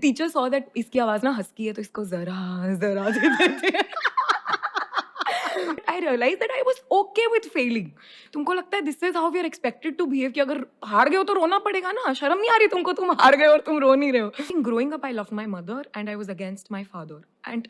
Teacher saw that इसकी आवाज ना हस्की है तो इसको जरा जरा दे देते हैं. I realized that I was okay with failing. तुमको लगता है this is how we are expected to behave कि अगर हार गए हो तो रोना पड़ेगा ना. शर्म नहीं आ रही तुमको, तुम हार गए और तुम रो नहीं रहे हो. Growing up, I loved my mother and I was against my father. And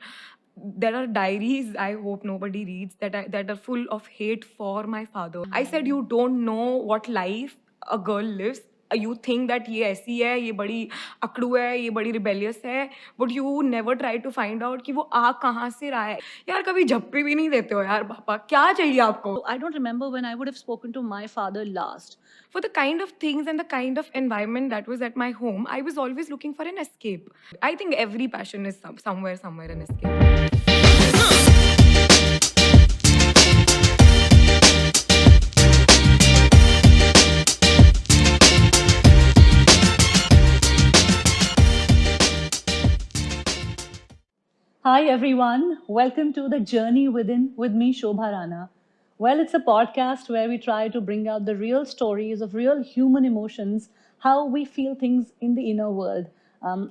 there are diaries I hope nobody reads that are full of hate for my father. I said you don't know what life a girl lives. You think that ये ऐसी है, ये बड़ी अकड़ू है, ये बड़ी rebellious है, but you never try to find out कि वो आ कहाँ से रहा है. यार कभी झप्पी भी नहीं देते हो यार पापा, क्या चाहिए आपको? I don't remember when I would have spoken to my father last. For the kind of things and the kind of environment that was at my home, I was always looking for an escape. I think every passion is somewhere an escape. Hi everyone, welcome to The Journey Within with me, Shobha Rana. Well, it's a podcast where we try to bring out the real stories of real human emotions, how we feel things in the inner world.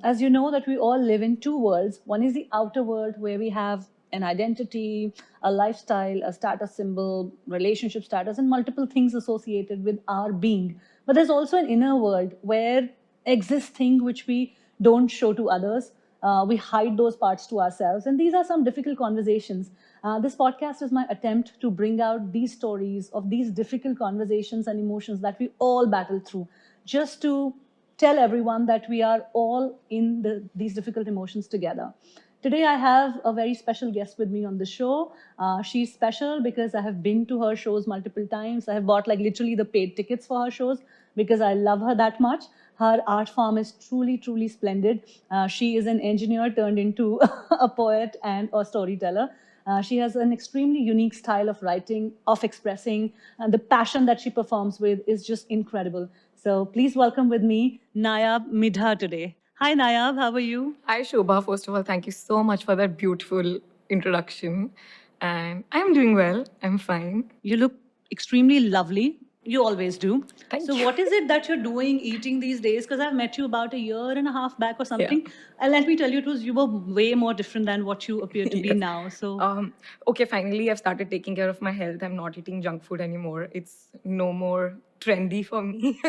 As you know that we all live in two worlds. One is the outer world where we have an identity, a lifestyle, a status symbol, relationship status, and multiple things associated with our being. But there's also an inner world where exists things which we don't show to others. We hide those parts to ourselves. And these are some difficult conversations. This podcast is my attempt to bring out these stories of these difficult conversations and emotions that we all battle through, just to tell everyone that we are all in these difficult emotions together. Today, I have a very special guest with me on the show. She's special because I have been to her shows multiple times. I have bought like literally the paid tickets for her shows because I love her that much. Her art form is truly, truly splendid. She is an engineer turned into a poet and a storyteller. She has an extremely unique style of writing, of expressing, and the passion that she performs with is just incredible. So please welcome with me Nayab Midha today. Hi Nayab, how are you? Hi Shobha, first of all, thank you so much for that beautiful introduction. And I'm doing well, I'm fine. You look extremely lovely. You always do. Thank so you. what is it that you're doing, eating these days? Because I've met you about a year and a half back or something. Yeah. And let me tell you, you were way more different than what you appear to be Yes. now. So Okay, finally I've started taking care of my health. I'm not eating junk food anymore. It's no more trendy for me.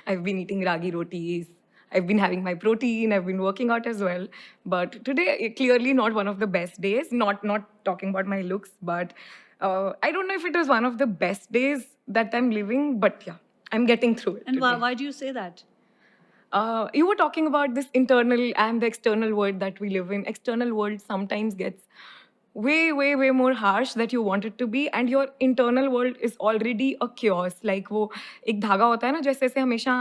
I've been eating ragi rotis. I've been having my protein. I've been working out as well. But today, clearly not one of the best days. Not talking about my looks, but I don't know if it was one of the best days that I'm living. But yeah, I'm getting through it. And today. why do you say that? You were talking about this internal and the external world that we live in. External world sometimes gets way more harsh that you want it to be, and your internal world is already a chaos. Like वो एक धागा होता है ना जैसे से हमेशा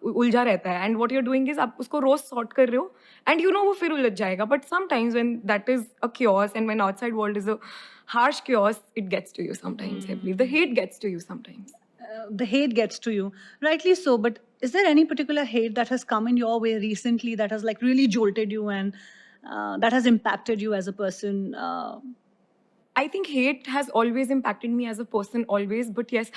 उलझा रहता है, and what you're doing is आप उसको रोज sort कर रहे हो, and you know वो फिर उलझ जाएगा. But sometimes when that is a chaos and when outside world is a harsh chaos, it gets to you sometimes. I believe the hate gets to you sometimes. The hate gets to you, rightly so. But is there any particular hate that has come in your way recently that has like really jolted you and that has impacted you as a person? I think hate has always impacted me as a person, always. But yes,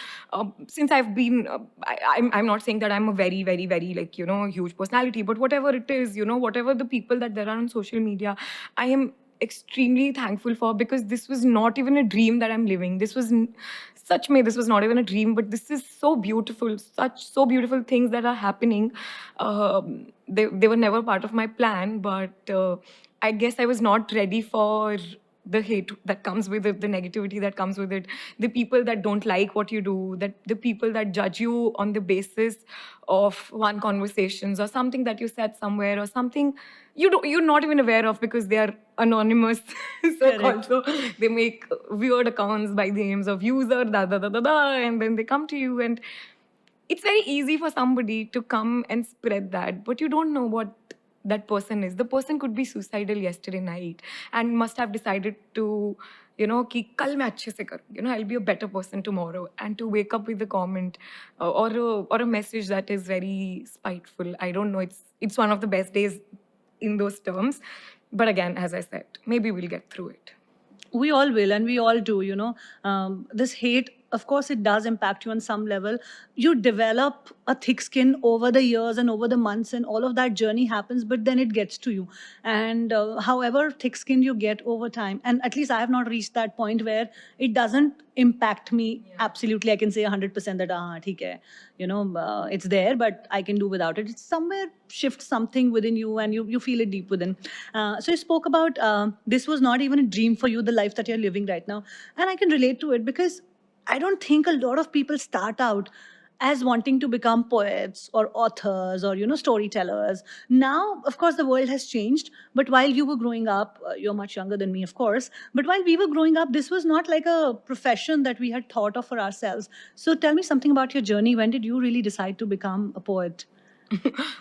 since I've been, I'm not saying that I'm a very like, huge personality, but whatever it is, whatever the people that there are on social media, I am extremely thankful for, because this was not even a dream that I'm living. This was this was not even a dream, but this is so beautiful, so beautiful things that are happening. They were never part of my plan, but I guess I was not ready for the hate that comes with it, the negativity that comes with it, the people that don't like what you do, that the people that judge you on the basis of one conversations or something that you said somewhere, or something you're not even aware of because they are anonymous. So-called. So they make weird accounts by the names of user, and then they come to you, and it's very easy for somebody to come and spread that, but you don't know what that person is. The person could be suicidal yesterday night and must have decided to, कि कल मैं अच्छे से करूँ, I'll be a better person tomorrow, and to wake up with a comment or a message that is very spiteful. I don't know. It's one of the best days in those terms, but again, as I said, maybe we'll get through it. We all will, and we all do. This hate of course, it does impact you on some level. You develop a thick skin over the years and over the months, and all of that journey happens, but then it gets to you. And however thick skinned you get over time, and at least I have not reached that point where it doesn't impact me absolutely. I can say 100% that, theek hai, it's there, but I can do without it. It's somewhere shifts something within you, and you feel it deep within. So you spoke about this was not even a dream for you, the life that you're living right now. And I can relate to it because I don't think a lot of people start out as wanting to become poets or authors or storytellers. Now, of course, the world has changed. But while you were growing up, you're much younger than me, of course. But while we were growing up, this was not like a profession that we had thought of for ourselves. So tell me something about your journey. When did you really decide to become a poet?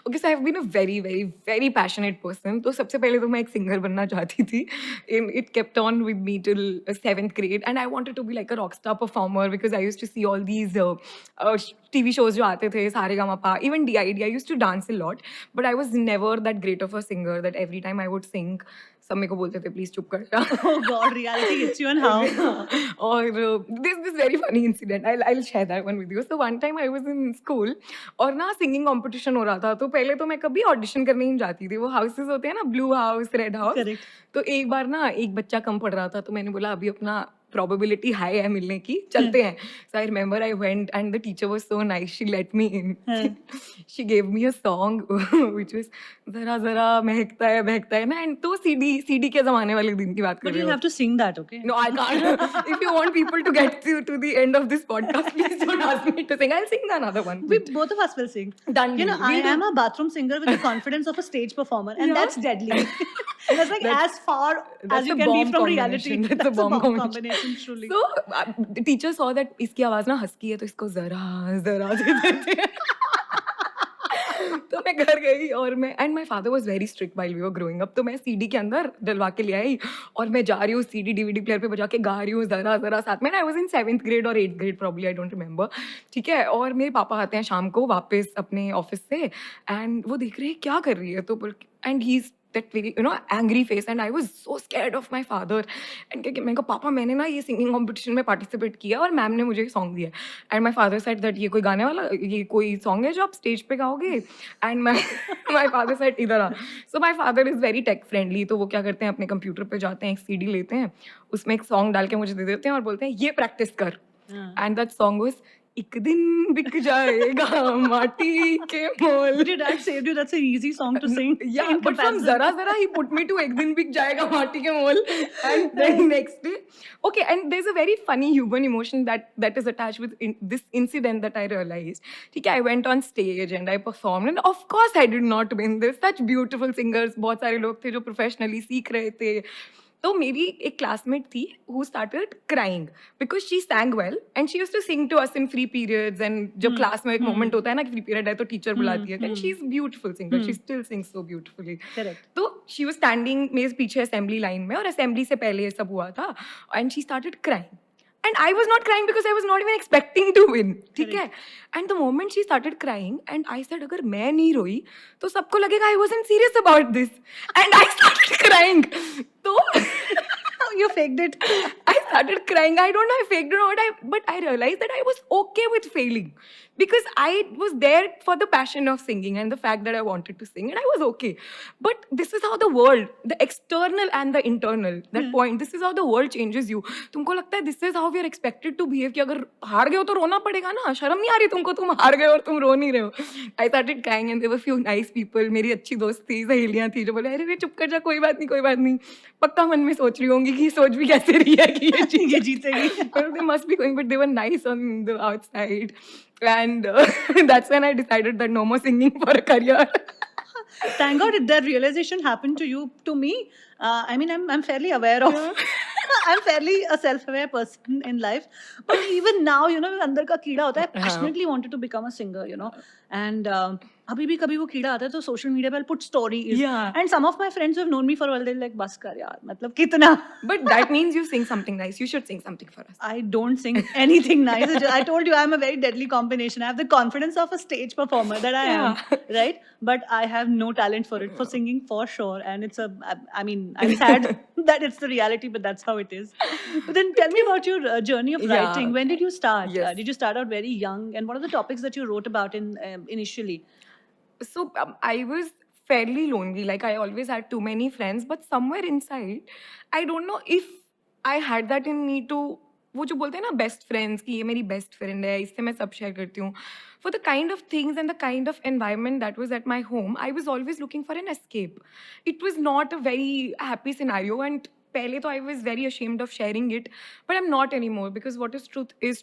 Okay, so I've been a very, very, very passionate person. तो सबसे पहले तो मैं एक singer बनना चाहती थी. It kept on with me till 7th grade, and I wanted to be like a rock star performer because I used to see all these TV shows जो आते थे, Sa Re Ga Ma Pa, even DID. I used to dance a lot, but I was never that great of a singer that every time I would sing, सब मेरे को बोलते थे please चुप कर जा. Oh God, reality hits you, and how? और this very funny incident. I'll share that one with you. So one time I was in school और ना सिंगिंग कंपटीशन हो रहा था. तो पहले तो मैं कभी ऑडिशन करने ही जाती थी. वो हाउसेस होते हैं ना, blue house, red house. Correct. तो एक बार ना एक बच्चा कम पड़ रहा था, तो मैंने बोला अभी अपना probability high है मिलने की, चलते हैं. So I remember I went and the teacher was so nice. She let me in. She gave me a song which was जरा जरा महकता है ना, and तो CD के जमाने वाले दिन की बात कर But रही you हूँ. have to sing that, okay? No, I can't. If you want people to get to the end of this podcast, please don't ask me to sing. I'll sing another one. Both of us will sing. Done. You know, I am a bathroom singer with the confidence of a stage performer, and that's deadly. That's like as far as you can be from reality. That's a bomb combination, truly. So the teacher saw that इसकी आवाज ना husky है, तो इसको जरा जरा दे देते हैं. तो मैं घर गई और मैं and my father was very strict while we were growing up. तो मैं CD के अंदर डलवा के ले आई और मैं जा रही हूँ CD DVD प्लेयर पे बजा के गा रही हूँ जरा जरा साथ में. I was in 7th grade और 8th grade probably, I don't remember. ठीक है, और मेरे पापा आते हैं शाम को वापस अपने ऑफिस से एंड वो देख रहे हैं क्या कर रही है. तो and he is that very angry face, and I was so scared of my father. And मैंने कहा पापा मैंने ना ये सिंगिंग कॉम्पिटिशन में पार्टिसिपेट किया और मैम ने मुझे ये सॉन्ग दिया. And my father said that ये कोई गाने वाला, ये कोई सॉन्ग है जो आप स्टेज पे गाओगे. एंड माई फादर सेड इधर आ. So my father is very tech friendly. तो वो क्या करते हैं, अपने कंप्यूटर पे जाते हैं, एक CD लेते हैं, उसमें एक सॉन्ग डाल के मुझे दे देते हैं और बोलते हैं ये प्रैक्टिस कर. एंड दैट सॉन्ग वाज एक दिन बिक जाएगा माटी के मोल. Your dad saved you. That's an easy song to sing. Yeah, but from zara zara he put me to ek din bik jayega maati ke mol. And then next day, okay, and there's a very funny human emotion that is attached with this incident that I realized. Okay, I went on stage and I performed, and of course I did not win. There's such beautiful singers, बहुत सारे लोग थे जो professionally सीख रहे थे. तो मेरी एक क्लासमेट थी who started crying because she sang well and she used to sing to us in free periods. and जब क्लास में एक मोमेंट होता है ना कि फ्री पीरियड है तो टीचर बुलाती है, and she's beautiful singer, she still sings so beautifully. Correct. तो she was standing मेरे पीछे असेंबली लाइन में और असेंबली से पहले ये सब हुआ था and she started crying. And I was not crying because I was not even expecting to win. ठीक है? And the moment she started crying, and I said अगर मैं नहीं रोई तो सबको लगेगा I wasn't serious about this. And I started crying. तो You faked it. I started crying. I don't know I faked it or not, but I realized that I was okay with failing because I was there for the passion of singing and the fact that I wanted to sing, and I was okay. But this is how the world, the external and the internal, that point, this is how the world changes you. तुमको लगता है this is how we are expected to behave कि अगर हार गए हो तो रोना पड़ेगा ना, शर्म नहीं आ रही तुमको, तुम हार गए और तुम रो नहीं रहे हो. I started crying and there were few nice people. मेरी अच्छी दोस्त थी, सहेलियां थी जो बोले अरे चुप कर जा, कोई बात नहीं. पक्का मन में सोच रही होंगी कि सोच भी कैसे रही है कि ये जीतेगी. They must be going, but they were nice on the outside. And that's when I decided that no more singing for a career. Thank God that realization happened to you. To me, I mean, I'm fairly aware of. I'm fairly a self-aware person in life, but even now, अंदर का कीड़ा होता है. I passionately wanted to become a singer, and अभी भी कभी वो कीड़ा आता है तो सोशल मीडिया पे put stories Yeah. And some of my friends have known me for while, they like बस कर यार, मतलब कितना. But that means you sing something nice. You should sing something for us. I don't sing anything nice. I told you I'm a very deadly combination. I have the confidence of a stage performer that I am, Yeah. right? But I have no talent for it, for singing for sure. And it's a, I mean, I'm sad that it's the reality, but that's how it is. But then tell me about your journey of Yeah. writing. When did you start? Yes. Did you start out very young? And what are the topics that you wrote about in initially? So I was fairly lonely. Like I always had too many friends, but somewhere inside, I don't know if I had that in me to. वो जो बोलते हैं ना best friends की ये मेरी best friend है इससे मैं सब शेयर करती हूँ for the kind of things and the kind of environment that was at my home I was always looking for an escape it was not a very happy scenario and पहले तो I was very ashamed of sharing it, but I'm not anymore because what is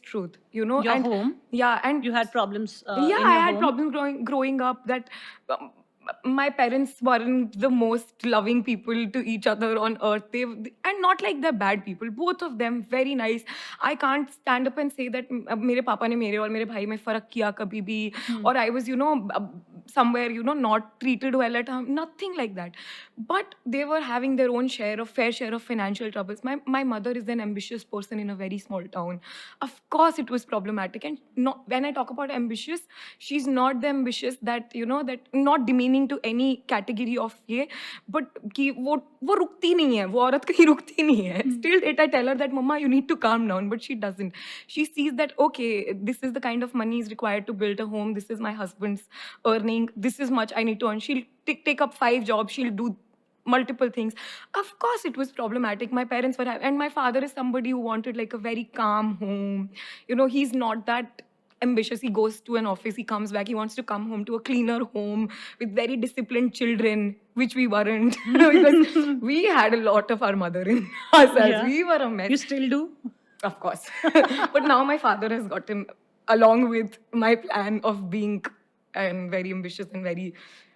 truth, you know. Your and home? Yeah, and You had problems yeah, in I your had home? problems growing up that my parents weren't the most loving people to each other on earth. And not like they're bad people, both of them very nice. I can't stand up and say that मेरे पापा ने मेरे और मेरे भाई में फर्क किया कभी भी, or I was, you know, somewhere, you know, not treated well at home, nothing like that. But they were having their own fair share of financial troubles. My mother is an ambitious person in a very small town. Of course it was problematic, and not, when I talk about ambitious, she's not the ambitious that, you know, that not demeaning to any category of ये, but कि वो रुकती नहीं है, वो औरत कहीं रुकती नहीं है. Still I tell her that mama you need to calm down, but she doesn't. She sees that okay, this is the kind of money is required to build a home, this is my husband's earning, this is much I need to earn. She'll take up 5 jobs, she'll do multiple things. Of course it was problematic. My parents were and my father is somebody who wanted like a very calm home, you know. He's not that ambitious. He goes to an office, he comes back, he wants to come home to a cleaner home with very disciplined children, which we weren't. Because we had a lot of our mother in ourselves. Yeah. We were a mess. You still do? Of course. But now my father has gotten along with my plan of being a very ambitious and very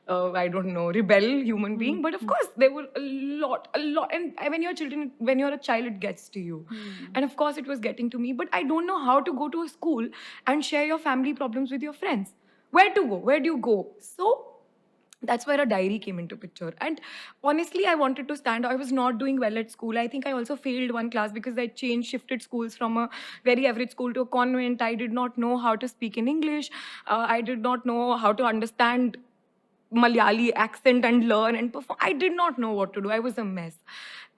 I don't know, rebel human being. But of course, there were a lot. And when you're a child, it gets to you. And of course, it was getting to me. But I don't know how to go to a school and share your family problems with your friends. Where to go? Where do you go? So that's where a diary came into picture. And honestly, I wanted to stand. I was not doing well at school. I think I also failed one class because I shifted schools from a very average school to a convent. I did not know how to speak in English. I did not know how to understand Malayali accent and learn and perform. I did not know what to do. I was a mess.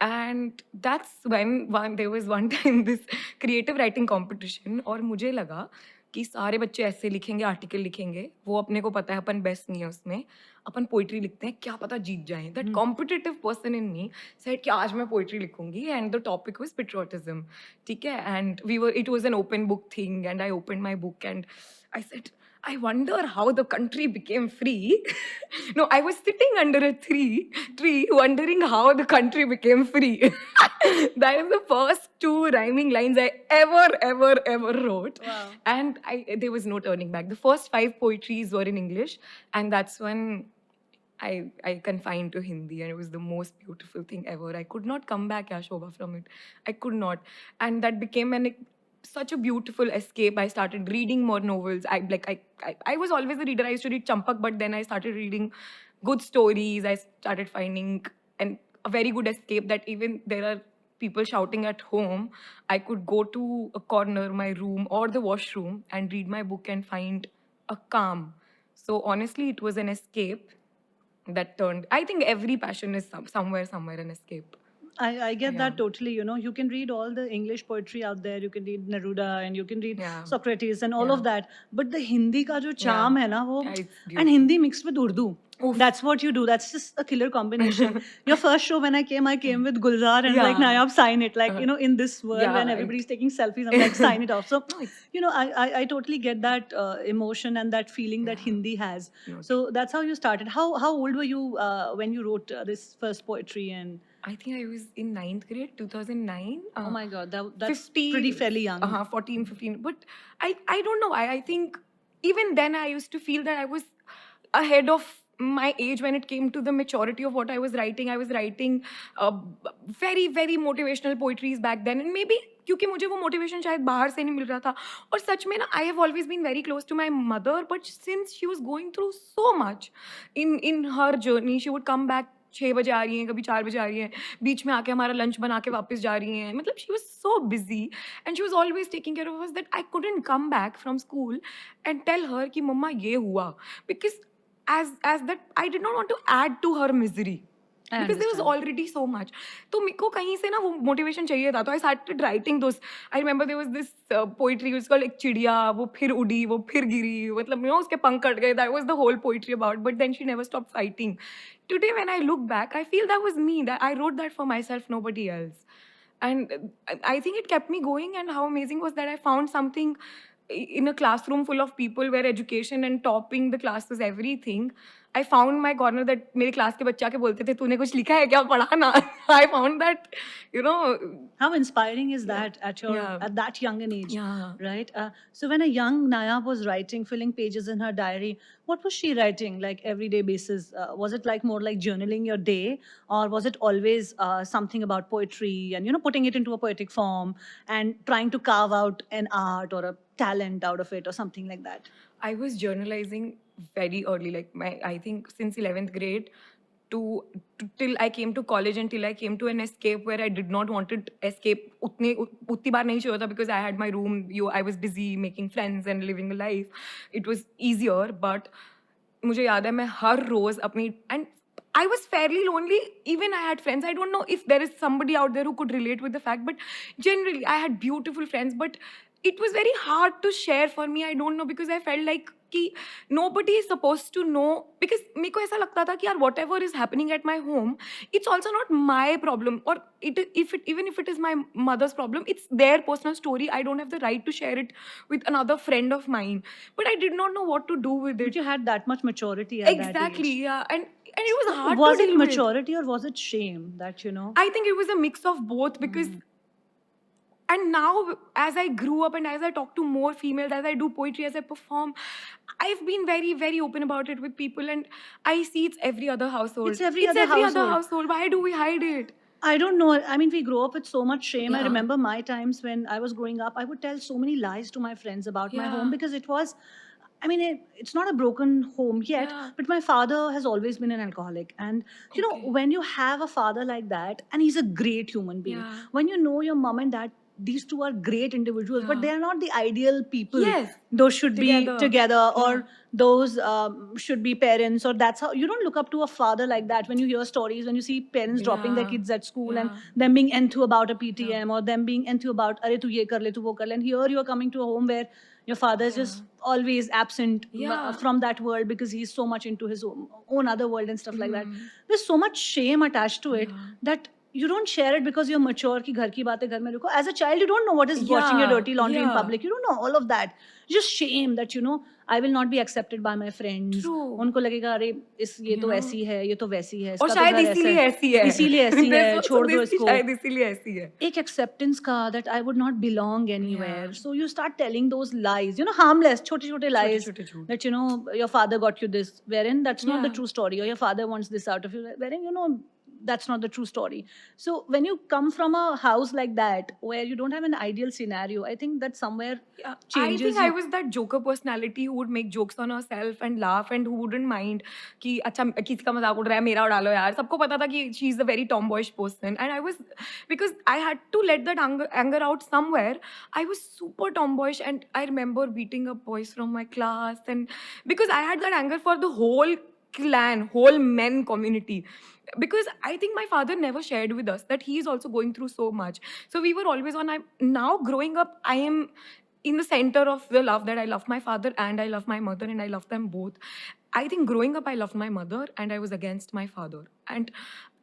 And that's when there was one time this creative writing competition और मुझे लगा कि सारे बच्चे ऐसे लिखेंगे, article लिखेंगे, वो अपने को पता है अपन बेस्ट नहीं है उसमें, अपन पोइट्री लिखते हैं, क्या पता जीत जाएं. That competitive person in me said कि आज मैं पोइट्री लिखूंगी, and the topic was patriotism. ठीक है, and it was an open book thing, and I opened my book and I said, I wonder how the country became free. No, I was sitting under a tree wondering how the country became free. That is the first 2 rhyming lines I ever wrote. Wow. And there was no turning back. The first 5 poetries were in English, and that's when I confined to Hindi, and it was the most beautiful thing ever. I could not come back, Shobha, from it. I could not. And that became such a beautiful escape. I started reading more novels. I was always a reader. I used to read Champak, but then I started reading good stories. I started finding a very good escape that even there are people shouting at home, I could go to a corner, my room or the washroom, and read my book and find a calm. So honestly, it was an escape that turned. I think every passion is somewhere an escape. I get Yeah. that totally. You know, you can read all the English poetry out there. You can read Neruda and you can read Yeah. Socrates and all Yeah. of that. But the Hindi ka jo charm hai na, wo, Yeah, it's and beautiful. Hindi mixed with Urdu. Oof. That's what you do. That's just a killer combination. Your first show when I came with Gulzar and like, Yeah. Nayab, sign it. Like, you know, in this world Yeah, when everybody's taking selfies, I'm like, sign it off. So, No, it's- you know, I totally get that emotion and that feeling that Hindi has. No, So that's how you started. How old were you when you wrote this first poetry? And I think I was in 9th grade, 2009. oh my God, that's 15, pretty fairly young. 14, 15. But I don't know. I think even then I used to feel that I was ahead of my age when it came to the maturity of what I was writing uh, very very motivational poetries back then, and maybe क्योंकि मुझे वो motivation शायद बाहर से नहीं मिल रहा था. और सच में ना, I have always been very close to my mother, but since she was going through so much in her journey, she would come back 6 बजे आ रही हैं, कभी 4 बजे आ रही हैं, बीच में आके हमारा लंच बना के वापस जा रही हैं. मतलब she was so busy and she was always taking care of us that I couldn't come back from school and tell her कि मम्मा ये हुआ, because as that I did not want to add to her misery. I Because there was understand. already so much. तो मेरे को कहीं से ना वो मोटिवेशन चाहिए था. तो I started writing those. I remember there was this poetry, it's called एक चिड़िया वो फिर उड़ी वो फिर गिरी, मतलब यू नो उसके पंख कट गए. That was the whole poetry about, but then she never stopped fighting. Today when I look back, I feel that was me, that I wrote that for myself, nobody else. And I think it kept me going. And how amazing was that I found something in a classroom full of people where education and topping the class was everything. I found my corner that मेरे class के बच्चे आके बोलते थे तूने कुछ लिखा है क्या, पढ़ा ना. I found that, you know. How inspiring is Yeah. that at your Yeah. at that young an age, Yeah. right? So when a young Nayab was writing, filling pages in her diary, what was she writing like everyday basis? Was it like more like journaling your day, or was it always something about poetry and putting it into a poetic form and trying to carve out an art or a talent out of it or something like that? I was journalizing very early, like I think since 11th grade to till I came to college and till I came to an escape where I did not want to escape. उतनी बार नहीं चाहिए था because I had my room. I was busy making friends and living a life. It was easier, but मुझे याद है मैं हर रोज अपनी and I was fairly lonely. Even I had friends. I don't know if there is somebody out there who could relate with the fact, but generally I had beautiful friends. But it was very hard to share for me. I don't know, because I felt like कि nobody is supposed to know, because मेरे को ऐसा लगता था कि यार whatever is happening at my home, it's also not my problem, or even if it is my mother's problem, it's their personal story. I don't have the right to share it with another friend of mine. But I did not know what to do with But it. you had that much maturity at that Exactly, age. yeah, and it was hard Was to it deal with. maturity or was it shame that I think it was a mix of both, because and now as I grew up and as I talk to more females, as I do poetry, as I perform, I've been very very open about it with people, and I see it's every other household. It's every other household. Why do we hide it? I don't know. I mean, we grow up with so much shame. I Yeah. remember my times when I was growing up, I would tell so many lies to my friends about my Yeah. home because it was, I mean, it's not a broken home yet, Yeah. but my father has always been an alcoholic. And, Okay. when you have a father like that, and he's a great human being, Yeah. when you know your mom and dad, these two are great individuals, but Yeah. they are not the ideal people. Yes. Those should be together, or Yeah. those should be parents, or that's how you don't look up to a father like that. When you hear stories, when you see parents dropping their Yeah. kids at school Yeah. and them being enthused about a PTM or them being enthused about, "Arey tu ye kar le, tu wo kar le," and here you are coming to a home where your father is just always absent Yeah. from that world because he's so much into his own other world and stuff like that. Mhm. There's so much shame attached to it Yeah. that you don't share it because you're mature कि घर की बातें घर में रुको. As a child, you don't know what is washing your Yeah, dirty laundry in yeah. public. You don't know all of that. Just shame that I will not be accepted by my friends. True. उनको लगेगा अरे ये तो You know? ऐसी है, ये तो वैसी है, और इसका तो शायद घर ऐसा इसीलिए है, ऐसी है. इसीलिए ऐसी है, There's also छोड़ दो this कि इसको. शायद इसीलिए ऐसी है. एक acceptance का that I would not belong anywhere. Yeah. So you start telling those lies, harmless, छोटे lies छोटे झूठ. that your father got you this, wherein that's not the Yeah. true story, or your father wants this out of you, wherein that's not the true story. So when you come from a house like that where you don't have an ideal scenario, I think that somewhere Yeah. changes I think you. I was that joker personality who would make jokes on herself and laugh and who wouldn't mind कि अच्छा किसी का मजाक उड़ रहा है मेरा उड़ा लो यार. सबको पता था कि she is a very tomboyish person, and I was, because I had to let that anger out somewhere. I was super tomboyish, and I remember beating up boys from my class, and because I had that anger for the whole clan, whole men community. Because I think my father never shared with us that he is also going through so much. So we were always on. Now growing up, I am in the center of the love, that I love my father and I love my mother and I love them both. I think growing up, I loved my mother and I was against my father. And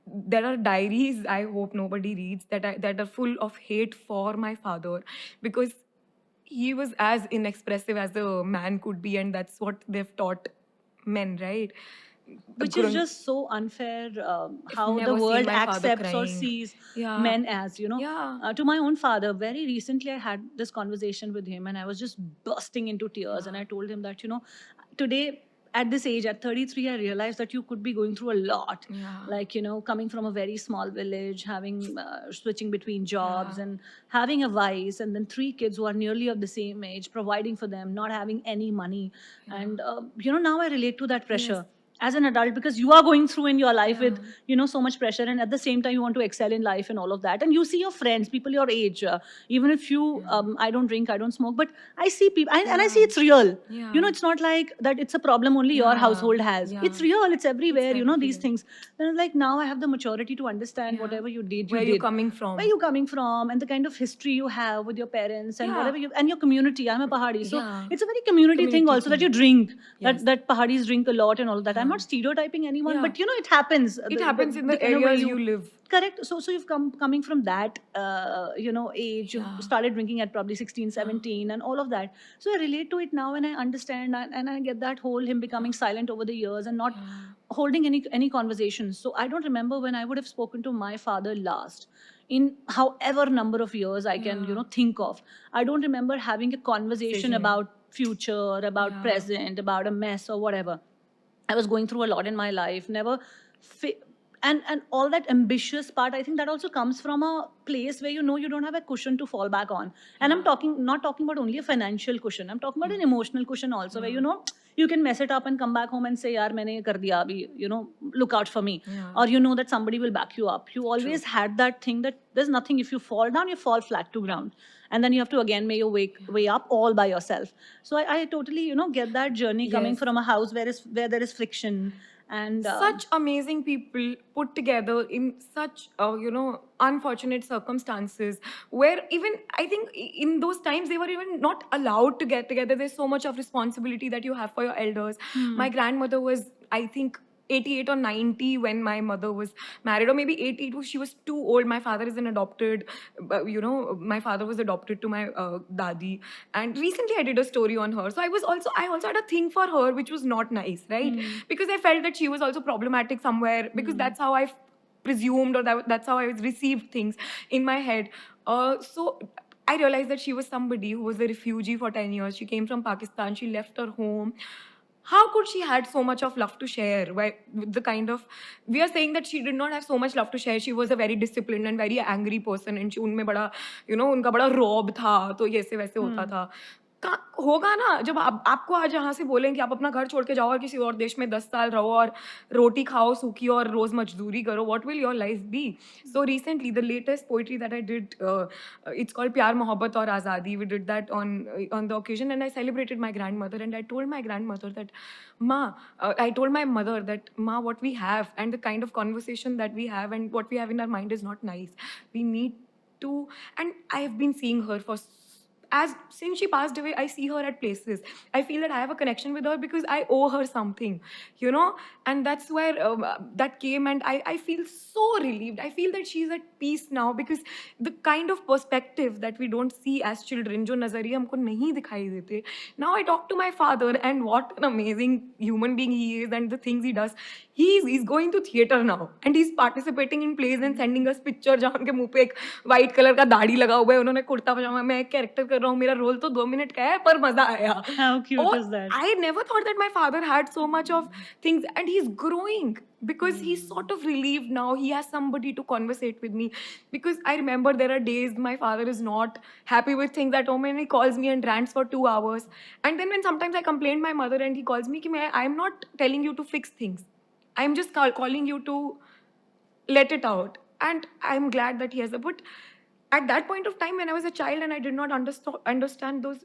there are diaries I hope nobody reads that are full of hate for my father, because he was as inexpressive as a man could be, and that's what they've taught men, right? Which is just so unfair, how the Never seen world my father accepts or crying. sees Yeah. men as, Yeah. To my own father, very recently I had this conversation with him and I was just bursting into tears and I told him that, today at this age, at 33, I realized that you could be going through a lot. Yeah. Like, coming from a very small village, having switching between jobs, Yeah. and having a vice, and then three kids who are nearly of the same age, providing for them, not having any money. And, now I relate to that pressure. Yes. As an adult, because you are going through in your life Yeah. with so much pressure, and at the same time you want to excel in life and all of that, and you see your friends, people your age, even if you I don't drink, I don't smoke, but I see people, and I see it's real. Yeah. It's not like that it's a problem only your Yeah. household has. Yeah. It's real, it's everywhere. It's These everywhere. things. Then it's like, now I have the maturity to understand Yeah. whatever you did, Where you you're did. coming from. Where you coming from, and the kind of history you have with your parents, and Yeah. whatever and your community. I'm a Pahadi, so Yeah. it's a very community thing also, that you drink. Yes. That Pahadis drink a lot and all of that. I'm Yeah. not stereotyping anyone, Yeah. but it happens. It happens in the way areas you live. Correct. So you've coming from that age. You Yeah. started drinking at probably 16, 17, and all of that. So I relate to it now, and I understand, and I get that whole him becoming silent over the years and not holding any conversations. So I don't remember when I would have spoken to my father last, in however number of years I can think of. I don't remember having a conversation Same. about future, about Yeah. present, about a mess or whatever. I was going through a lot in my life. Never, and all that ambitious part. I think that also comes from a place where you don't have a cushion to fall back on. And I'm not talking about only a financial cushion. I'm talking about an emotional cushion also, where you can mess it up and come back home and say, "Yaar, maine ye kar diya abhi, look out for me." Yeah. Or that somebody will back you up. You always had that thing that there's nothing. If you fall down, you fall flat to ground, and then you have to again make your way up all by yourself. So I totally get that journey coming Yes. from a house where there is friction. And Such amazing people put together in such unfortunate circumstances, where even I think in those times they were even not allowed to get together. There's so much of responsibility that you have for your elders. My grandmother was, I think, 88 or 90 when my mother was married, or maybe 82. She was too old. My father is an adopted, my father was adopted to my dadi. And recently I did a story on her. So I also had a thing for her, which was not nice, right? Because I felt that she was also problematic somewhere, because that's how I presumed, or that's how I received things in my head. So I realized that she was somebody who was a refugee for 10 years. She came from Pakistan. She left her home. How could she had so much of love to share? Why, with the kind of, we are saying that she did not have so much love to share. She was a very disciplined and very angry person, and she उनमें बड़ा उनका बड़ा रौब था, तो ये ऐसे वैसे होता था. होगा ना, जब आपको आज यहाँ से बोलें कि आप अपना घर छोड़ के जाओ और किसी और देश में 10 साल रहो और रोटी खाओ सूखी और रोज मजदूरी करो, what will your life be? So recently, the latest poetry that I did, it's called Pyar Mohabbat aur Azadi. We did that on the occasion, and I celebrated my grandmother, and I told my grandmother that, I told my mother that, Ma, what we have and the kind of conversation that we have and what we have in our mind is not nice. We need to, and I have been seeing her for since she passed away. I see her at places. I feel that I have a connection with her because I owe her something, and that's where that came, and I feel so relieved. I feel that she's at peace now, because the kind of perspective that we don't see as children, जो नजरिए हमको नहीं दिखाई देते. Now I talk to my father, and what an amazing human being he is, and the things he does. He's going to theater now, and he's participating in plays and sending us picture जहाँ उनके मुंह पे एक white color का दाढ़ी लगा हुआ है, उन्होंने कुर्ता पजामा, मैं एक कैरेक्टर कर रहा हूँ, मेरा रोल तो 2 मिनट का है पर मजा आया. How cute और is that? I never thought that my father had so much of things, and he's growing because he's sort of relieved now. He has somebody to conversate with me, because I remember there are days my father is not happy with things at home, and he calls me and rants for 2 hours. And then when sometimes I complain my mother, and he calls me कि I'm not telling you to fix things. I'm just calling you to let it out. And I'm glad that he has a, but at that point of time when I was a child and I did not understand those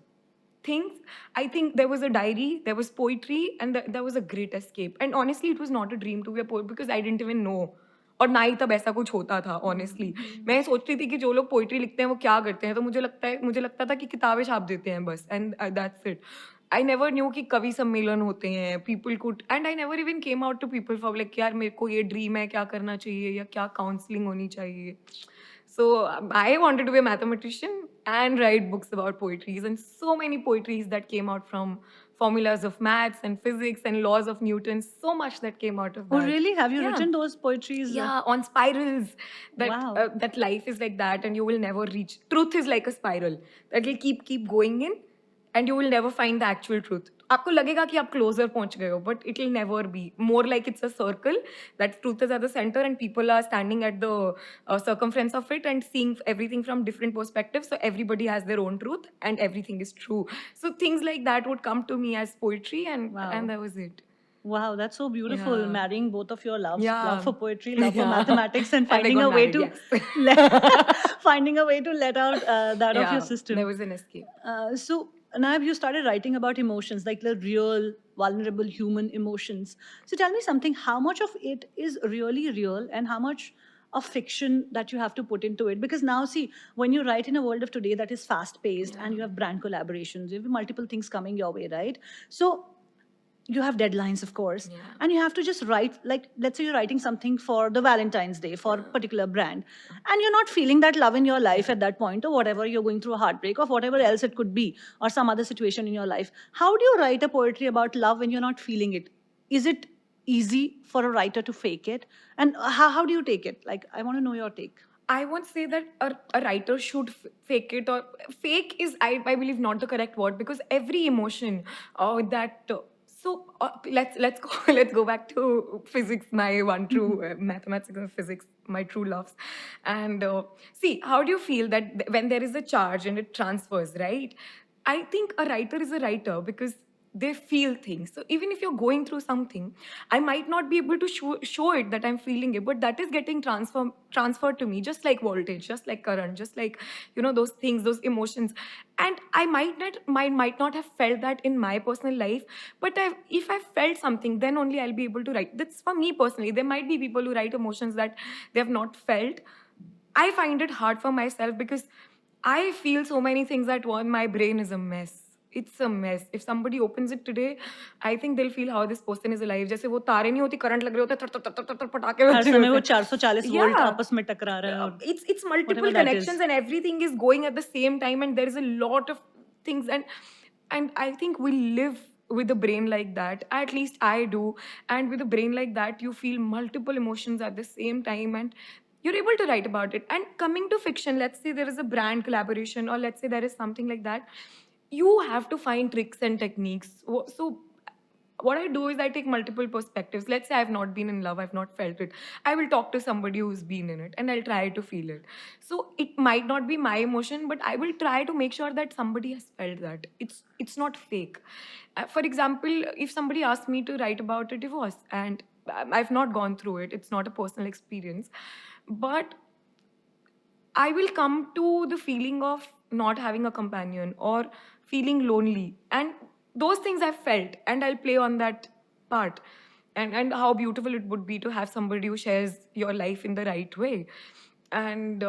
things, I think there was a diary, there was poetry, and there was a great escape. And honestly, it was not a dream to be a poet, because I didn't even know. और ना ही तब ऐसा कुछ होता था. Honestly मैं सोच रही थी कि जो लोग पोइट्री लिखते हैं वो क्या करते हैं, तो मुझे लगता था कि किताबें छाप देते हैं बस, and that's it. I never knew कि कवि सम्मेलन होते हैं, people could, and I never even came out to people for like, यार मेरे को ये ड्रीम है, क्या करना चाहिए, या क्या काउंसलिंग होनी चाहिए. So I wanted to be a mathematician and write books about poetries, and so many poetries that came out from formulas of maths and physics and laws of Newton. So much that came out of that. Oh, really? Have you Yeah. written those poetries? Yeah, on spirals. That Wow. that life is like that, and you will never reach. Truth is like a spiral that will keep going in, and you will never find the actual truth. आपको लगेगा कि आप closer पहुंच गए हो, but it will never be. More like it's a circle, that truth is at the center and people are standing at the circumference of it and seeing everything from different perspectives, so everybody has their own truth and everything is true. So things like that would come to me as poetry, and Wow. that was it. Wow, that's so beautiful. Yeah. Marrying both of your loves, Yeah. love for poetry, love for Yeah. mathematics, and And I finding got a way married, to yes. finding a way to let out that of your Yeah, system. there was an escape. So now you started writing about emotions, like the real, vulnerable human emotions. So tell me something. How much of it is really real, and how much of fiction that you have to put into it? Because now, see, when you write in a world of today that is fast paced, and you have brand collaborations, you have multiple things coming your way, right? So you have deadlines, of course, and you have to just write, like, let's say you're writing something for the Valentine's Day for a particular brand, and you're not feeling that love in your life at that point, or whatever, you're going through a heartbreak or whatever else it could be, or some other situation in your life. How do you write a poetry about love when you're not feeling it? Is it easy for a writer to fake it? And how do you take it? Like, I want to know your take. I won't say that a writer should fake it, or fake is, I believe, not the correct word, because every emotion that so let's go let's go back to physics, my one true mathematics and physics, my true loves. And see, how do you feel that when there is a charge and it transfers, right? I think a writer is a writer because they feel things. So even if you're going through something, I might not be able to show it that I'm feeling it, but that is getting transferred to me, just like voltage, just like current, just like, those things, those emotions. And I might not have felt that in my personal life, but if I felt something, then only I'll be able to write. That's for me personally. There might be people who write emotions that they have not felt. I find it hard for myself because I feel so many things at once. My brain is a mess. It's a mess. If somebody opens it today, I think they'll feel how this person is alive. जैसे वो तारे नहीं होती, current लग रहे होते, थर थर थर थर थर पटाखे हर बज रहे समय वो होते हैं. 440 वोल्ट Yeah. आपस में टकरा रहा है, और It's multiple whatever that is. connections and everything is going at the same time, and there is a lot of things, and I think we live with a brain like that. At least I do. And with a brain like that, you feel multiple emotions at the same time, and you're able to write about it. And coming to fiction, let's say there is a brand collaboration, or let's say there is something like that, you have to find tricks and techniques. So what I do is I take multiple perspectives. Let's say I've not been in love, I've not felt it. I will talk to somebody who's been in it and I'll try to feel it. So it might not be my emotion, but I will try to make sure that somebody has felt that. It's not fake. For example, if somebody asks me to write about a divorce and I've not gone through it, it's not a personal experience, but I will come to the feeling of not having a companion or feeling lonely. And those things I've felt, and I'll play on that part. And how beautiful it would be to have somebody who shares your life in the right way. And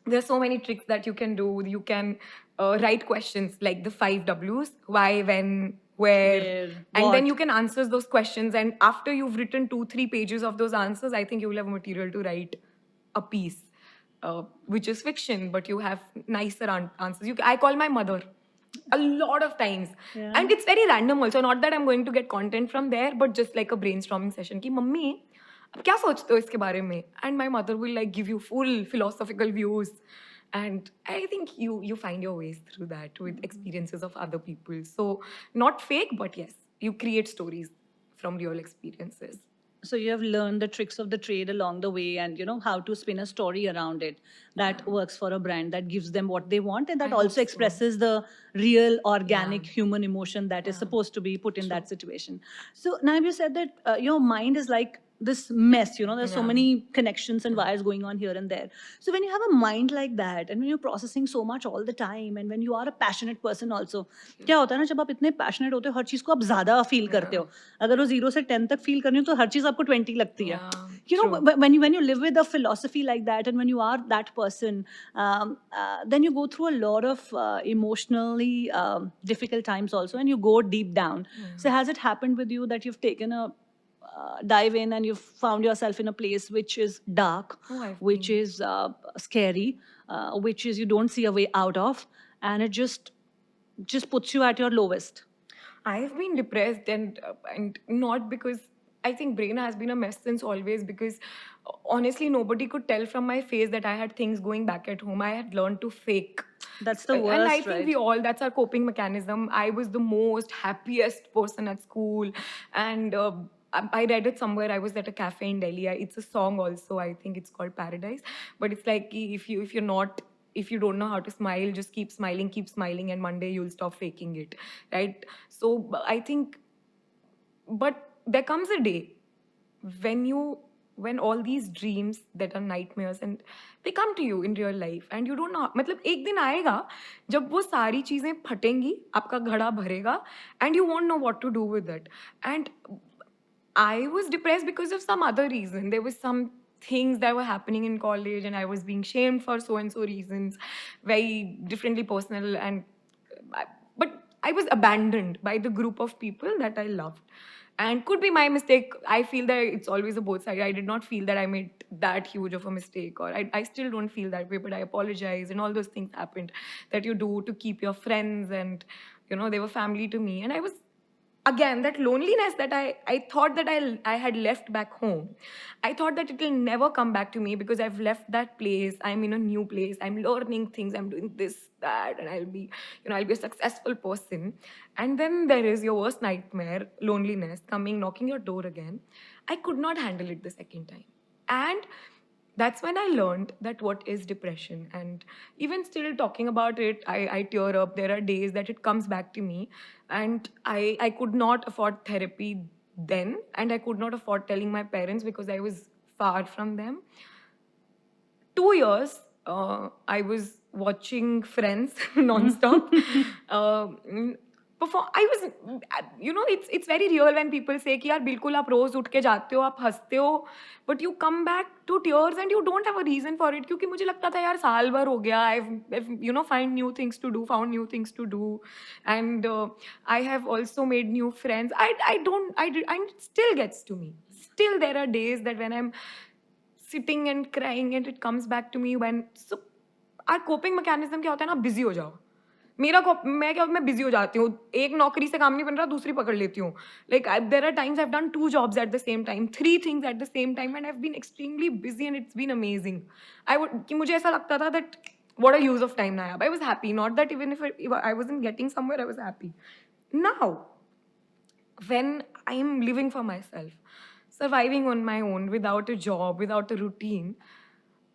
there's so many tricks that you can do. You can write questions like the 5 Ws: why, when, where, and then what? you can answer those questions. And after you've written 2-3 pages of those answers, I think you will have material to write a piece, which is fiction, but you have nicer answers. I call my mother a lot of times. Yeah. And it's very random also. Not that I'm going to get content from there, but just like a brainstorming session. Ki, Mummy, अब क्या सोचते हो इसके बारे में? And my mother will like give you full philosophical views. And I think you find your ways through that with experiences of other people. So not fake, but yes, you create stories from real experiences. So you have learned the tricks of the trade along the way, and how to spin a story around it that works for a brand, that gives them what they want, and that I hope also so. expresses the real organic Yeah. human emotion that is Yeah. supposed to be put in that situation. So now you said that your mind is like this mess, there's so Yeah. many connections and wires going on here and there. So when you have a mind like that, and when you're processing so much all the time, and when you are a passionate person also, क्या होता है ना, जब आप इतने passionate होते हो, हर चीज को आप ज्यादा फील करते हो. अगर वो 0 से 10 तक फील करनी हो, तो हर चीज आपको 20 लगती है. True. When you live with a philosophy like that, and when you are that person, then you go through a lot of emotionally difficult times also, and you go deep down. So has it happened with you that you've taken a dive in and you've found yourself in a place which is dark, which is scary, which is you don't see a way out of, and it just puts you at your lowest? I've been depressed, and not because I think brain has been a mess since always, because honestly nobody could tell from my face that I had things going back at home. I had learned to fake. That's the And I worst, think right? that's our coping mechanism. I was the most happiest person at school. And I read it somewhere. I was at a cafe in Delhi. It's a song also. I think it's called Paradise. But it's like, if you don't know how to smile, just keep smiling, and one day you'll stop faking it, right? So I think, but there comes a day when when all these dreams that are nightmares, and they come to you in real life, and you don't know, मतलब एक दिन आएगा जब वो सारी चीजें फटेंगी, आपका घड़ा भरेगा, and you won't know what to do with it. And I was depressed because of some other reason. There was some things that were happening in college, and I was being shamed for so and so reasons, very differently personal. But I was abandoned by the group of people that I loved. And could be my mistake. I feel that it's always a both side. I did not feel that I made that huge of a mistake, or I still don't feel that way, but I apologize. And all those things happened that you do to keep your friends, and they were family to me. And I was, again, that loneliness that I thought that I had left back home. I thought that it will never come back to me because I've left that place. I'm in a new place. I'm learning things. I'm doing this, that, and I'll be a successful person. And then there is your worst nightmare, loneliness, coming, knocking your door again. I could not handle it the second time. And that's when I learned that what is depression. And even still talking about it, I tear up. There are days that it comes back to me. And I could not afford therapy then. And I could not afford telling my parents because I was far from them. 2 years, I was watching Friends nonstop. Perform. I was, it's very real when people say कि यार बिल्कुल आप रोज उठ के जाते हो, आप हंसते हो, but you come back to tears and you don't have a reason for it. क्योंकि मुझे लगता था यार साल भर हो गया. I've find new things to do, found new things to do, and I have also made new friends. I don't I did, and it still gets to me. Still there are days that when I'm sitting and crying and it comes back to me when, so our coping mechanism क्या होता है ना, busy हो जाओ. मैं busy हो जाती हूँ. एक नौकरी से काम नहीं बन रहा, दूसरी पकड़ लेती हूँ. Like there are times I've done 2 jobs at the same time, 3 things at the same time, and I've been extremely busy and it's been amazing. कि मुझे ऐसा लगता था that what a use of time, Nayab. I was happy, not that even if I wasn't getting somewhere, I was happy. Now, when I am living for myself, surviving on my own without a job, without a routine,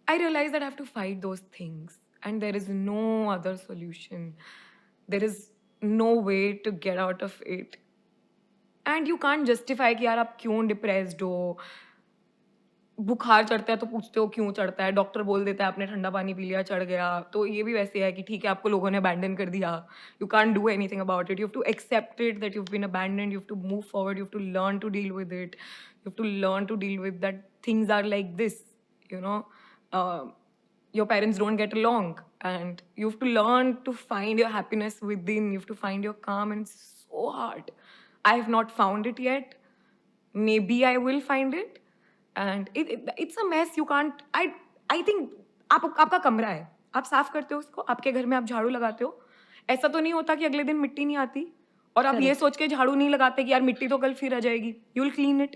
I realize that I have to fight those things. And there is no other solution. There is no way to get out of it. And you can't justify कि यार आप क्यों depressed हो. बुखार चढ़ता है तो पूछते हो क्यों चढ़ता है. डॉक्टर बोल देता है आपने ठंडा पानी पी लिया चढ़ गया. तो ये भी वैसे है कि ठीक है आपको लोगों ने abandon कर दिया. You can't do anything about it. You have to accept it that you've been abandoned. You have to move forward. You have to learn to deal with it. You have to learn to deal with that things are like this. Uh, your parents don't get along, and you have to learn to find your happiness within. You have to find your calm, and it's so hard. I have not found it yet. Maybe I will find it. And it's a mess. You can't. I think आपका कमरा है, आप साफ करते हो उसको, आपके घर में आप झाड़ू लगाते हो. ऐसा तो नहीं होता कि अगले दिन मिट्टी नहीं आती और आप ये सोच के झाड़ू नहीं लगाते कि यार मिट्टी तो कल फिर आ जाएगी. You will clean it.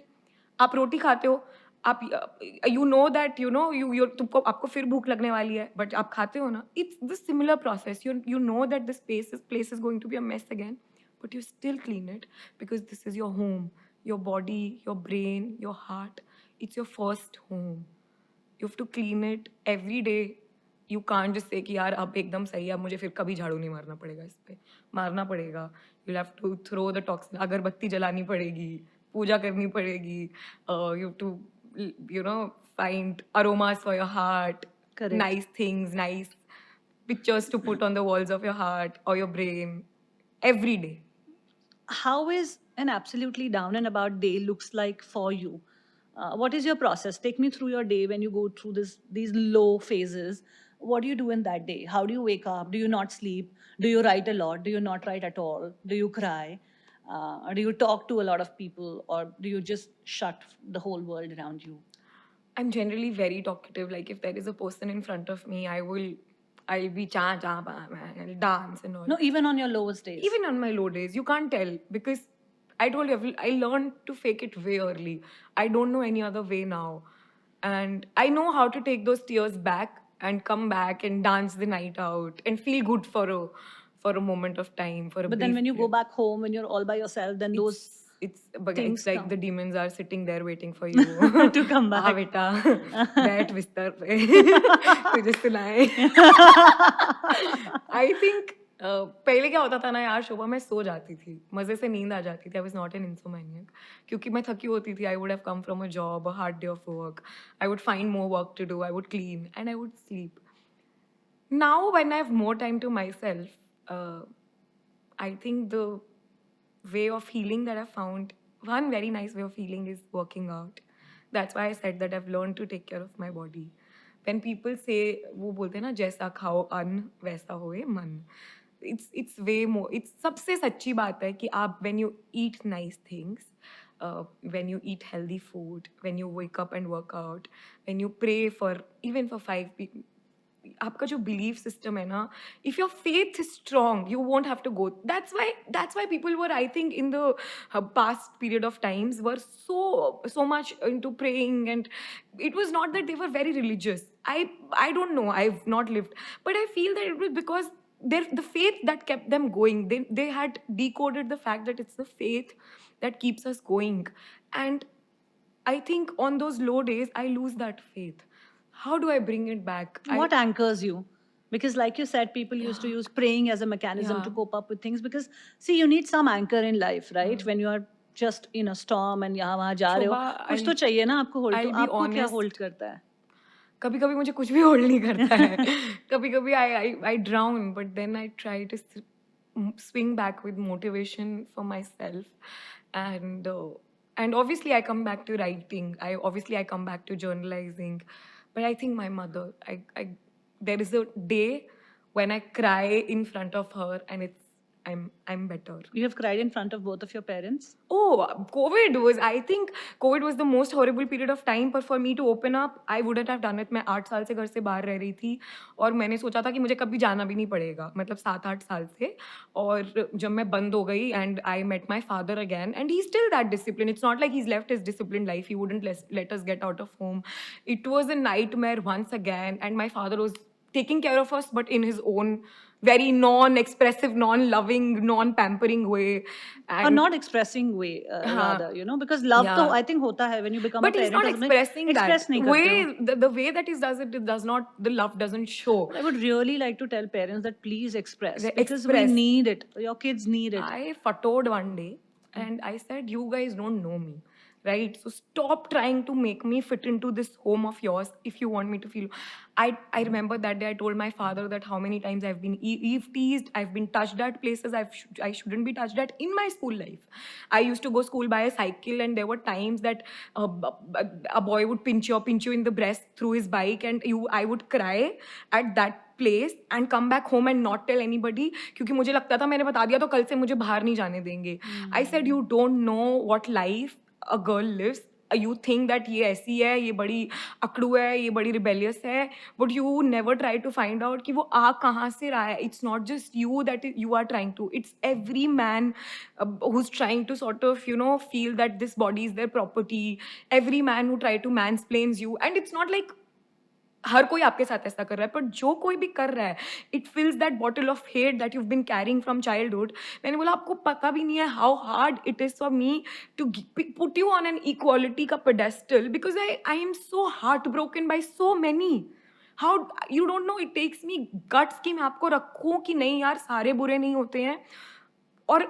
आप रोटी खाते हो, आप यू नो दैट तुमको आपको फिर भूख लगने वाली है, बट आप खाते हो ना. It's the similar process. You know that this place is going to be a mess again, but you still clean it because this is your home, your body, your brain, your heart. It's your first home. You have to clean it every day. You can't just say कि यार अब एकदम सही है, अब मुझे फिर कभी झाड़ू नहीं मारना पड़ेगा. इस पे मारना पड़ेगा. You'll have to throw the toxin. अगरबत्ती जलानी पड़ेगी, पूजा करनी पड़ेगी. You have to find aromas for your heart. Correct. Nice things, nice pictures to put on the walls of your heart or your brain every day. How is an absolutely down and about day looks like for you? What is your process? Take me through your day when you go through these low phases. What do you do in that day? How do you wake up? Do you not sleep? Do you write a lot? Do you not write at all? Do you cry? Do you talk to a lot of people, or do you just shut the whole world around you? I'm generally very talkative. Like if there is a person in front of me, I'll be cha cha ba, I'll dance and all. No, even on your lowest days. Even on my low days, you can't tell because I told you I learned to fake it way early. I don't know any other way now, and I know how to take those tears back and come back and dance the night out and feel good for a moment of time, for a But then brief when you go period. back home, when you're all by yourself, then those It's things like the come demons are sitting there waiting for you. to come uh back. बेटा, बैठ बिस्तर पे, तुझे सुनाए. I think पहले क्या होता था ना यार शोभा, मैं सो जाती थी, मजे से नींद आ जाती थी. I was not an insomniac क्योंकि मैं थकी होती थी. I would have come from a job, a hard day of work. I would find more work to do. I would clean and I would sleep. Now when I have more time to myself, I think the way of healing that I found, one very nice way of healing is working out. That's why I said that I've learned to take care of my body. When people say, वो बोलते हैं ना, जैसा खाओ अन्न वैसा होए मन. It's way more. It's सबसे सच्ची बात है कि आप when you eat nice things, when you eat healthy food, when you wake up and work out, when you pray for even for 5 people, आपका जो बिलीफ सिस्टम है ना, if your faith is strong you won't have to go. That's why people were, I think, in the past period of times were so much into praying, and it was not that they were very religious. I don't know, I've not lived, but I feel that it was because the faith that kept them going. They had decoded the fact that it's the faith that keeps us going. And I think on those low days, I lose that faith. How do I bring it back? What anchors you? Because, like you said, people used to use praying as a mechanism to Yeah. cope up with things. Because, see, you need some anchor in life, right? When you are just in a storm and यहाँ वहाँ जा रहे हो, Shobha, कुछ तो चाहिए ना आपको hold. तो I'll be आपको क्या honest. hold करता है? कभी कभी मुझे कुछ भी होल्ड नहीं करता है. कभी कभी I drown, but then I try to swing back with motivation for myself. and uh, and obviously I come back to writing. I come back to journalizing. But I think my mother, I there is a day when I cry in front of her, and I'm better. You have cried in front of both of your parents? Oh, I think COVID was the most horrible period of time. But for me to open up, I wouldn't have done it. मैं 8 साल से घर से बाहर रह रही थी और मैंने सोचा था कि मुझे कभी जाना भी नहीं पड़ेगा, मतलब 7-8 साल से. और जब मैं बंद हो गई and I met my father again, and he's still that disciplined. It's not like he's left his disciplined life. He wouldn't let us get out of home. It was a nightmare once again, and my father was taking care of us, but in his own very non-expressive, non-loving, non-pampering way. Or not expressing way, rather, because love to, I think, hota hai when you become a but he's parent. not expressing express that नहीं करते हो. way. The way that he does it, it does not. The love doesn't show. But I would really like to tell parents that please express, because we Express. need it. Your kids need it. I fattoed one day and I said, "You guys don't know me, right? So stop trying to make me fit into this home of yours if you want me to feel." I remember that day I told my father that how many times I've been eve teased, I've been touched at places I shouldn't be touched at in my school life. I used to go school by a cycle, and there were times that a boy would pinch you in the breast through his bike, and I would cry at that place and come back home and not tell anybody क्योंकि मुझे लगता था मैंने बता दिया तो कल से मुझे बाहर नहीं जाने देंगे. I said, you don't know what life a girl lives. You think that ये ऐसी है, ये बड़ी अकड़ू है, ये बड़ी rebellious है, but you never try to find out कि वो आ कहाँ से रहा है. It's not just you that you are trying to. It's every man who's trying to sort of, feel that this body is their property. Every man who try to mansplains you. And it's not like हर कोई आपके साथ ऐसा कर रहा है, पर जो कोई भी कर रहा है, it fills that bottle of hate that you been carrying from childhood. मैंने बोला आपको पता भी नहीं है how hard it is for me to put you on an equality का pedestal, because I am so heart broken by so many. How you don't know, it takes me guts कि मैं आपको रखूं कि नहीं यार, सारे बुरे नहीं होते हैं. और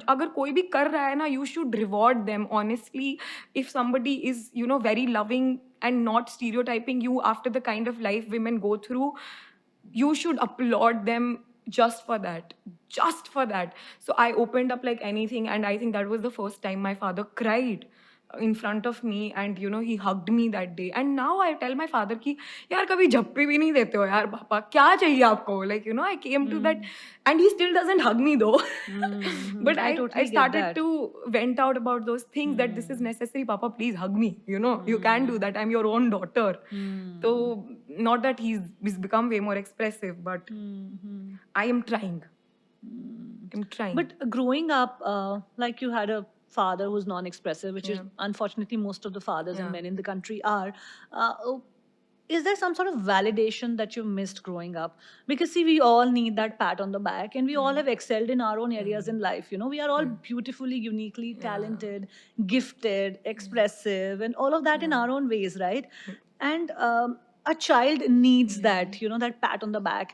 अगर कोई भी कर रहा है ना, you should reward them honestly. If somebody is very loving and not stereotyping you after the kind of life women go through, you should applaud them just for that. So I opened up like anything, and I think that was the first time my father cried in front of me, and he hugged me that day. And now I tell my father ki yaar kabhi झप्पी भी नहीं देते हो यार पापा, क्या चाहिए आपको, like I came to that. And he still doesn't hug me though. But I I totally started get that. to vent out about those things, that this is necessary, papa, please hug me, you can do that, I'm your own daughter. So not that he's become way more expressive, but I am trying. But growing up, like you had a father who's non-expressive, which is unfortunately most of the fathers and men in the country are. is there some sort of validation that you missed growing up? Because see, we all need that pat on the back, and we all have excelled in our own areas in life. You know, we are all beautifully, uniquely talented, gifted, expressive, and all of that in our own ways, right? And a child needs that, you know, that pat on the back.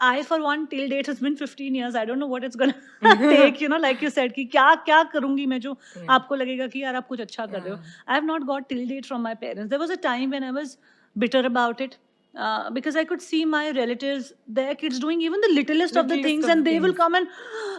I, for one, till date, it's been 15 years. I don't know what it's gonna take, you know, like you said, कि क्या क्या करूँगी मैं जो आपको लगेगा कि यार आप कुछ अच्छा कर रहे हो. I have not got till date from my parents. There was a time when I was bitter about it. Because I could see my relatives, their kids doing even the littlest of the things, and they will come and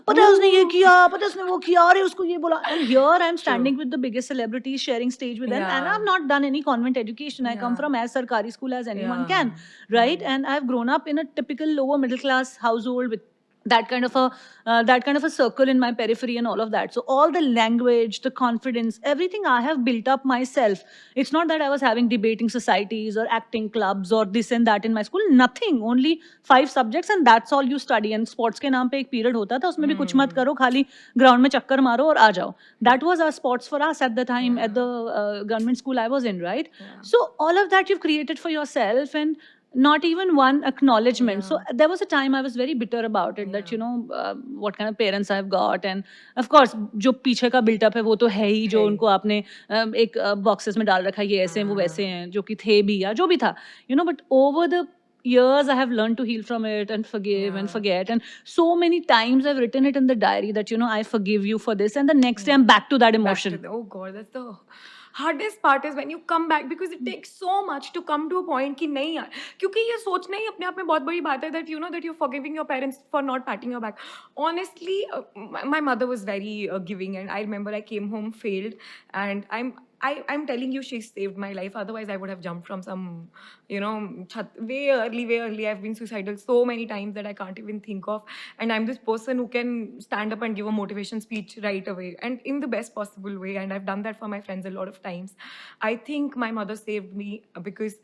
पता है उसने ये किया, पता है उसने वो किया, अरे उसको ये बोला. And here I'm standing with the biggest celebrities, sharing stage with them, and I've not done any convent education. I come from as sarkari school as anyone can, right? And I've grown up in a typical lower middle class household with that kind of a circle in my periphery and all of that. So all the language, the confidence, everything I have built up myself. It's not that I was having debating societies or acting clubs or this and that in my school. Nothing. Only 5 subjects, and that's all you study. And sports के नाम पे एक period होता था, उसमें भी कुछ मत करो, खाली ground में चक्कर मारो और आ जाओ. That was our sports for us at the time at the government school I was in, right? So all of that you've created for yourself, and not even one acknowledgement. So there was a time I was very bitter about it, that, you know, what kind of parents I've got. And of course, जो पीछे का built up है वो तो है ही, जो उनको आपने एक boxes में डाल रखा है, ये ऐसे हैं वो वैसे हैं, जो कि थे भी या जो भी था, you know. But over the years I have learned to heal from it and forgive and forget. And so many times I've written it in the diary that, you know, I forgive you for this, and the next day I'm back to that emotion. Oh God, that's the hardest part is when you come back, because it takes so much to come to a point कि नहीं यार, क्योंकि ये सोचना ही अपने आप में बहुत बड़ी बात है that you know that you're forgiving your parents for not patting your back. Honestly, my mother was very giving, and I remember I came home failed, and I'm telling you, she saved my life. Otherwise, I would have jumped from some, you know, way early. I've been suicidal so many times that I can't even think of. And I'm this person who can stand up and give a motivation speech right away, and in the best possible way. And I've done that for my friends a lot of times. I think my mother saved me because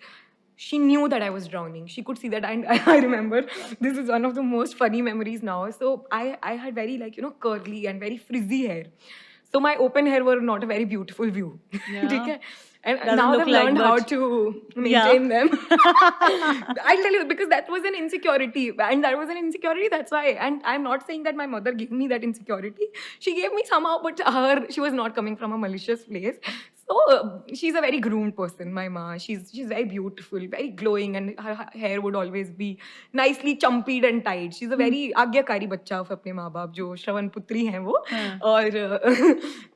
she knew that I was drowning. She could see that. And I remember, this is one of the most funny memories now. So I had very, like, you know, curly and very frizzy hair. So my open hair were not a very beautiful view. Yeah. And Doesn't now look I've like, learned how but- to maintain them. I'll tell you, because that was an insecurity. And that was an insecurity, that's why. And I'm not saying that my mother gave me that insecurity. She gave me somehow, but she was not coming from a malicious place. So she's a very groomed person, my ma. She's very beautiful, very glowing, and her hair would always be nicely chumpied and tied. She's a very आज्ञाकारी बच्चा of अपने माँ बाप, जो श्रवण पुत्री हैं वो. और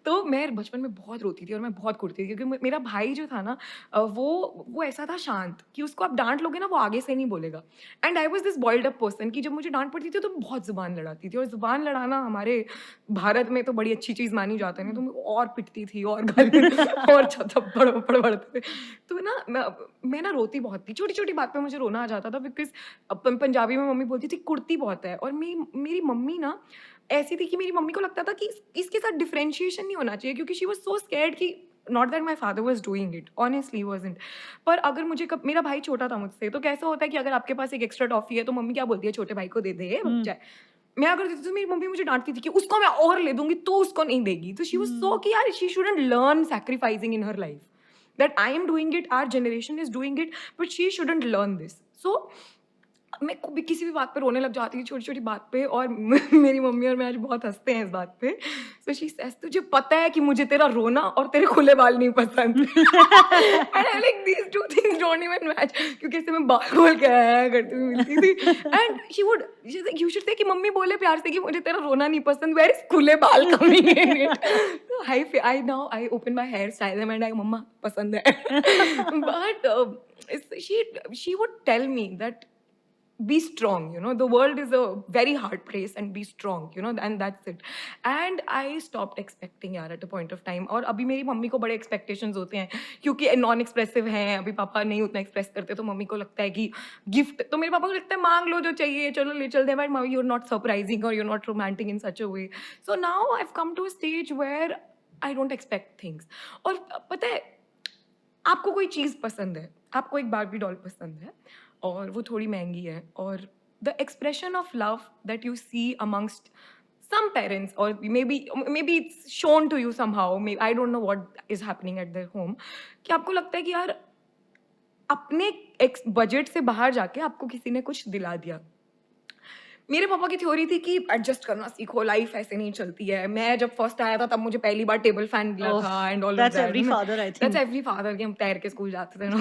तो मैं बचपन में बहुत रोती थी और मैं बहुत कुड़ती थी, क्योंकि मेरा भाई जो था ना, वो ऐसा था शांत कि उसको आप डांट लोगे ना, वो आगे से नहीं बोलेगा. And I was this boiled up person कि जब मुझे डांट पड़ती थी तो मैं बहुत जुबान लड़ाती थी. और जुबान लड़ाना हमारे भारत में तो बड़ी अच्छी चीज़ मानी जाती है, तो मैं और पिटती थी और गाली और थप्पड़ पड़ते थे. तो ना मैं ना रोती बहुत थी, छोटी छोटी बात पे मुझे रोना आ जाता था. बिकॉज पंजाबी में मम्मी बोलती थी कुड़ती बहुत है, और मेरी मम्मी ना ऐसी थी कि मेरी मम्मी को लगता था कि इसके साथ डिफरेंशिएशन नहीं होना चाहिए, क्योंकि शी वाज सो स्कैर्ड कि not that my father was doing it, honestly wasn't. पर अगर मुझे मेरा भाई छोटा था मुझसे, तो कैसा होता है कि अगर आपके पास एक एक्स्ट्रा टॉफी है तो मम्मी क्या बोलती है, छोटे भाई को दे दे बच्चा है. मैं अगर देती तो मेरी मम्मी मुझे डांटती थी कि उसको मैं और ले दूंगी तो उसको नहीं देगी. तो शी वाज सो कि यार she shouldn't learn sacrificing in her life, that I am doing it, our generation is doing it, but she shouldn't learn this. So मैं भी किसी भी बात पे रोने लग जाती थी, छोटी छोटी बात पे. और मेरी मम्मी और मैं आज बहुत हंसते हैं इस बात पे. सो शी सेज, तुझे पता है कि मुझे तेरा रोना और तेरे खुले बाल नहीं पसंद. And I like these two things don't even match, क्योंकि ऐसे मैं बाल खोल के आया करती हुई मिलती थी. And she would you should say कि मम्मी बोले प्यार से कि मुझे तेरा रोना नहीं पसंद, वेयर इज खुले बाल coming in it. I now I open my hair style and I मम्मा पसंद है. But she would tell me that be strong, you know, the world is a very hard place, and be strong, you know, and that's it. And I stopped expecting यार at a point of time. और अभी मेरी mummy को बड़े expectations होते हैं, क्योंकि non expressive हैं, अभी पापा नहीं उतना एक्सप्रेस करते, तो मम्मी को लगता है कि गिफ्ट, तो मेरे पापा को लगता है मांग लो जो चाहिए, चलो ले चलते हैं. But mummy, you're not surprising or you're not romantic in such a way. So now I've come to a stage where I don't expect things. और पता है, आपको कोई चीज़ पसंद है, आपको एक बार्बी डॉल पसंद है और वो थोड़ी महंगी है, और the expression of love that you see amongst some parents, or maybe it's shown to you somehow, maybe I don't know what is happening at their home, कि आपको लगता है कि यार अपने बजट से बाहर जाके आपको किसी ने कुछ दिला दिया. मेरे पापा की थ्योरी थी कि एडजस्ट करना सीखो, लाइफ ऐसे नहीं चलती है. मैं जब फर्स्ट आया था तब मुझे पहली बार टेबल फैन मिला Oh, था and all of that's that. every father, I that's think. Every father कि हम तैर के स्कूल जाते थे.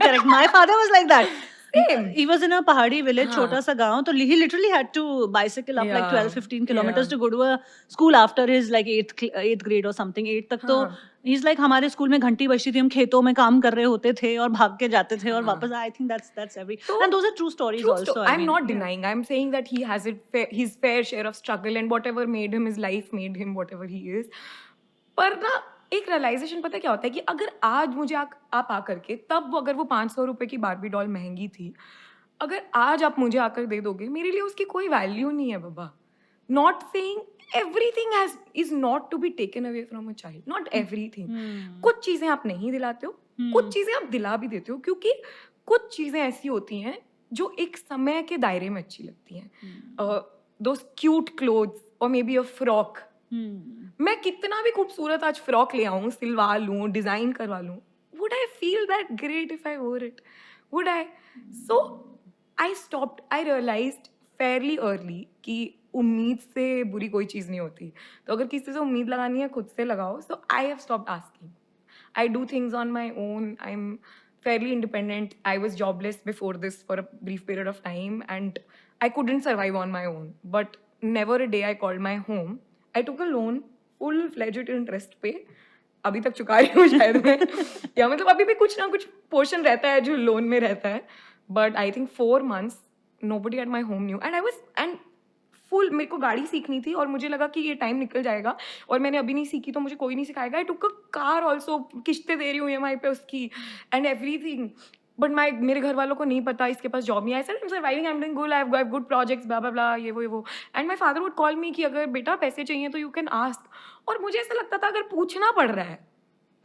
Correct. My father was like that. Same. He was in a pahadi village, हाँ. छोटा सा गांव, तो he literally had to bicycle up like Yeah. 12-15 kilometers Yeah. to go to a school after his like eighth grade or something. 8 तक तो हाँ. he's like हमारे school में घंटी बजती थी, हम खेतों में काम कर रहे होते थे और भाग के जाते थे और हाँ. वापस. I think that's every, So, and those are true stories also. I I'm mean, not yeah. denying. I'm saying that he has his fair share of struggle, and whatever made him, his life made him whatever he is. पर ना एक realisation पता क्या होता है कि अगर आज मुझे आप आकर के, तब अगर वो 500 रुपए की बारबी डॉल महंगी थी, अगर आज आप मुझे आकर दे दोगे, मेरे लिए उसकी कोई वैल्यू नहीं है बाबा. Not saying everything is not to be taken away from a child. Not everything. कुछ चीजें आप नहीं दिलाते हो, कुछ चीजें आप दिला भी देते हो, क्योंकि कुछ चीजें ऐसी होती हैं जो एक समय के दायरे में अच्छी लगती हैं. Those cute clothes or maybe a frock. मैं कितना भी खूबसूरत आज फ्रॉक ले आऊं, सिलवा लूं, डिजाइन करवा लूं, would I feel that great if I wore it? Would I? So I stopped. I realized fairly early कि उम्मीद से बुरी कोई चीज नहीं होती. तो अगर किसी से उम्मीद लगानी है, खुद से लगाओ. So I have stopped asking. I do things on my own. I'm fairly independent. I was jobless before this for a brief period of time and I couldn't survive on my own. But never a day I called my home. I took a loan, full-fledged interest पे. अभी तक चुका रही हूँ शायद मैं. या मतलब अभी भी कुछ ना कुछ पोर्शन रहता है जो लोन में रहता है. But I think 4 months, nobody at my home knew. And full मेरे को गाड़ी सीखनी थी और मुझे लगा कि ये टाइम निकल जाएगा और मैंने अभी नहीं सीखी तो मुझे कोई नहीं सिखाएगा. आई टुक अ कार ऑल्सो, किस्तें दे रही हूँ EMI पे उसकी एंड एवरीथिंग. बट मेरे घर वालों को नहीं पता इसके पास जॉब नहीं है. I am surviving, I am doing good, I have good projects, blah blah blah, ये वो. And my father would call me कि अगर बेटा पैसे चाहिए तो यू कैन आस्क. और मुझे ऐसा लगता था अगर पूछना पड़ रहा है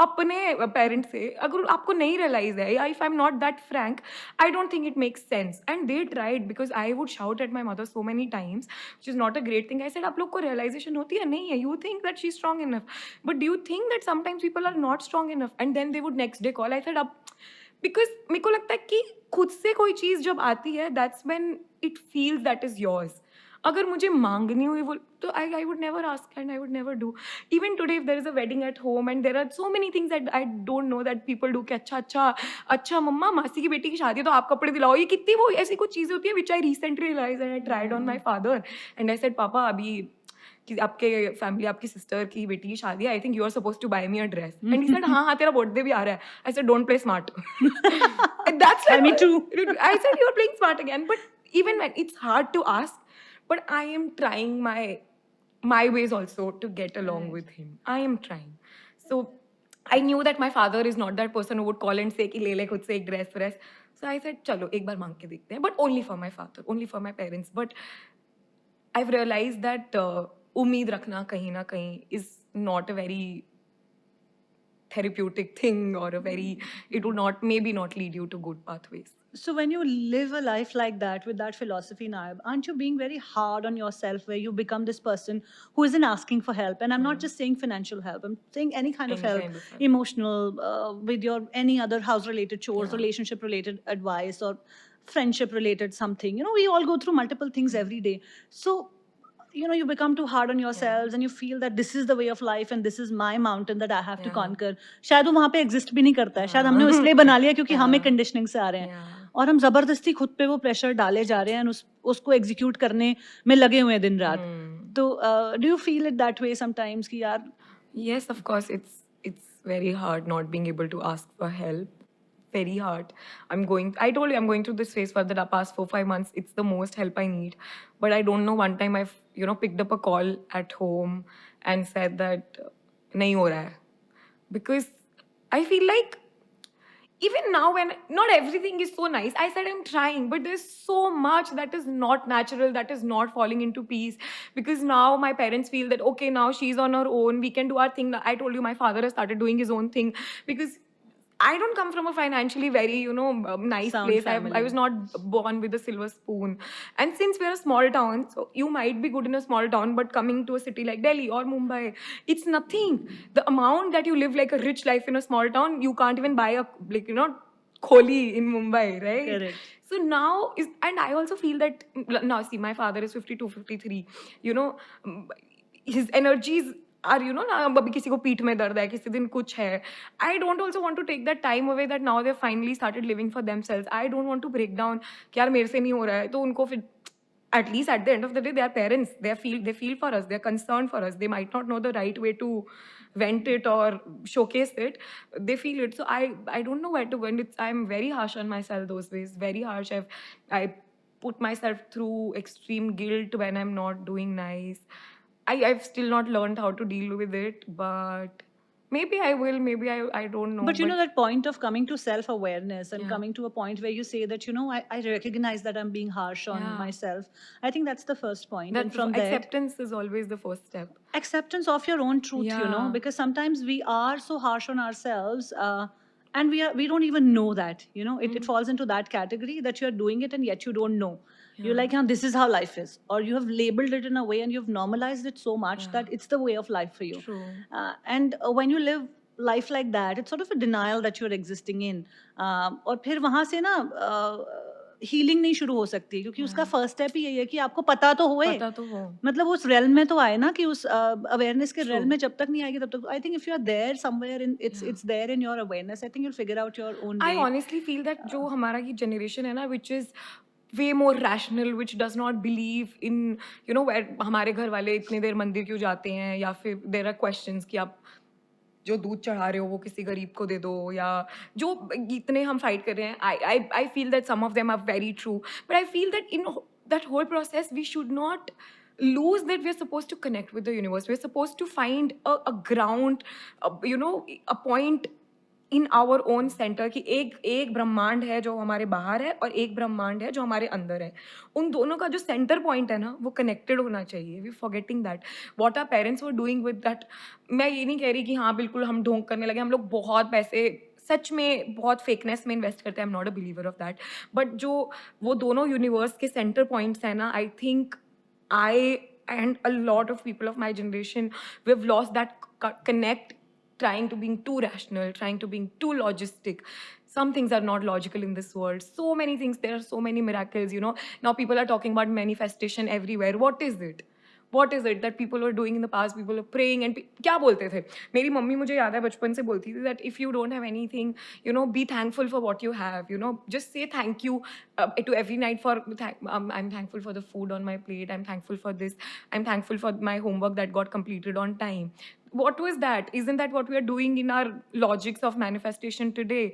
अपने पेरेंट्स से, अगर आपको नहीं रियलाइज है, या if I am not that frank, I don't think it makes sense. And they tried because I would shout at my mother so many times, which is not a great thing. I said आप लोग को realisation होती है नहीं है, you think that she is strong enough, but do you think that sometimes people are not strong enough. And then they would next day call. I said अब because मेरे को लगता है कि खुद से कोई चीज जब आती है, that's when it feels that is yours. अगर मुझे मांगनी हुई वो तो I would never ask and I would never do. Even today if there is a wedding at home and there are so many things that I don't know that people do कि अच्छा मम्मा मासी की बेटी की शादी है तो आप कपड़े दिलाओ, ये कितनी वो ऐसी कुछ चीज़ें होती हैं which I recently realized and I tried on my father and I said पापा अभी कि आपके फैमिली आपकी सिस्टर की बेटी की शादी है, I think you are suppose to buy me a dress. And he said हाँ तेरा बर्थडे भी आ रहा है. I said don't play smart. That's Me too. I said you are playing smart again. But even when it's hard to ask, but I am trying my ways also to get along with him. I am trying. So I knew that my father is not that person who would call and say कि ले ले खुद से एक dress. So I said चलो एक बार मांग के देखते हैं, but only for my father, only for my parents. But I've realized that उम्मीद रखना कहीं ना कहीं is not a very therapeutic thing or a very, it would not maybe not lead you to good pathways. So when you live a life like that with that philosophy, Nayab, aren't you being very hard on yourself where you become this person who isn't asking for help? And I'm not just saying financial help. I'm saying any kind of Any help, kind of help. emotional, with your any other house-related chores, Yeah. relationship-related advice, or friendship-related something. You know, we all go through multiple things every day. So you know, you become too hard on yourselves and you feel that this is the way of life and this is my mountain that I have to conquer. शायद वो वहाँ पे exist भी नहीं करता है, शायद हमने इसलिए बना लिया क्योंकि हम एक conditioning से आ रहे हैं और हम जबरदस्ती खुद पे वो प्रेशर डाले जा रहे हैं और उसको एग्जीक्यूट करने में लगे हुए हैं दिन रात. तो do you feel it that way sometimes कि यार? Yes, of course. It's very hard not being able to ask for help. Very hard. I told you I'm going through this phase for the past 4-5 months. It's the most help I need. But I don't know, one time I've, picked up a call at home and said that nahi ho raha hai. Because I feel like even now when not everything is so nice, I said I'm trying, but there's so much that is not natural, that is not falling into peace. Because now my parents feel that, okay, now she's on her own, we can do our thing. I told you my father has started doing his own thing because I don't come from a financially very, nice Sound place. family. I was not born with a silver spoon. And since we're a small town, so you might be good in a small town, but coming to a city like Delhi or Mumbai, it's nothing. The amount that you live like a rich life in a small town, you can't even buy Kholi in Mumbai, right? Correct. So now is, and I also feel that now see, my father is 52, 53. You know, mm, his energies are, you know, ना अभी किसी को पीठ में दर्द है, किसी दिन कुछ है. I don't also want to take that time away that now they finally started living for themselves. I don't want to break down कि यार मेरे से नहीं हो रहा है, तो उनको फिर at least at the end of the day, they are parents. They feel for us. They're concerned for us. They might not know the right way to vent it or showcase it. They feel it. So I don't know where to vent it. I'm very harsh on myself those ways. Very harsh. I put myself through extreme guilt when I'm not doing nice. I've still not learned how to deal with it, but maybe I will. Maybe I don't know. But you know, that point of coming to self awareness and Yeah. coming to a point where you say that, you know, I recognize that I'm being harsh on Yeah. myself. I think that's the first point. That And from there, acceptance is always the first step. acceptance of your own truth, you know, Yeah. because sometimes we are so harsh on ourselves. And we don't even know that, you know, it falls into that category that you're doing it and yet you don't know. You're like, yeah, this is how life is, or you have labeled it in a way and you've normalized it so much that it's the way of life for you. True. And when you live life like that, it's sort of a denial that you're existing in. और फिर वहाँ से ना healing नहीं शुरू हो सकती, क्योंकि उसका फर्स्ट स्टेप ही यही है कि आपको पता तो होए, पता तो हो. मतलब उस रेल में तो आए ना, कि उस अवेयरनेस के रेल में जब तक नहीं आएगी तब तक, I think if you are there somewhere in it's there in your awareness, I think you will figure out your own I way. honestly feel that जो हमारा ये generation है ना, which is way more rational, which does not believe in, you know, where हमारे घर वाले इतनी देर मंदिर क्यों जाते हैं, या फिर there are questions कि आप जो दूध चढ़ा रहे हो वो किसी गरीब को दे दो, या जो इतने हम फाइट कर रहे हैं. I feel that some of them are very true, but I feel that in that whole process we should not lose that we're supposed to connect with the universe. We're supposed to find a ground, you know, a point in our own centre की. एक ब्रह्मांड है जो हमारे बाहर है और एक ब्रह्मांड है जो हमारे अंदर है. उन दोनों का जो सेंटर पॉइंट है ना, वो कनेक्टेड होना चाहिए. We forgetting that. What are parents were doing with that. मैं ये नहीं कह रही कि हाँ बिल्कुल हम ढोंग करने लगे. हम लोग बहुत पैसे सच में बहुत फेकनेस में इन्वेस्ट करते हैं. आई am not a believer of that. But जो वो दोनों यूनिवर्स के सेंटर पॉइंट्स हैं ना, I think I and a lot of people of my generation, we've lost that connect, trying to being too rational, trying to being too logistic. Some things are not logical in this world. So many things. There are so many miracles, you know. Now people are talking about manifestation everywhere. What is it? What is it that people were doing in the past? People were praying and क्या बोलते थे? मेरी mummy मुझे याद है बचपन से बोलती थी that if you don't have anything, you know, be thankful for what you have. You know, just say thank you to every night for I'm thankful for the food on my plate. I'm thankful for this. I'm thankful for my homework that got completed on time. What was that? Isn't that what we are doing in our logics of manifestation today?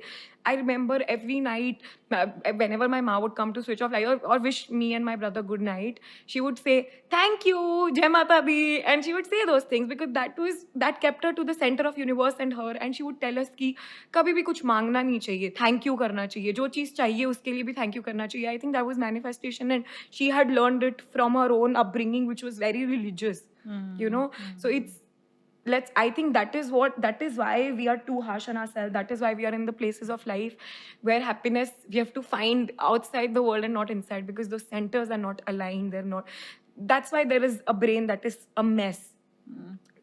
I remember every night, whenever my mom would come to switch off light or wish me and my brother good night, she would say, "Thank you, Jai Mata Di," and she would say those things because that kept her to the center of universe and her. And she would tell us कि कभी भी कुछ मांगना नहीं चाहिए, thank you करना चाहिए. जो चीज़ चाहिए उसके लिए भी thank you करना चाहिए. I think that was manifestation, and she had learned it from her own upbringing, which was very religious. You know, so it's. I think that is why we are too harsh on ourselves. That is why we are in the places of life where happiness we have to find outside the world and not inside, because those centers are not aligned. They're not. That's why there is a brain that is a mess.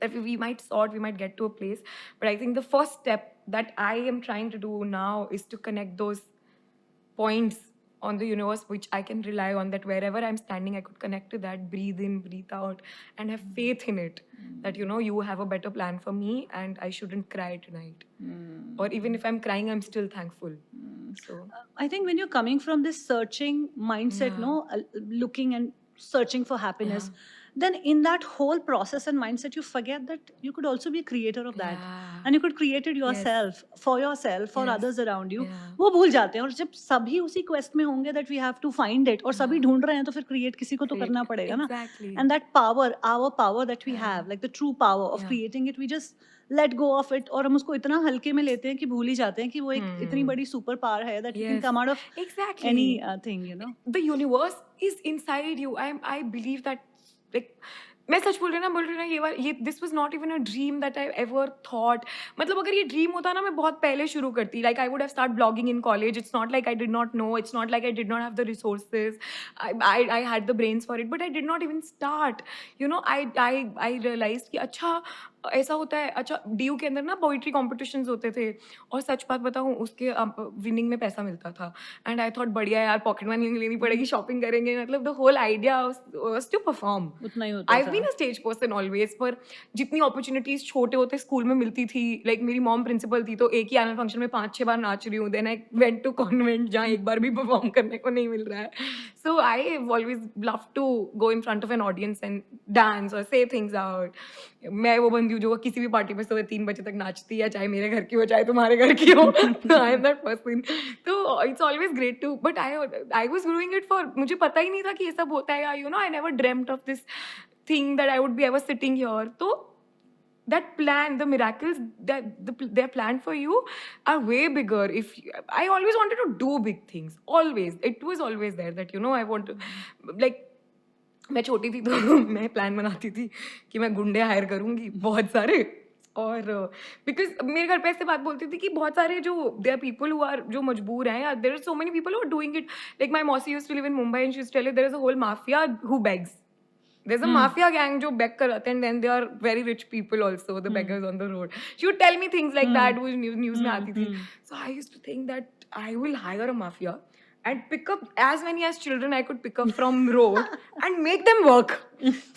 That we might sort, we might get to a place, but I think the first step that I am trying to do now is to connect those points on the universe which I can rely on, that wherever I'm standing I could connect to that, breathe in, breathe out, and have faith in it, that, you know, you have a better plan for me and I shouldn't cry tonight. Or even if I'm crying, I'm still thankful. So I think when you're coming from this searching mindset, no, looking and searching for happiness, then in that whole process and mindset, you forget that you could also be a creator of that. And you could create it yourself, for others around you. वो भूल जाते हैं, और जब सभी उसी quest में होंगे that we have to find it, और सभी ढूंढ रहे हैं, तो फिर create किसी को तो करना पड़ेगा ना. And that power, our power that we have, like the true power of creating it, we just let go of it, और हम उसको इतना हल्के में लेते हैं कि भूल ही जाते हैं कि वो एक इतनी बड़ी super power है that you can come out of any thing, you know. The universe is inside you. I believe that, like, मैं सच बोल रही ना ये this was not even a dream that I ever thought. मतलब अगर ये dream होता ना, मैं बहुत पहले शुरू करती. Like I would have start blogging in college. It's not like I did not know, it's not like I did not have the resources. I had the brains for it, but I did not even start. You know, I realise कि अच्छा, ऐसा होता है। अच्छा, DU के अंदर ना poetry competitions होते थे, और सच बात बताऊं, उसके विनिंग में पैसा मिलता था। एंड आई थॉट बढ़िया यार, पॉकेट मनी लेनी पड़ेगी, शॉपिंग करेंगे, मतलब the whole idea was to perform. उतना ही होता आई था। Been a stage person always, पर जितनी अपॉर्चुनिटीज छोटे होते स्कूल में मिलती थी, लाइक मेरी मॉम प्रिंसिपल थी, तो एक ही एनुअल फंक्शन में 5-6 बार नाच रही हूँ। Then I went to convent, जहाँ एक बार भी परफॉर्म करने को नहीं मिल रहा है। So I always love to go in front of an audience and dance और से थिंग्स आउट। मैं वो बंदी हूँ जो किसी भी पार्टी में सुबह 3 बजे तक नाचती है, चाहे मेरे घर की हो चाहे तुम्हारे घर की हो। I am that person. तो it's always great to, but I was doing it for, मुझे पता ही नहीं था कि ये सब होता है, you know, I never dreamed of this thing that I would be ever sitting here. So that plan, the miracles that they're planned for you are way bigger. I always wanted to do big things. Always, it was always there that, you know, I want to, like, मैं छोटी थी तो मैं plan बनाती थी कि मैं गुंडे हायर करूंगी बहुत सारे, और बिकॉज मेरे घर पे ऐसे बात बोलती थी कि बहुत सारे जो देयर पीपल हु आर, जो मजबूर हैं, या there are so many people who are doing it. Like my मौसी used to live in Mumbai and she used to tell there is a whole mafia who begs. There's a mafia gang जो beg कराते हैं, and then there are very rich people also, the beggars on the road. She would tell me things like that, वो news में आती थी. So I used to think that I will hire a mafia and pick up as many as children I could pick up from road and make them work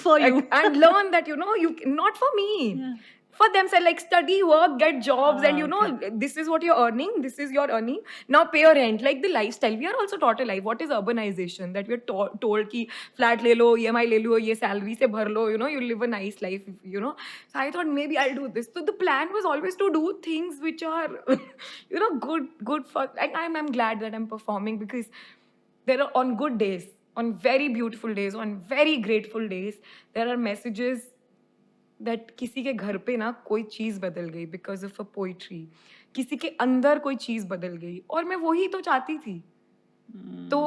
For you. and learn that, you know, not for me. Yeah. For themselves, like study, work, get jobs, and you know, Okay. this is what you're earning, this is your earning, now pay your rent, like the lifestyle. We are also taught a life. What is urbanization? That we are told ki flat le lo, EMI le lo, ye salary se bhar lo, you know, you'll live a nice life, you know. So I thought maybe I'll do this. So the plan was always to do things which are you know, good for, like, I'm glad that I'm performing, because there are, on good days, on very beautiful days, on very grateful days, there are messages that किसी के घर पे ना कोई चीज़ बदल गई because of a poetry. किसी के अंदर कोई चीज़ बदल गई, और मैं वही तो चाहती थी. So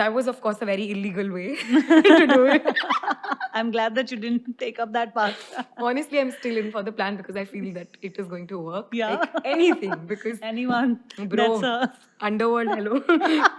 that was of course a very illegal way to do it. I'm glad that you didn't take up that path. Honestly, I'm still in for the plan because I feel that it is going to work. Yeah. Like anything, because Anyone. bro, That's underworld, hello.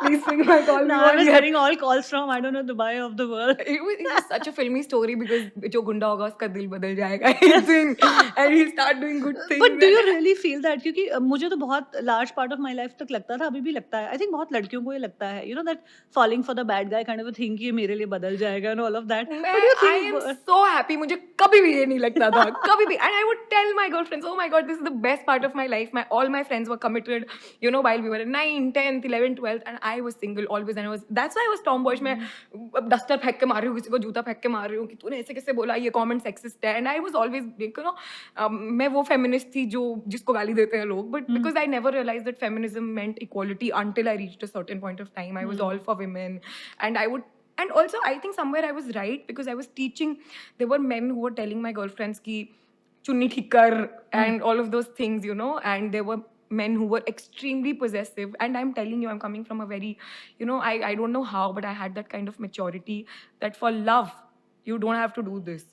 Please bring my call. Now I was getting all calls from, I don't know, Dubai of the world. It was such a filmy story, because जो गुंडा होगा उसका दिल बदल जाएगा and he'll start doing good things. But do you really feel that? क्योंकि मुझे तो बहुत large part of my life तक लगता था, अभी भी लगता है. I think बहुत लड़कियों को ये लगता है, you know, that falling for the bad guy kind of a thing कि ये मेरे लिए बदल जाएगा and all of that. मैं, What do you I think? am so happy. मुझे कभी भी ये नहीं लगता था, कभी भी. And I would tell my girlfriends, oh my god, this is the best part of my life. All my friends were committed, you know, while we were in 9, 10th, 11, 12th, and I was single always. And that's why I was tomboyish. मैं duster फेंक के मार रही हूँ, किसी को जूता फेंक के मार रही हूँ कि तूने ऐसे कैसे बोला, ये कमेंट सेक्सिस्ट है. And I was always, you know, मैं वो feminist थी जो जिसको गाली देते हैं लोग. But because I never realized that feminism meant equality until I reached a certain point of time. I was all for women, and I would. And also, I think somewhere I was right, because I was teaching. There were men who were telling my girlfriends ki chunni thik kar and all of those things, you know. And there were men who were extremely possessive. And I'm telling you, I'm coming from a very, you know, I don't know how, but I had that kind of maturity that for love, you don't have to do this.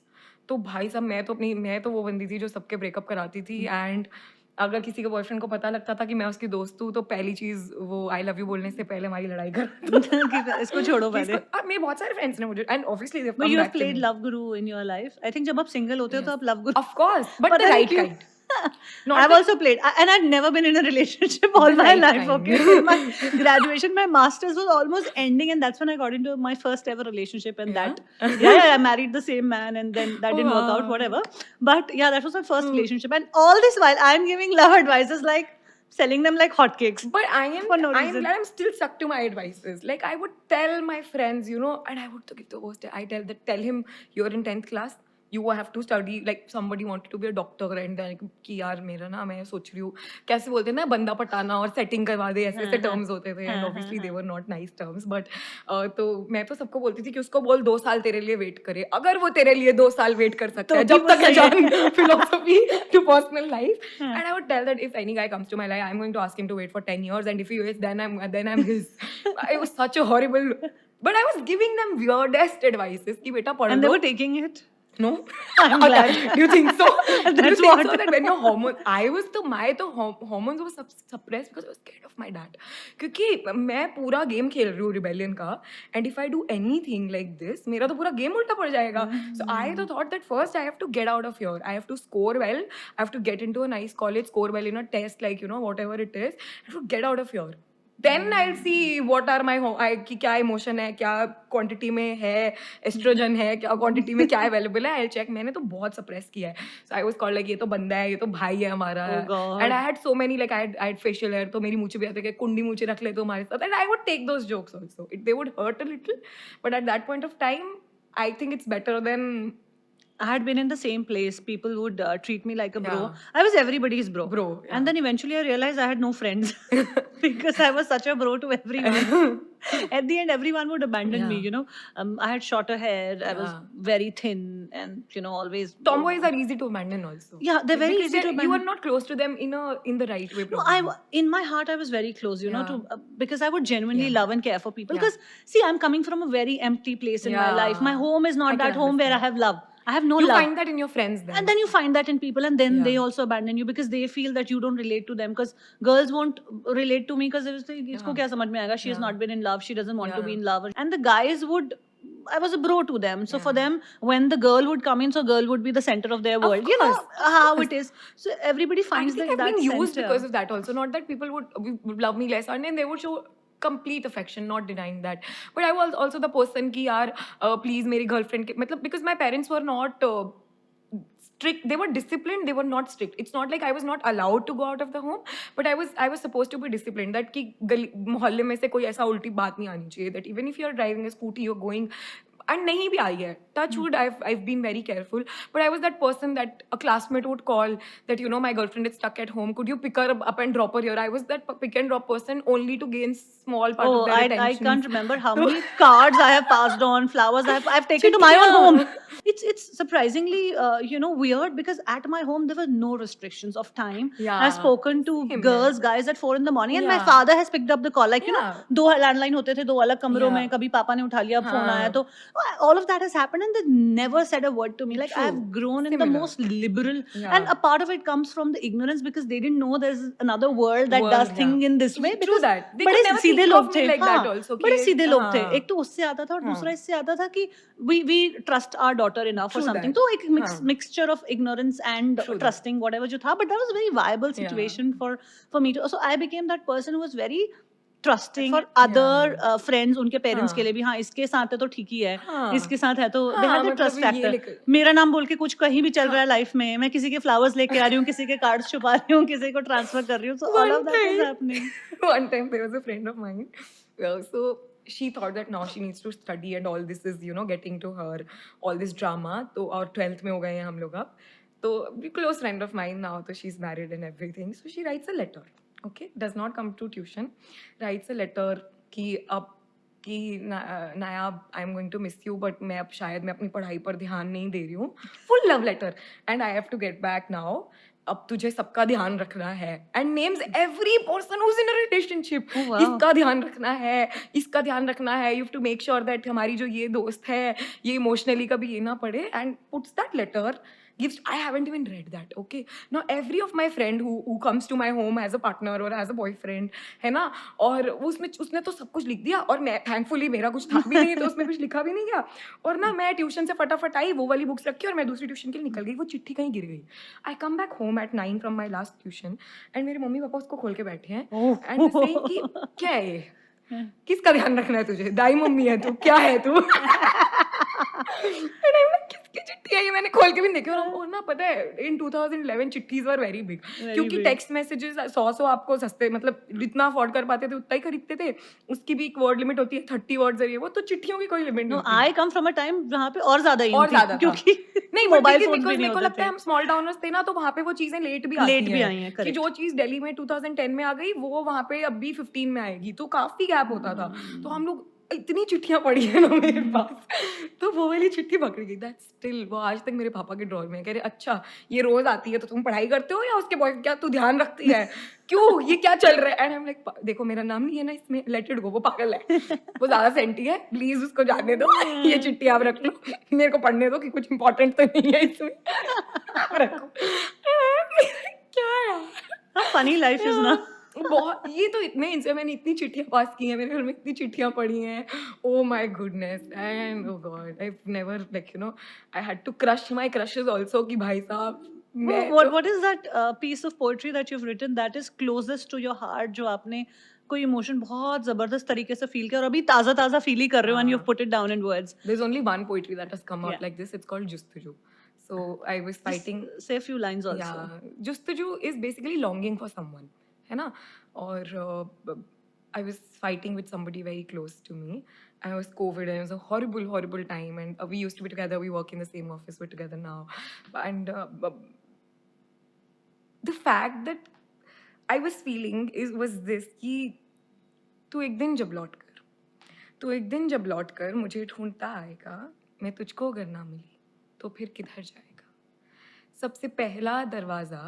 तो भाई साहब, मैं तो वो बंदी थी जो सबके ब्रेकअप कराती थी. एंड अगर किसी के बॉयफ्रेंड को पता लगता था कि मैं उसकी दोस्त हूँ, तो पहली चीज वो आई लव यू बोलने से पहले हमारी लड़ाई कर. इसको छोड़ो पहले. मेरे बहुत सारे फ्रेंड्स ने मुझे, and obviously they But you have played love guru in your life. I think जब आप single होते हो तो आप love guru. Of course, but the right kind. I've also played, and I've never been in a relationship all my life. Okay, so my graduation, my masters was almost ending, and that's when I got into my first ever relationship. And that, I married the same man, and then that didn't work out. Whatever, but yeah, that was my first relationship, and all this while I'm giving love advices, like selling them like hotcakes. But I am reason. I'm still stuck to my advices. Like I would tell my friends, you know, and I would give the worst. I tell him, you're in 10th class. You have to study, like somebody wanted to be a doctor, and then कि यार मेरा ना, मैं सोच रही हूँ कैसे बोलते हैं ना, बंदा पटाना और सेटिंग करवा दे, ऐसे टर्म्स होते थे. And obviously they were not nice terms. But तो मैं तो सबको बोलती थी कि उसको बोल 2 साल तेरे लिए वेट करे. अगर वो तेरे लिए 2 साल वेट कर सकता है, जब तक है जान philosophy to personal life. And I would tell that if any guy comes to my life, I'm going to ask him to wait for 10 years, and if he waits, then I'm his. It was such a horrible, but I was giving them weirdest advices कि बेटा पढ़ लो. And they were taking it. No? I'm glad. Do you think so? Do you That's think what. so that when your hormones, my hormones were suppressed because I was scared of my dad. क्योंकि मैं पूरा game खेल रही हूँ rebellion का, and if I do anything like this, मेरा तो पूरा गेम उल्टा पड़ जाएगा. So I तो thought that first I have to get out of here. I have to score well. I have to get into a nice college, score well in a test, like whatever it is. I have to get out of here. Then I'll see what are my कि क्या emotion है, क्या quantity में है oestrogen है, क्या quantity में क्या अवेलेबल है. I'll check. मैंने तो बहुत सप्रेस किया है. So I was called like ये तो बंदा है, ये तो भाई है हमारा. Oh God. And I had so many, like I had facial hair, तो मेरी मूंछें भी आते कि कुंडी मूंछें रख ले तो हमारे साथ. And I would take those jokes also. They would hurt a little, but at that point of time, I think it's better than. I had been in the same place. People would treat me like a bro. Yeah. I was everybody's bro. Bro, yeah. And then eventually I realized I had no friends because I was such a bro to everyone. At the end, everyone would abandon me, Yeah. I had shorter hair. I was Yeah. very thin and, always... Tomboys are easy to abandon also. Yeah, they're very Because easy to you abandon. are not close to them in the right way. No, Probably. in my heart, I was very close, Yeah. because I would genuinely Yeah. love and care for people. Yeah. Because, see, I'm coming from a very empty place in my Yeah. life. My home is I not can that home where I understand. have love. I have no You love. find that in your friends then. And then you find that in people, and then Yeah. they also abandon you because they feel that you don't relate to them. Because girls won't relate to me because isko kya samajh mein aayega? She has Yeah. not been in love. She doesn't want to Yeah. be in love. And the guys would. I was a bro to them. So for Yeah. them, when the girl would come in, so girl would be the center of their world. course, How course. it is. So everybody I finds think that I've been used center. because of that also. Not that people would love me less, and then they would show complete affection, not denying that. But I was also the person ki yaar, please मेरी girlfriend के मतलब because my parents were not strict. They were disciplined. They were not strict. It's not like I was not allowed to go out of the home, but I was supposed to be disciplined. That कि मोहल्ले में से कोई ऐसा उल्टी बात नहीं आनी चाहिए. That even if you're driving a scooty, you're going. And नहीं भी आई है. Touch wood, I've been very careful. But I was that person that a classmate would call that my girlfriend is stuck at home. Could you pick her up and drop her here? I was that pick and drop person only to gain small part of their attention. I can't remember how many cards I have passed on, flowers I've taken to my own home. It's surprisingly weird because at my home there were no restrictions of time. Yeah. I've spoken to Same girls, here. guys at 4 in the morning, and my Yeah. father has picked up the call. Like Yeah. दो landline होते थे, दो अलग कमरों में, Yeah. कभी पापा ने उठा लिया, फोन हाँ. आया तो all of that has happened, and they never said a word to me. Like True. I've grown in the Similar. most liberal, Yeah. and a part of it comes from the ignorance because they didn't know there's another world that World, does thing yeah. in this way. True Because that. They बड़े could never सीधे think लोग of थे, me like that also, बड़े कि- सीधे लोग थे. हाँ. एक तो उससे आता था और हाँ. दूसरा इससे आता था कि we trust our daughter enough for True something. that. तो एक हाँ. mixture of ignorance and True that. trusting whatever जो था, but that was a very viable Yeah. situation for me to. So I became that person who was very trusting for other friends, उनके parents के लिए भी. हाँ, इसके साथ है तो ठीक ही है, हाँ. इसके साथ है तो they हाँ, had the मतलब trust ये factor. लेकर- मेरा नाम बोल के कुछ कहीं भी चल रहा है लाइफ में, मैं किसी के फ्लावर्स लेके आ रही हूँ, किसी के कार्ड्स छुपा रही हूँ, किसी को ट्रांसफर कर रही हूँ. So all of that is happening. One time there was a friend of mine. So she thought that now she needs to study and all this is, getting to her, all this drama. तो और 12th में हो गए हैं हम लोग अब. तो close friend of mine now, so she's married and everything. So she writes a letter. Okay, does not come to tuition. Writes a letter कि अब कि Nayab I am going to miss you but मैं अब शायद मैं अपनी पढ़ाई पर ध्यान नहीं दे रही हूँ. Full love letter and I have to get back now. अब तुझे सबका ध्यान रखना है and names every person who is in a relationship. इसका ध्यान रखना है, इसका ध्यान रखना है. You have to make sure that हमारी जो ये दोस्त है ये इमोशनली कभी ये ना पड़े and puts that letter. I haven't even read that. Okay, now every of my friend who comes to my home as a partner or as a boyfriend है ना, और उसने तो सब कुछ लिख दिया और मैं thankfully मेरा कुछ था भी नहीं तो उसमें कुछ लिखा भी नहीं गया. और ना मैं ट्यूशन से फटाफट आई, वो वाली बुक्स रखी और मैं दूसरी ट्यूशन के लिए निकल गई. वो चिट्ठी कहीं गिर गई. I come back home at 9 from my last tuition and मेरे मम्मी पापा उसको खोल के बैठे हैं and saying कि क्या है ये, किसका ध्यान रखना है तुझे, दाई मम्मी है तू, क्या है तू. And I'm like, किसकी चिट्ठी है ये, मैंने खोल के भी नहीं देखी. और ना पता है in 2011 चिट्ठीज वर वेरी बिग क्योंकि टेक्स्ट मैसेजेस 100 आपको सस्ते मतलब जितना अफोर्ड कर पाते थे उतना ही खरीदते थे. उसकी भी एक वर्ड लिमिट होती है 30 वर्ड्स है वो, तो चिट्ठियों की कोई लिमिट नहीं. I come from a time जहाँ पे और ज्यादा क्योंकि नहीं मोबाइल फोन भी नहीं मेरे को होते लगता है हम स्मॉल टाउनर्स थे ना तो वहाँ पे वो चीजें लेट भी आई हैं कि जो चीज दिल्ली में 2010 में आ गई वो वहाँ पे अभी 15 में आएगी. तो काफी गैप होता था. तो हम लोग इतनी चिट्ठियां पड़ी है ना मेरे पास, तो वो वाली चिट्ठी पकड़ गई। दैट स्टिल वो आज तक मेरे पापा के ड्रॉर में है। कह रहे अच्छा ये रोज आती है तो तुम पढ़ाई करते हो या उसके बॉय क्या तू ध्यान रखती है, क्यों ये क्या चल रहा है? एंड आई एम लाइक देखो मेरा नाम नहीं है ना इसमें, लेट इट गो, वो पागल है, वो ज्यादा सेंटी है, प्लीज उसको जाने दो, ये चिट्ठी आप रख लो, मेरे को पढ़ने दो कि कुछ इंपॉर्टेंट तो नहीं है इसमें, आप रखो। क्या यार, फनी लाइफ इज ना। बहुत, ये तो इतने इनसे मैंने इतनी चिट्ठियां पास की हैं, मेरे घर में इतनी चिट्ठियां पड़ी हैं, oh my goodness, and oh god I never like you know I had to crush my crushes also कि भाई साहब मैं तो What is that piece of poetry that you've written that is closest to your heart, जो आपने कोई emotion बहुत जबरदस्त तरीके से फील किया और अभी ताजा ताजा फील ही कर रहे हो and you've put it down in words? there's only one poetry that has come out Yeah. like this, it's called Justuju. So I was Just fighting, say a few lines also. yeah, Justuju is basically longing for someone, है ना? और I was fighting with somebody very close to me. I was COVID and it was a horrible time, and we used to be together, we work in the same office, we're together now, and the fact that I was feeling was this कि तू एक दिन जब लौट कर, तो एक दिन जब लौट कर मुझे ढूंढता आएगा, मैं तुझको अगर ना मिली तो फिर किधर जाएगा? सबसे पहला दरवाजा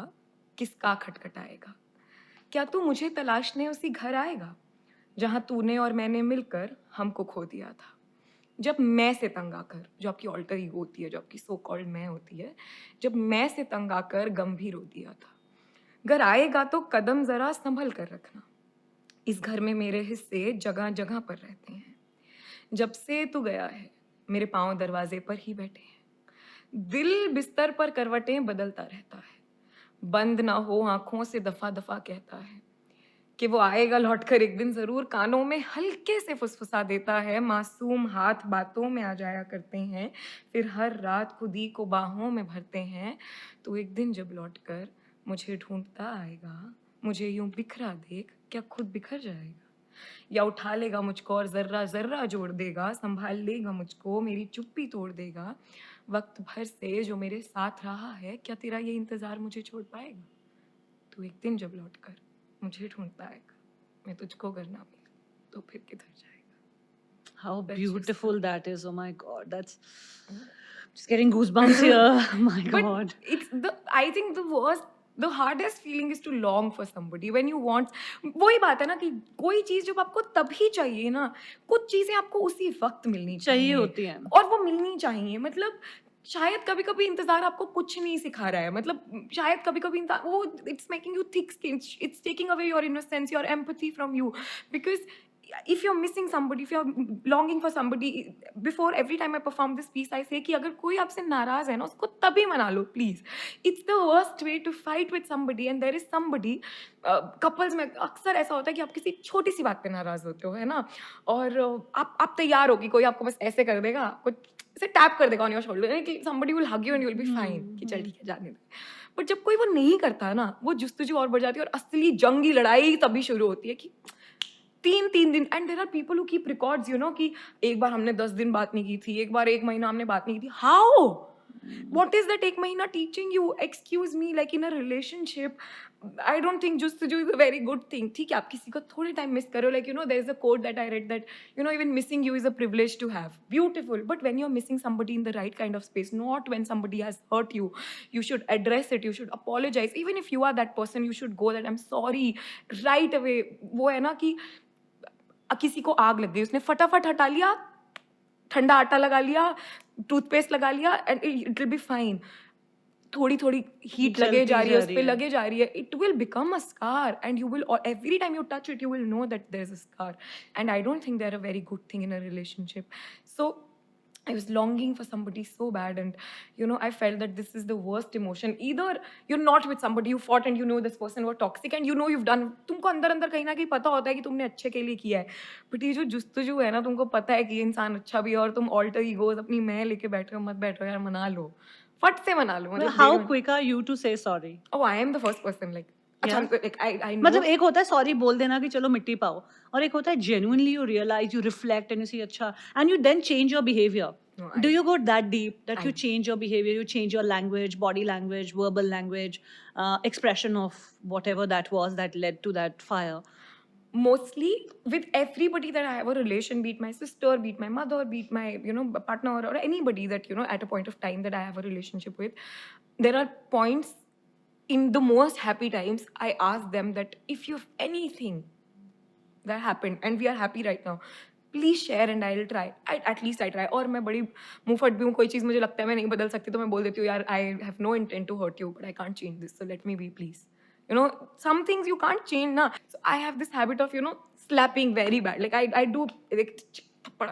किसका खटखटाएगा? क्या तू मुझे तलाशने उसी घर आएगा जहां तूने और मैंने मिलकर हमको खो दिया था? जब मैं से तंग आकर, जो आपकी ऑल्टर ईगो होती है, जो आपकी सो कॉल्ड मैं होती है, जब मैं से तंग आकर गंभीर रो दिया था। घर आएगा तो कदम जरा संभल कर रखना, इस घर में मेरे हिस्से जगह जगह पर रहते हैं। जब से तू गया है मेरे पांव दरवाजे पर ही बैठे हैं, दिल बिस्तर पर करवटें बदलता रहता है, बंद ना हो आंखों से दफा दफा कहता है कि वो आएगा लौट कर एक दिन जरूर, कानों में हल्के से फुसफुसा देता है, मासूम हाथ बातों में आ जाया करते हैं, फिर हर रात खुद ही को बाहों में भरते हैं। तो एक दिन जब लौट कर मुझे ढूंढता आएगा, मुझे यूं बिखरा देख क्या खुद बिखर जाएगा, या उठा लेगा मुझको और जर्रा जर्रा जोड़ देगा, संभाल लेगा मुझको मेरी चुप्पी तोड़ देगा, वक्त भर से जो मेरे साथ रहा है, क्या तेरा ये इंतजार मुझे छोड़ पाएगा? तो एक दिन जब लौट कर मुझे ढूंढता आएगा, मैं तुझको अगर ना मिली तो फिर किधर जाएगा? How That's beautiful that is. Oh my God, that's just getting goosebumps here. My But God. it's I think the hardest feeling is to long for somebody when you want. वही बात है ना कि कोई चीज जब आपको तभी चाहिए ना, कुछ चीजें आपको उसी वक्त मिलनी चाहिए होती हैं। और वो मिलनी चाहिए। मतलब शायद कभी कभी इंतजार आपको कुछ नहीं सिखा रहा है, मतलब शायद कभी कभी वो it's making you thick skin, it's taking away your innocence, your empathy from you, because if you're missing somebody, if you're longing for somebody, before every time I perform this piece I say कि अगर कोई आपसे नाराज है ना, उसको तभी मना लो please. It's the worst way to fight with somebody, and there is somebody, couples में अक्सर ऐसा होता है कि आप किसी छोटी सी बात पे नाराज होते हो, है ना, और आप तैयार हो कि कोई आपको बस ऐसे कर देगा, कुछ ऐसे टैप कर देगा ऑन योर शोल्डर कि somebody will hug you and you will be fine, कि चल ठीक है जाने दे। बट जब कोई वो नहीं करता ना, वो जुस्तजू और बढ़ जाती है और असली जंगी लड़ाई तभी शुरू होती है कि तीन दिन, and there are people who keep records, you know, कि एक बार हमने 10 दिन बात नहीं की थी, एक बार 1 महीना हमने बात नहीं की थी। हाउ, what is that 1 महीना teaching you? Excuse me, like in a relationship, I don't think Justuju is a very good thing. ठीक है, आप किसी को थोड़े टाइम मिस करो, like you know there is a quote that I read that you know even missing you is a privilege to have. Beautiful, but when you're missing somebody in the right kind of space, not when somebody has hurt you, you should address it, you should apologize. Even if you are that person, you should go that I'm sorry right away. वो है ना कि किसी को आग लग गई, उसने फटाफट हटा लिया, ठंडा आटा लगा लिया, टूथपेस्ट लगा लिया, and it will be fine. थोड़ी थोड़ी हीट लगे जा रही है, उस पे लगे जा रही है, it will become a scar, and you will every time you touch it you will know that there is a scar, and I don't think there a very good thing in a relationship. So I was longing for somebody so bad, and you know I felt that this is the worst emotion. Either you're not with somebody, you fought and you know this person was toxic and you know you've done, तुमको अंदर अंदर कहीं ना कहीं पता होता है कि तुमने अच्छे के लिए किया है, बट ये जो जुस्तजू है ना, तुमको पता है कि ये इंसान अच्छा भी है और तुम ऑल्टर ईगोज अपनी मैं लेके बैठे हो, मत बैठो यार, मना लो, फट से मना लो। Well, मतलब how quick are you to say sorry? oh I am the first person, like अच्छा like I know, मतलब एक होता है सॉरी बोल देना कि चलो मिट्टी पाओ, और एक होता है genuinely you realize, you reflect and you see अच्छा, and you then change your behavior. No, Do you go that deep that you I- change your behavior, you change your language, body language, verbal language, expression of whatever that was that led to that fire? mostly with everybody that I have a relation, be it my sister, be it my mother, be it my, partner, or anybody that, at a point of time that I have a relationship with, there are points in the most happy times I ask them that if you have anything that happened and we are happy right now, please share and I will try, at least I try. और मैं बड़ी मुंह फट भी हूँ, कोई चीज़ मुझे लगता है मैं नहीं बदल सकती तो मैं बोल देती हूँ यार I have no intent to hurt you but I can't change this, so let me be please. Some things you can't change na. So I have this habit of slapping very bad. Like I do like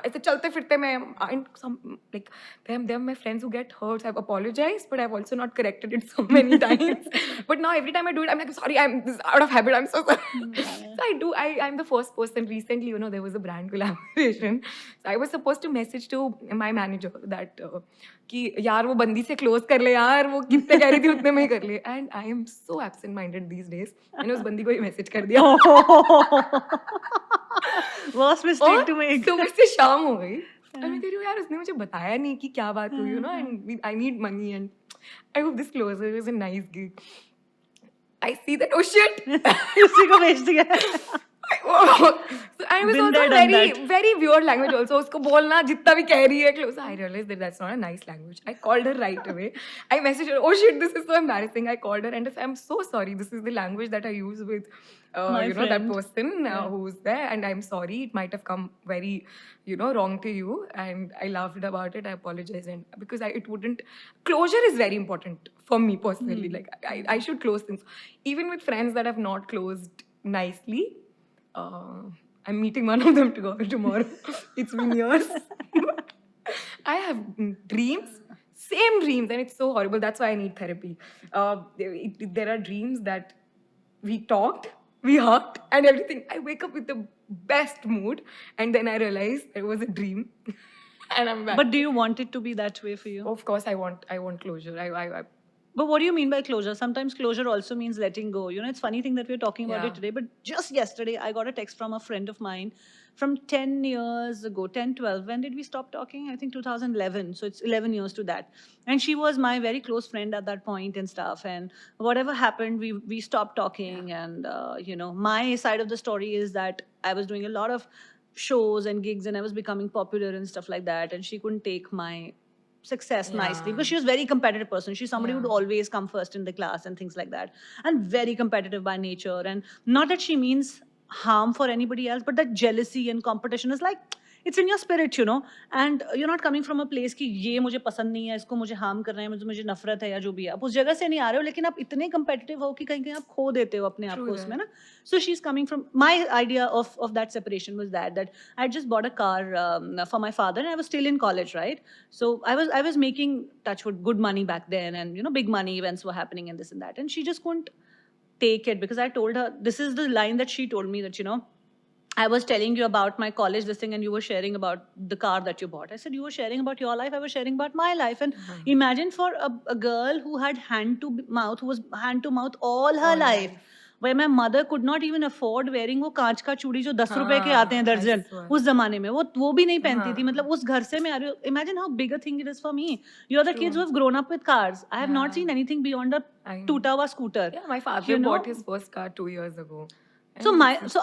ऐसे चलते फिरते मैं, and some like there are my friends who get hurt. I've apologized, but I've also not corrected it so many times. But now every time I do it, I'm like, sorry, this is out of habit. I'm so sorry. So I do. I'm the first person. Recently, there was a brand collaboration. So I was supposed to message to my manager that कि यार वो बंदी से close कर ले यार, वो कितने कह रही थी उतने में ही कर ले. And I am so absent-minded these days. मैंने उस बंदी को ही मैसेज कर दिया. Worst mistake to make. सुबह से शाम हो गई और मैं कह रही हूँ यार उसने मुझे बताया नहीं कि क्या बात हुई, and I need money and I hope this closure is a nice gig. I see that, oh shit. उसी को भेज दिया. So I was also very weird language also. उसको बोलना जितना भी कह रही है close. I realized that that's not a nice language. I called her right away. I messaged her, oh shit, this is so embarrassing. I called her and I said, I'm so sorry. This is the language that I use with that person who's there, and I'm sorry. It might have come very, wrong to you, and I laughed about it. I apologize, and because it wouldn't. Closure is very important for me personally. Like I should close things, even with friends that have not closed nicely. I'm meeting one of them tomorrow. It's been years. I have dreams, same dreams, and it's so horrible. That's why I need therapy. There are dreams that we talked, we hugged, and everything. I wake up with the best mood, and then I realize it was a dream, and I'm back. But do you want it to be that way for you? Of course, I want closure. But what do you mean by closure? Sometimes closure also means letting go. It's funny thing that we're talking about it today. But just yesterday, I got a text from a friend of mine from 10 years ago, 10, 12. When did we stop talking? I think 2011. So it's 11 years to that. And she was my very close friend at that point and stuff. And whatever happened, we stopped talking. And, my side of the story is that I was doing a lot of shows and gigs and I was becoming popular and stuff like that. And she couldn't take my success nicely because she was a very competitive person. She's somebody who would always come first in the class and things like that, and very competitive by nature. And not that she means harm for anybody else, but that jealousy and competition is like, it's in your spirit, and you're not coming from a place कि ये मुझे पसंद नहीं है, इसको मुझे harm करना है, मुझे नफरत है या जो भी है, आप उस जगह से नहीं आ रहे हो, लेकिन आप इतने competitive हो कि कहीं-कहीं आप खो देते हो अपने आप को उसमें ना. So she's coming from, my idea of that separation was that I just bought a car for my father and I was still in college, right? So I was making, touchwood, good money back then, and big money events were happening and this and that, and she just couldn't take it because I told her, this is the line that she told me, that I was telling you about my college this thing and you were sharing about the car that you bought. I said, you were sharing about your life, I was sharing about my life. And imagine for a girl who had hand to mouth, who was hand to mouth all her life, where my mother could not even afford wearing वो कांच का चूड़ी जो 10 रुपए के आते हैं दर्जन उस जमाने में, वो भी नहीं पहनती थी. मतलब उस घर से मैं आ रही हूँ. Imagine how big a thing it is for me. You're the kids who have grown up with cars. I have not seen anything beyond a Tutawa scooter. Yeah, my father bought his first car 2 years ago. So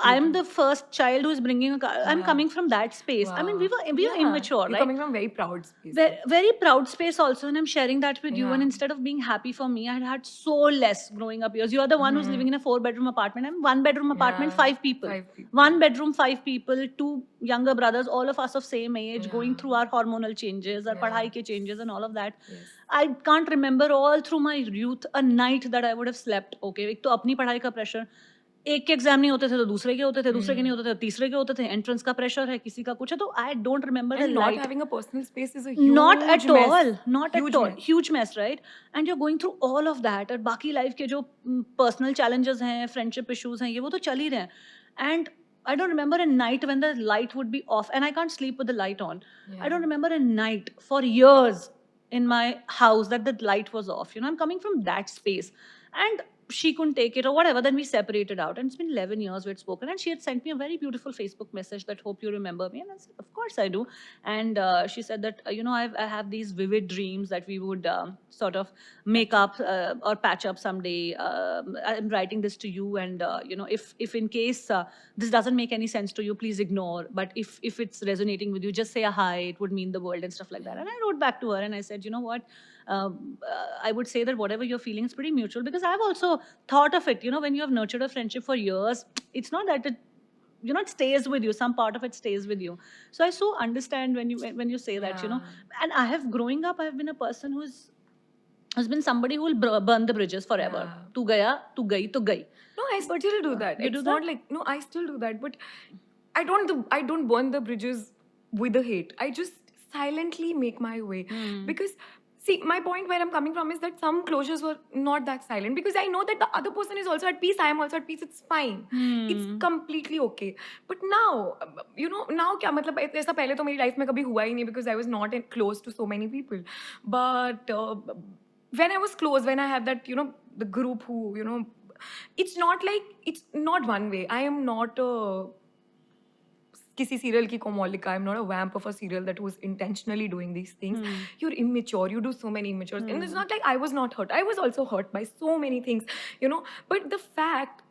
I'm the first child who is bringing a car. I'm coming from that space. Wow. I mean, we were immature, right? You're coming from very proud space. Very proud space also, and I'm sharing that with you. And instead of being happy for me, I had so less growing up years. You're the one who's living in a 4-bedroom apartment. I'm 1-bedroom apartment, 5 people. 1 bedroom, 5 people, 2 younger brothers, all of us of same age, going through our hormonal changes, our padhai ke changes, and all of that. Yes. I can't remember all through my youth a night that I would have slept. Okay, एक तो अपनी पढ़ाई का pressure. एक के exam नहीं होते थे तो दूसरे के होते थे, दूसरे के नहीं होते थे तो तीसरे के होते थे, एंट्रेंस का प्रेशर है, किसी का कुछ है, तो I don't remember the light. Not having a personal space is a huge not at mess. all not huge at all mess. Huge mess, right? And you're going through all of that, और बाकी life के जो personal challenges हैं, friendship issues हैं, ये वो तो चल ही रहे हैं. And I don't remember a night when the light would be off, and I can't sleep with the light on. I don't remember a night for years in my house that the light was off. I'm coming from that space. And she couldn't take it or whatever. Then we separated out, and it's been 11 years we'd spoken. And she had sent me a very beautiful Facebook message that, hope you remember me. And I said, of course I do. And she said that, I have these vivid dreams that we would sort of make up or patch up someday. I'm writing this to you, and if in case this doesn't make any sense to you, please ignore. But if it's resonating with you, just say a hi. It would mean the world and stuff like that. And I wrote back to her and I said, you know what? I would say that whatever you're feeling is pretty mutual, because I've also thought of it. When you have nurtured a friendship for years, it's not that it stays with you. Some part of it stays with you. So I so understand when you say that. And I have, growing up, I've been a person who's been somebody who will burn the bridges forever. Tu gaya, tu gayi, tu gayi. No, I still do that. You it's do not that? like, no, I still do that, but I don't burn the bridges with the hate. I just silently make my way. Because see, my point where I'm coming from is that some closures were not that silent, because I know that the other person is also at peace. I am also at peace. It's fine. It's completely okay. But now, now क्या मतलब, ऐसा पहले तो मेरी life में कभी हुआ ही नहीं, because I was not close to so many people. But when I was close, when I have that, the group who, it's not like, it's not one way. I am not a किसी serial की Komolika. I'm not a vamp of a serial that was intentionally doing these things. You're immature. You do so many immature things. And it's not like I was not hurt. I was also hurt by so many things, But the fact,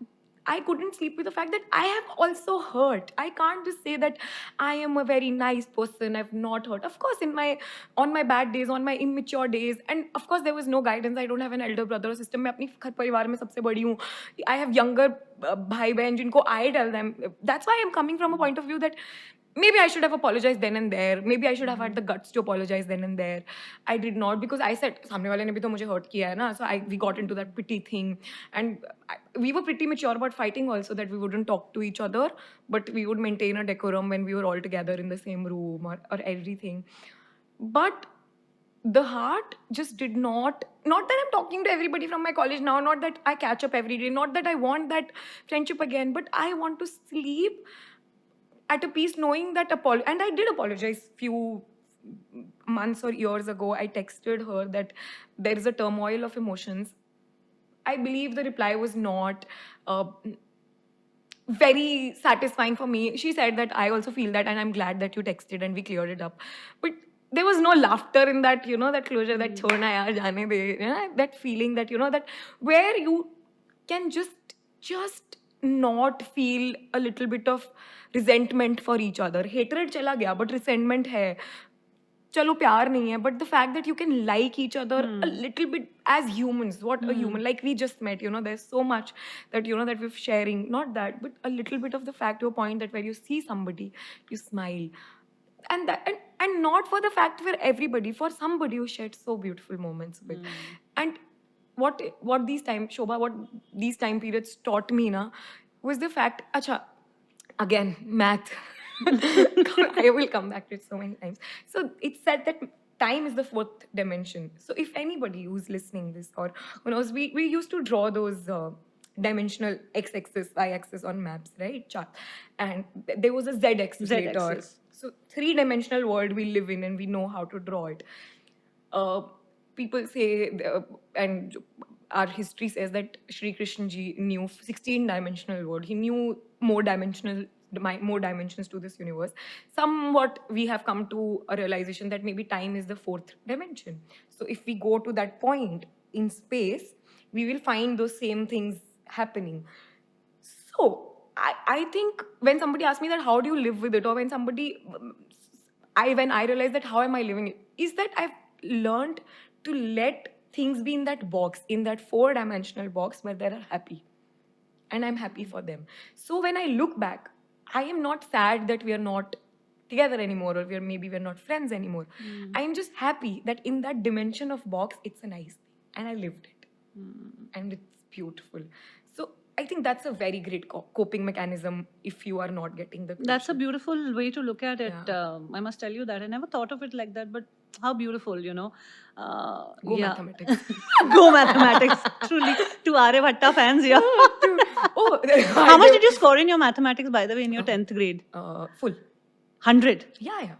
I couldn't sleep with the fact that I have also hurt. I can't just say that I am a very nice person. I've not hurt. Of course, on my bad days, on my immature days, and of course there was no guidance. I don't have an elder brother or sister. मैं अपनी घर परिवार में सबसे बड़ी हूँ. I have younger भाई बहन जिनको I tell them. That's why I'm coming from a point of view that maybe I should have apologized then and there. Maybe I should have had the guts to apologize then and there. I did not, because I said, सामने वाले ने भी तो मुझे hurt किया है ना. So we got into that pity thing, and we were pretty mature about fighting also, that we wouldn't talk to each other, but we would maintain a decorum when we were all together in the same room or everything. But the heart just did not that I'm talking to everybody from my college now, not that I catch up every day, not that I want that friendship again, but I want to sleep at a peace knowing that and I did apologize few months or years ago. I texted her that there is a turmoil of emotions. I believe the reply was not very satisfying for me. She said that I also feel that, and I'm glad that you texted and we cleared it up. But there was no laughter in that, that closure, that chhodna yaar, jaane de, that feeling that, that where you can just not feel a little bit of resentment for each other. Hatred chala gaya, but resentment hai. चलो प्यार नहीं है, but the fact that you can like each other a little bit as humans, what a human, like we just met, there's so much that, that we're sharing, not that, but a little bit of the fact to a point that where you see somebody, you smile. And that, and not for the fact for everybody, for somebody who shared so beautiful moments with. And what these time, Shobha, what these time periods taught me was the fact, again, math. I will come back to it so many times. So it's said that time is the fourth dimension. So if anybody who's listening this, or who knows, we used to draw those dimensional x-axis, y-axis on maps, right? Chart. And there was a z-axis later. So three-dimensional world we live in, and we know how to draw it. People say, and our history says that Shri Krishna ji knew 16-dimensional world. He knew more dimensions to this universe. Somewhat we have come to a realization that maybe time is the fourth dimension. So if we go to that point in space, we will find those same things happening. So I think when somebody asks me that how do you live with it, or when I realize that how am I living it, is that I've learned to let things be in that box, in that 4-dimensional box where they are happy. And I'm happy for them. So when I look back, I am not sad that we are not together anymore, or we're not friends anymore. I'm just happy that in that dimension of box, it's a nice thing. And I lived it. And it's beautiful. So I think that's a very great coping mechanism if you are not getting the closure. That's a beautiful way to look at it. Yeah. I must tell you that. I never thought of it like that, but how beautiful, Go mathematics. Go mathematics. Truly. To Aryabhatta fans, yeah. How much did you score in your mathematics, by the way, in your 10th grade? Full. 100? Yeah.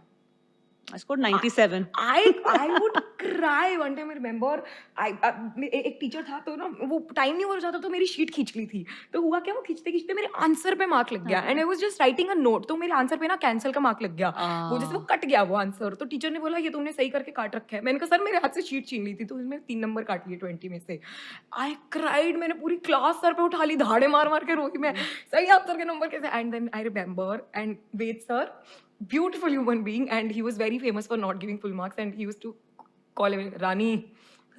I scored 97. I would cry one time. I remember एक teacher था तो ना वो time नहीं हो जाता तो मेरी शीट खींच ली थी. तो हुआ क्या, वो खींचते खींचते मेरे आंसर पे मार्क लग गया and I was just writing a note, तो मेरे आंसर पे ना कैंसिल का मार्क लग गया. वो जैसे वो कट गया वो आंसर. तो टीचर ने बोला ये तुमने सही करके काट रखा है. मैंने कहा सर मेरे हाथ से शीट छीन ली थी तो इसमें 3 नंबर काट लिए 20 में से. I cried. मैंने पूरी क्लास सर पे उठा ली, धाड़े मार मार के रोई मैं, सही आंसर के नंबर कैसे. And then I remember and Ved sir, beautiful human being, and he was very famous for not giving full marks, and he used to call him Rani.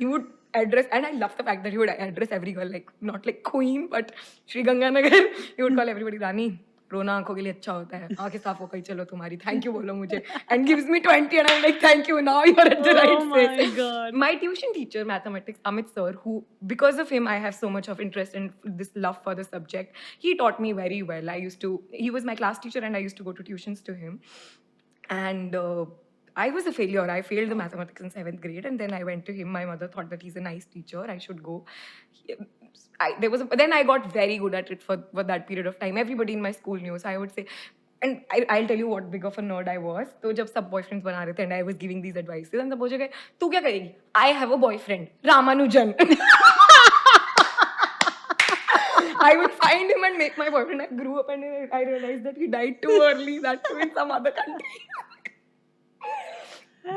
He would address, and I love the fact that he would address every girl, like not like queen but Sri Ganganagar. He would call everybody Rani. रोना आंखों के लिए अच्छा होता है, आंखें साफ हो गई चलो तुम्हारी, थैंक यू बोलो मुझे, and gives me 20 and I'm like thank you, now you're at the right place. My God. My tuition teacher mathematics, Amit sir, who because of him I have so much of interest and this love for the subject, he taught me very well. He was my class teacher and I used to go to tuitions to him, and I was a failure. I failed the mathematics in 7th grade and then I went to him. My mother thought that he's a nice teacher, I should go. Then I got very good at it for that period of time. Everybody in my school knew, so I would say, and I'll tell you what big of a nerd I was. So जब सब boyfriends बना रहे थे and I was giving these advices and सब बोल गए तू क्या करेगी? I have a boyfriend, Ramanujan. I would find him and make my boyfriend. I grew up and I realized that he died too early. That too in some other country.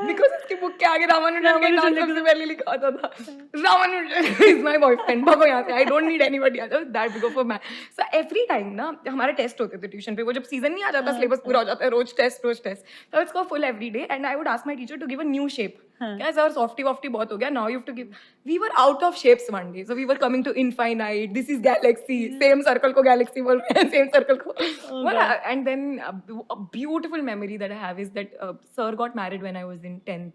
Because उसकी book के आगे रामानुजन का नाम सबसे पहले लिखा होता था. Ramanujan is my boyfriend. भागो यहाँ से. I don't need anybody else. That big of a man. So every time ना हमारे टेस्ट होते थे ट्यूशन पे. वो जब सीजन नहीं आ जाता, सिलेबस पूरा हो जाता है, रोज test. So it's go full every day and I would ask my teacher to give a new shape. क्या सर softy wofty बहुत हो गया. Now you have to give. We were out of shapes one day. So we were coming to infinite. This is galaxy. Same circle को galaxy बोल रहे हैं. Same circle को. And then a beautiful memory that I have is that sir got married when I was in 10th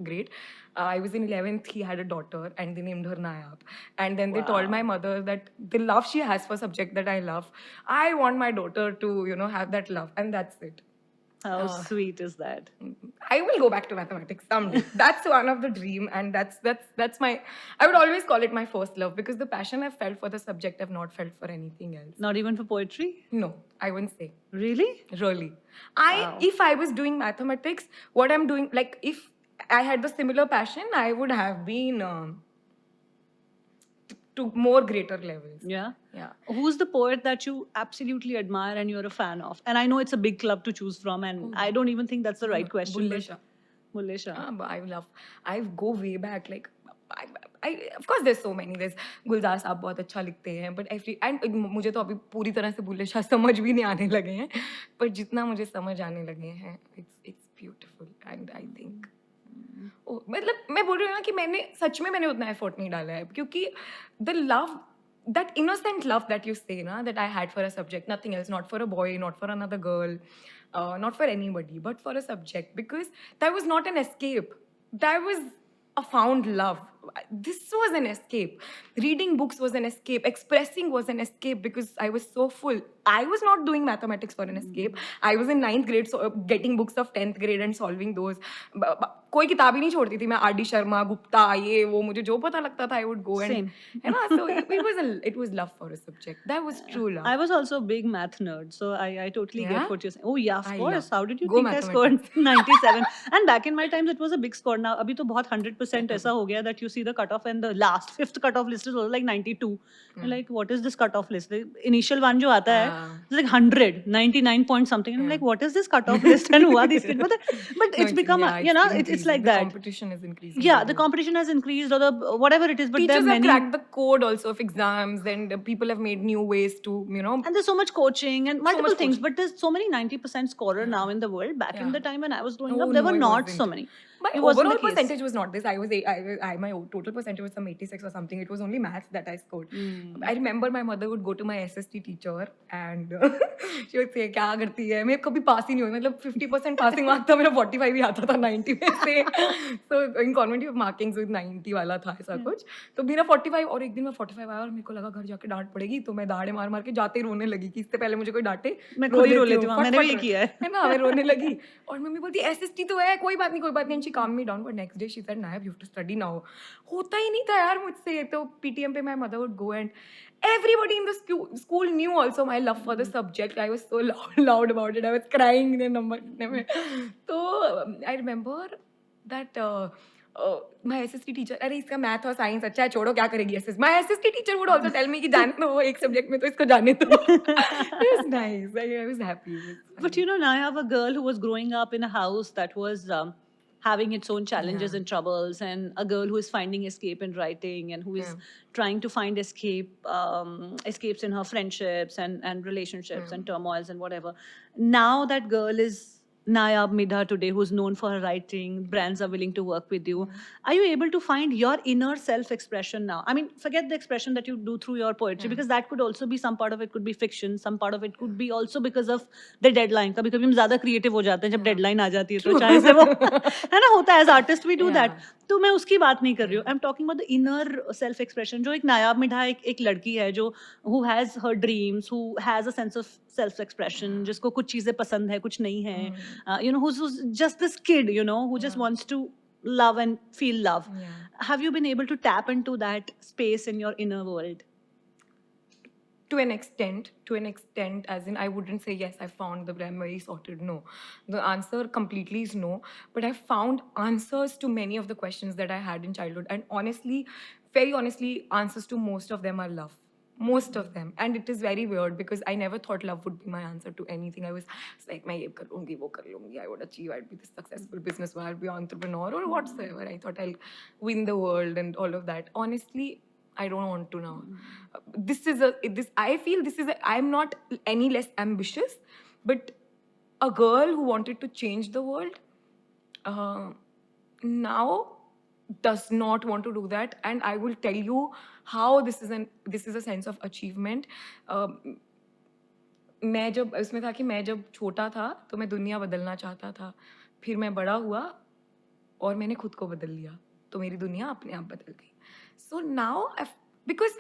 grade. I was in 11th. He had a daughter and they named her Nayab. And then they told my mother that the love she has for subject that I love, I want my daughter to, have that love. And that's it. How sweet is that? I will go back to mathematics someday. That's one of the dream, and that's my. I would always call it my first love because the passion I've felt for the subject I've not felt for anything else. Not even for poetry? No, I wouldn't say. Really? Really. If I was doing mathematics, what I'm doing, like if I had the similar passion, I would have been to more greater levels. Yeah. Yeah. Who's the poet that you absolutely admire and you're a fan of? And I know it's a big club to choose from, and I don't even think that's the right question. Bulle Shah. Bulle Shah. I go way back. Like, I of course there's so many. There's गुलजार साहब बहुत अच्छा लिखते हैं, but मुझे तो अभी पूरी तरह से बुल्ले शाह समझ भी नहीं आने लगे हैं, पर जितना मुझे समझ आने लगे हैं, it's beautiful and I think मतलब मैं बोल रही हूँ ना कि मैंने उतना एफर्ट नहीं डाला है क्योंकि the love, that innocent love that you say na, that I had for a subject, nothing else, not for a boy, not for another girl, not for anybody, but for a subject, because that was not an escape. That was a found love. This was an escape. Reading books was an escape. Expressing was an escape because I was so full. I was not doing mathematics for an escape. I was in 9th grade, so getting books of 10th grade and solving those. कोई किताब ही नहीं छोड़ती थी मैं. RD. Sharma, Gupta, ये वो मुझे जो पता लगता था I would go and Same. So it was love for a subject. That was true love. I was also a big math nerd, so I totally get what you're saying. Oh yeah, of course. How did you Go think I scored 97? And back in my times, it was a big score. Now, अभी तो बहुत 100% ऐसा हो गया that you see the cutoff and the last 5th cutoff list is also like 92. You're like, what is this cutoff list? The initial one जो आता है, it's like 100, 99 point something. And I'm like, what is this cutoff list? And who are these kids? But it's become, it's like that. The competition is increasing. Yeah, the competition has increased, or the whatever it is. But teachers there are many. have cracked the code also of exams, and people have made new ways to, And there's so much coaching and multiple things. But there's so many 90% scorer now in the world. Back in the time when I was growing up, there were not so many. My overall percentage was not this. My total percentage was some 86 or something. It was only maths that I scored. I remember my mother would go to my SST teacher and she would say, क्या करती है? मैं कभी पास ही नहीं हुई. मतलब 50% passing mark था, मेरा 45 ही आता था 90 में से. So in convent of markings with 90 वाला था ऐसा कुछ. तो मेरा 45 और एक दिन मैं 45 आया और मेरे को लगा घर जाके डांट पड़ेगी, तो मैं दाढ़े मार के जाते ही रोने लगी कि इससे पहले मुझे कोई डांटे मैं खुद ही रो लेती हूँ. मैंने भी किया है ना. मैं रोने लगी और मम्मी बोलती SST तो है, कोई बात नहीं. calmed me down, but next day she said, Nayab, you have to study now. होता ही नहीं था यार मुझसे. तो PTM पे my mother would go, and everybody in the school knew also my love for the subject. I was so loud about it. I was crying in number में. तो I remember that my SST teacher, अरे इसका math और science अच्छा है, छोड़ो क्या करेगी SS. My SST teacher would also tell me कि जाने दो वो एक subject में तो इसको जाने दो. It was nice. I was happy. It was But you know, now I have a girl who was growing up in a house that was having its own challenges Yeah. and troubles, and a girl who is finding escape in writing and who is Yeah. trying to find escapes in her friendships and relationships and turmoils and whatever. Now that girl is Nayab Midha today, who's known for her writing. Brands are willing to work with you. Are you able to find your inner self-expression now? I mean, forget the expression that you do through your poetry, because that could also be, some part of it could be fiction, some part of it could be also because of the deadline. कभी कभी हम ज़्यादा creative हो जाते हैं जब deadline आ जाती है, तो चाहे से वो है ना, होता है, as artist we do that. तो मैं उसकी बात नहीं कर रही हूँ. I'm talking about the inner self-expression. जो एक नायाब मिठा एक लड़की है जो who has her dreams, who has a sense of self-expression, जिसको कुछ चीजें पसंद है, कुछ नहीं है, you know, who's just this kid, you know, who just wants to love and feel love. Have you been able to tap into that space in your inner world? To an extent, as in I wouldn't say yes, I found the I'm very sorted. No, the answer completely is no. But I found answers to many of the questions that I had in childhood, and honestly, very honestly, answers to most of them are love. Most of them, and it is very weird because I never thought love would be my answer to anything. I was like, मैं ये कर लूँगी, वो कर लूँगी. I would achieve. I'd be this successful businessman. I'd be an entrepreneur or whatsoever. I thought I'll win the world and all of that. Honestly, I don't want to now. I feel this is I'm not any less ambitious, but a girl who wanted to change the world now does not want to do that, and I will tell you how this is a sense of achievement. मैं जब इसमें था कि मैं जब छोटा था तो मैं दुनिया बदलना चाहता था, फिर मैं बड़ा हुआ और मैंने खुद को बदल लिया, तो मेरी दुनिया अपने आप बदल गई. So now because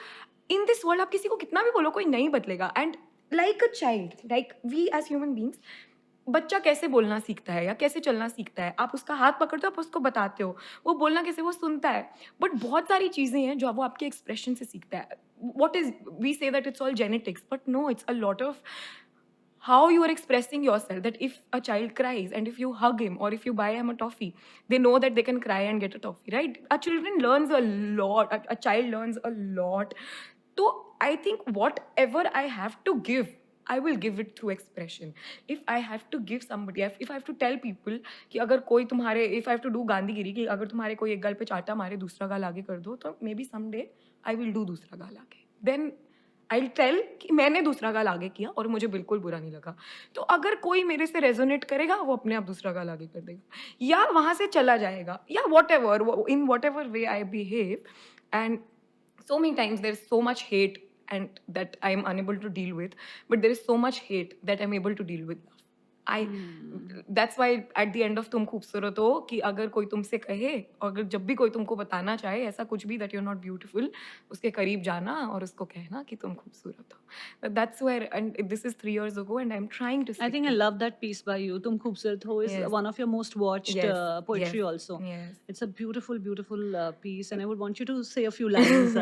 in this world आप किसी को कितना भी बोलो कोई नहीं बदलेगा. And like a child, like we as human beings, बच्चा कैसे बोलना सीखता है या कैसे चलना सीखता है, आप उसका हाथ पकड़ते हो, आप उसको बताते हो, वो बोलना कैसे, वो सुनता है. बट बहुत सारी चीज़ें हैं जो वो आपके एक्सप्रेशन से सीखता है. What is we say that it's all genetics, but no, it's a lot of how you are expressing yourself. That if a child cries and if you hug him or if you buy him a toffee, they know that they can cry and get a toffee, right? A children learns a lot. A child learns a lot. So I think whatever I have to give, I will give it through expression. If I have to give somebody, if I have to tell people कि अगर कोई तुम्हारे, if I have to do Gandhigiri कि अगर तुम्हारे कोई एक गाल पे चाटा मारे दूसरा गाल आगे कर दो, तो maybe someday I will do दूसरा गाल आगे. Then I'll tell कि मैंने दूसरा गाल आगे किया और मुझे बिल्कुल बुरा नहीं लगा. तो अगर कोई मेरे से रेजोनेट करेगा, वो अपने आप दूसरा गाल आगे कर देगा या वहाँ से चला जाएगा, या whatever, in whatever way I behave. And so many times there's so much hate and that I'm unable to deal with, but there is so much hate that I'm able to deal with love. That's why at the end of तुम खूबसूरत हो कि अगर कोई तुमसे कहे, और अगर जब भी कोई तुमको बताना चाहे ऐसा कुछ भी that you're not beautiful, उसके करीब जाना और उसको कहना कि तुम खूबसूरत हो. That's where, and this is 3 years ago, and I'm trying to I think I love that piece by you. Tum Khoobsurat Ho is Yes. one of your most watched Yes. poetry Yes. also. Yes. It's a beautiful, beautiful piece, and I would want you to say a few lines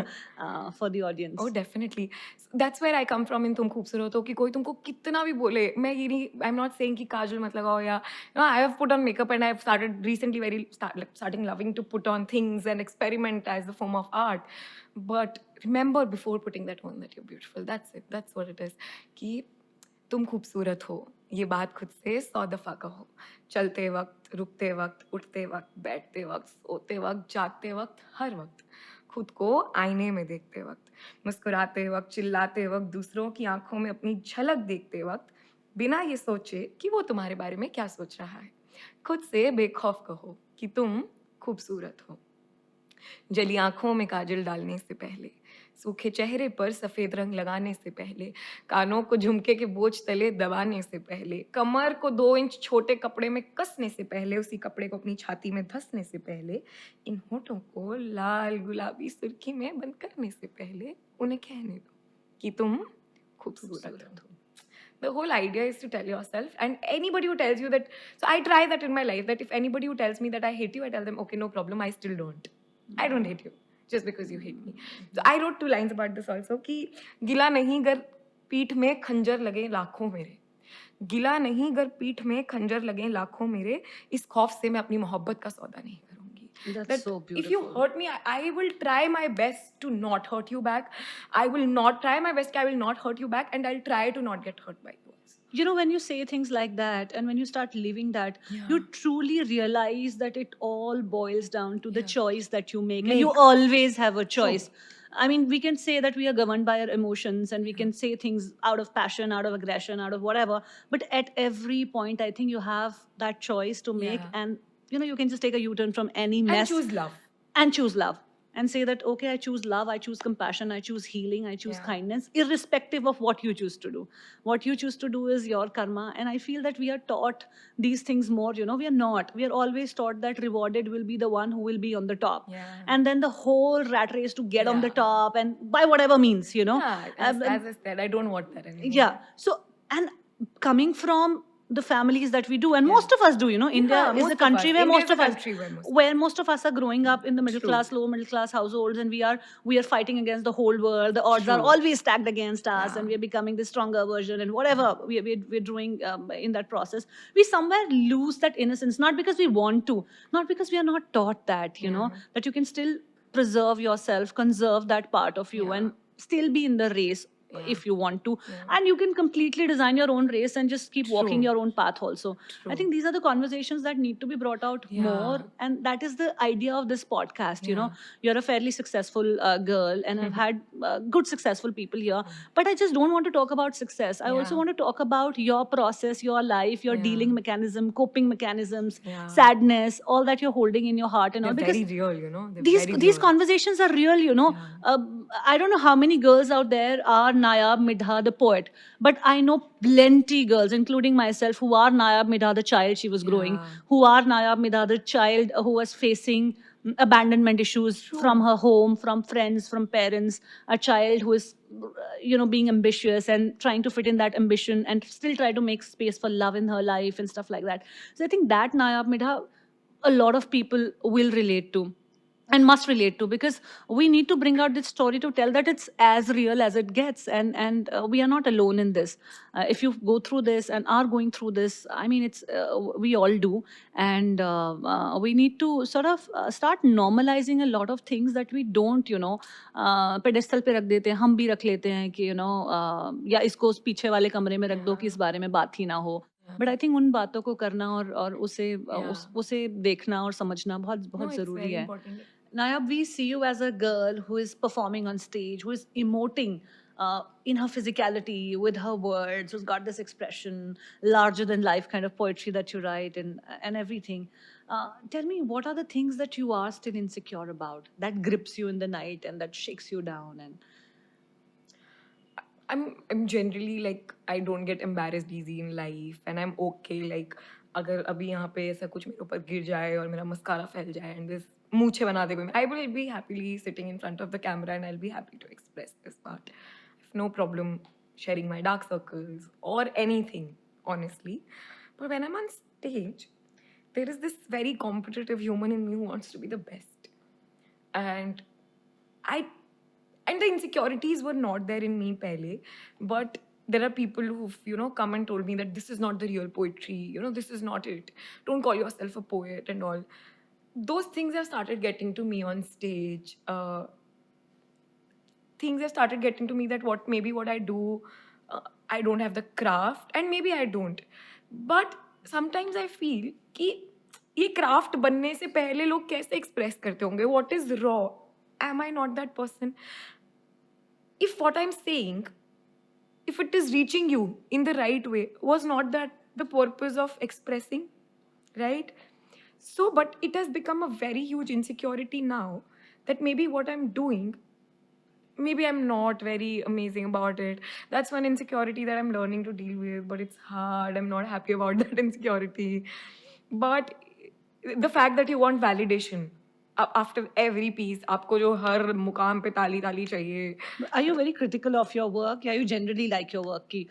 for the audience. Oh, definitely. So that's where I come from in तुम खूबसूरत हो कि कोई तुमको कितना भी बोले, मैं ये नहीं, I'm not saying कि काजल मत लगाओ या no, I have put on makeup and I have started recently starting loving to put on things and experiment as a form of art. But remember before putting that on that you're beautiful. That's it. That's what it is. कि तुम खूबसूरत हो, ये बात खुद से 100 दफ़ा कहो. चलते वक्त, रुकते वक्त, उठते वक्त, बैठते वक्त, सोते वक्त, जागते वक्त, हर वक्त. खुद को आईने में देखते वक्त, मुस्कुराते वक्त, चिल्लाते वक्त, दूसरों की आंखों में अपनी झलक देखते वक्त, बिना ये सोचे कि वो तुम्हारे बारे में क्या सोच रहा है, खुद से बेखौफ कहो कि तुम खूबसूरत हो. जली आंखों में काजल डालने से पहले, सूखे चेहरे पर सफेद रंग लगाने से पहले, कानों को झुमके के बोझ तले दबाने से पहले, कमर को 2 इंच छोटे कपड़े में कसने से पहले, उसी कपड़े को अपनी छाती में धंसने से पहले, इन होठों को लाल गुलाबी सुर्खी में बंद करने से पहले, उन्हें कहने दो कि तुम खूबसूरत हो. The whole idea is to tell yourself, and anybody who tells you that, so I try that in my life, that if anybody who tells me that I hate you, I tell them, okay, no problem, I still don't. I don't hate you just because you hate me. So I wrote 2 lines about this also कि गिला नहीं गर पीठ में खंजर लगे लाखों मेरे, गिला नहीं गर पीठ में खंजर लगे लाखों मेरे, इस खौफ से मैं अपनी मोहब्बत का सौदा नहीं करूंगी. That's That so if you beautiful. hurt me, I will try my best to not hurt you back. I will not try my best. I will not hurt you back, and I'll try to not get hurt by you. You know, when you say things like that and when you start living that, Yeah. you truly realize that it all boils down to the Yeah. choice that you make. And you always have a choice. True. I mean, we can say that we are governed by our emotions and we can say things out of passion, out of aggression, out of whatever. But at every point, I think you have that choice to make. Yeah. And, you know, you can just take a U-turn from any And mess. choose love. And choose love. And say that, okay, I choose love, I choose compassion, I choose healing, I choose Yeah. kindness, irrespective of what you choose to do. What you choose to do is your karma. And I feel that we are taught these things more, you know, we are not. We are always taught that rewarded will be the one who will be on the top. Yeah. And then the whole rat race to get on the Yeah. top and by whatever means, you know. Yeah, as I said, I don't want that anymore. Yeah. So, and coming from the families that we do, and most of us do, you know, India Yeah, is most a of country us. where India most is a of us, country where most- where most of us are growing up in the middle True. class, low middle class households, and we are fighting against the whole world. The odds are True. always stacked against us, Yeah. and we are becoming the stronger version, and whatever we're doing in that process, we somewhere lose that innocence, not because we want to, not because we are not taught that, you know, that you can still preserve yourself, conserve that part of you, Yeah. and still be in the race if you want to. Yeah. And you can completely design your own race and just keep walking True. your own path also. True. I think these are the conversations that need to be brought out Yeah. more, and that is the idea of this podcast. You know, Yeah. you're a fairly successful girl, and I've had good successful people here, but I just don't want to talk about success. I also Yeah. want to talk about your process, your life, your Yeah. dealing mechanism, coping mechanisms, Yeah. sadness, all that you're holding in your heart and all. They're Because very real, you know. They're these very these real. conversations are real, you know. I don't know how many girls out there are Nayab Midha the poet, but I know plenty girls, including myself, who are Nayab Midha the child she was growing, Yeah. who are Nayab Midha the child who was facing abandonment issues from her home, from friends, from parents, a child who is you know, being ambitious and trying to fit in that ambition and still try to make space for love in her life and stuff like that. So I think that Nayab Midha, a lot of people will relate to and must relate to, because we need to bring out this story to tell that it's as real as it gets, and we are not alone in this. If you go through this and are going through this, I mean, it's we all do, and we need to sort of start normalizing a lot of things that we don't, you know, pedestal पे रख देते हैं, हम भी रख लेते हैं कि you know, या इसको पीछे वाले कमरे में रख दो कि इस बारे में बात ही ना हो. बट आई थिंक उन बातों को करना और उसे देखना और समझना बहुत No, बहुत it's जरूरी very है. important. Nayab, we see you as a girl who is performing on stage, who is emoting in her physicality, with her words, who's got this expression, larger than life kind of poetry that you write, and everything. Tell me, what are the things that you are still insecure about, that grips you in the night and that shakes you down? And I'm generally like, I don't get embarrassed easy in life, and I'm okay. Like, अगर अभी यहाँ पे ऐसा कुछ मेरे ऊपर गिर जाए और मेरा मस्कारा फैल जाए and this मूछे बना दे कोई, I will be happily sitting in front of the camera and I'll be happy to express this part. I have no problem sharing my dark circles or anything, honestly. But when I'm on stage, there is this very competitive human in me who wants to be the best, and the insecurities were not there in me pehle, but there are people who've, you know, come and told me that this is not the real poetry, you know, this is not it, don't call yourself a poet and all. Those things have started getting to me on stage. Things have started getting to me that what I do, I don't have the craft, and maybe I don't. But sometimes I feel कि ये craft बनने से पहले लोग कैसे express करते होंगे? What is raw? Am I not that person? If what I'm saying, if it is reaching you in the right way, was not that the purpose of expressing, right? So, but it has become a very huge insecurity now that maybe what I'm doing, maybe I'm not very amazing about it. That's one insecurity that I'm learning to deal with, but it's hard. I'm not happy about that insecurity. But the fact that you want validation after every piece, आपको जो हर मुकाम पे ताली ताली चाहिए. are you very critical of your work? Are you generally like your work? Ki,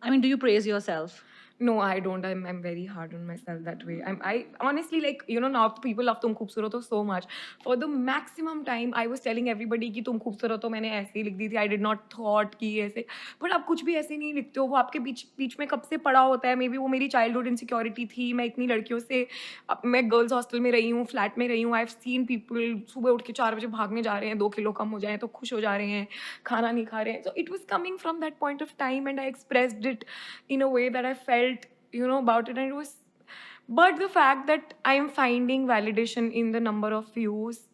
I mean, do you praise yourself? No, I don't. I'm very hard on myself that way. I honestly, like, now people love "Tum Khoobsurat Ho" so much. For the maximum time, I was telling everybody कि तुम खूबसूरत हो, मैंने ऐसे ही लिख दी थी. I did not thought कि ऐसे. But आप कुछ भी ऐसे नहीं लिखते हो. वो आपके बीच बीच में कब से पड़ा होता है. Maybe वो मेरी childhood insecurity थी. मैं इतनी लड़कियों से, मैं girls hostel में रही हूँ, flat में रही हूँ. I've seen people सुबह उठ के 4 बजे भागने जा रहे हैं, 2 किलो कम हो जाए तो खुश हो जा रहे हैं, खाना नहीं खा रहे हैं. So it was coming from that point of time, and I expressed it in a way that I felt, about it. And it was, but the fact that I'm finding validation in the number of views,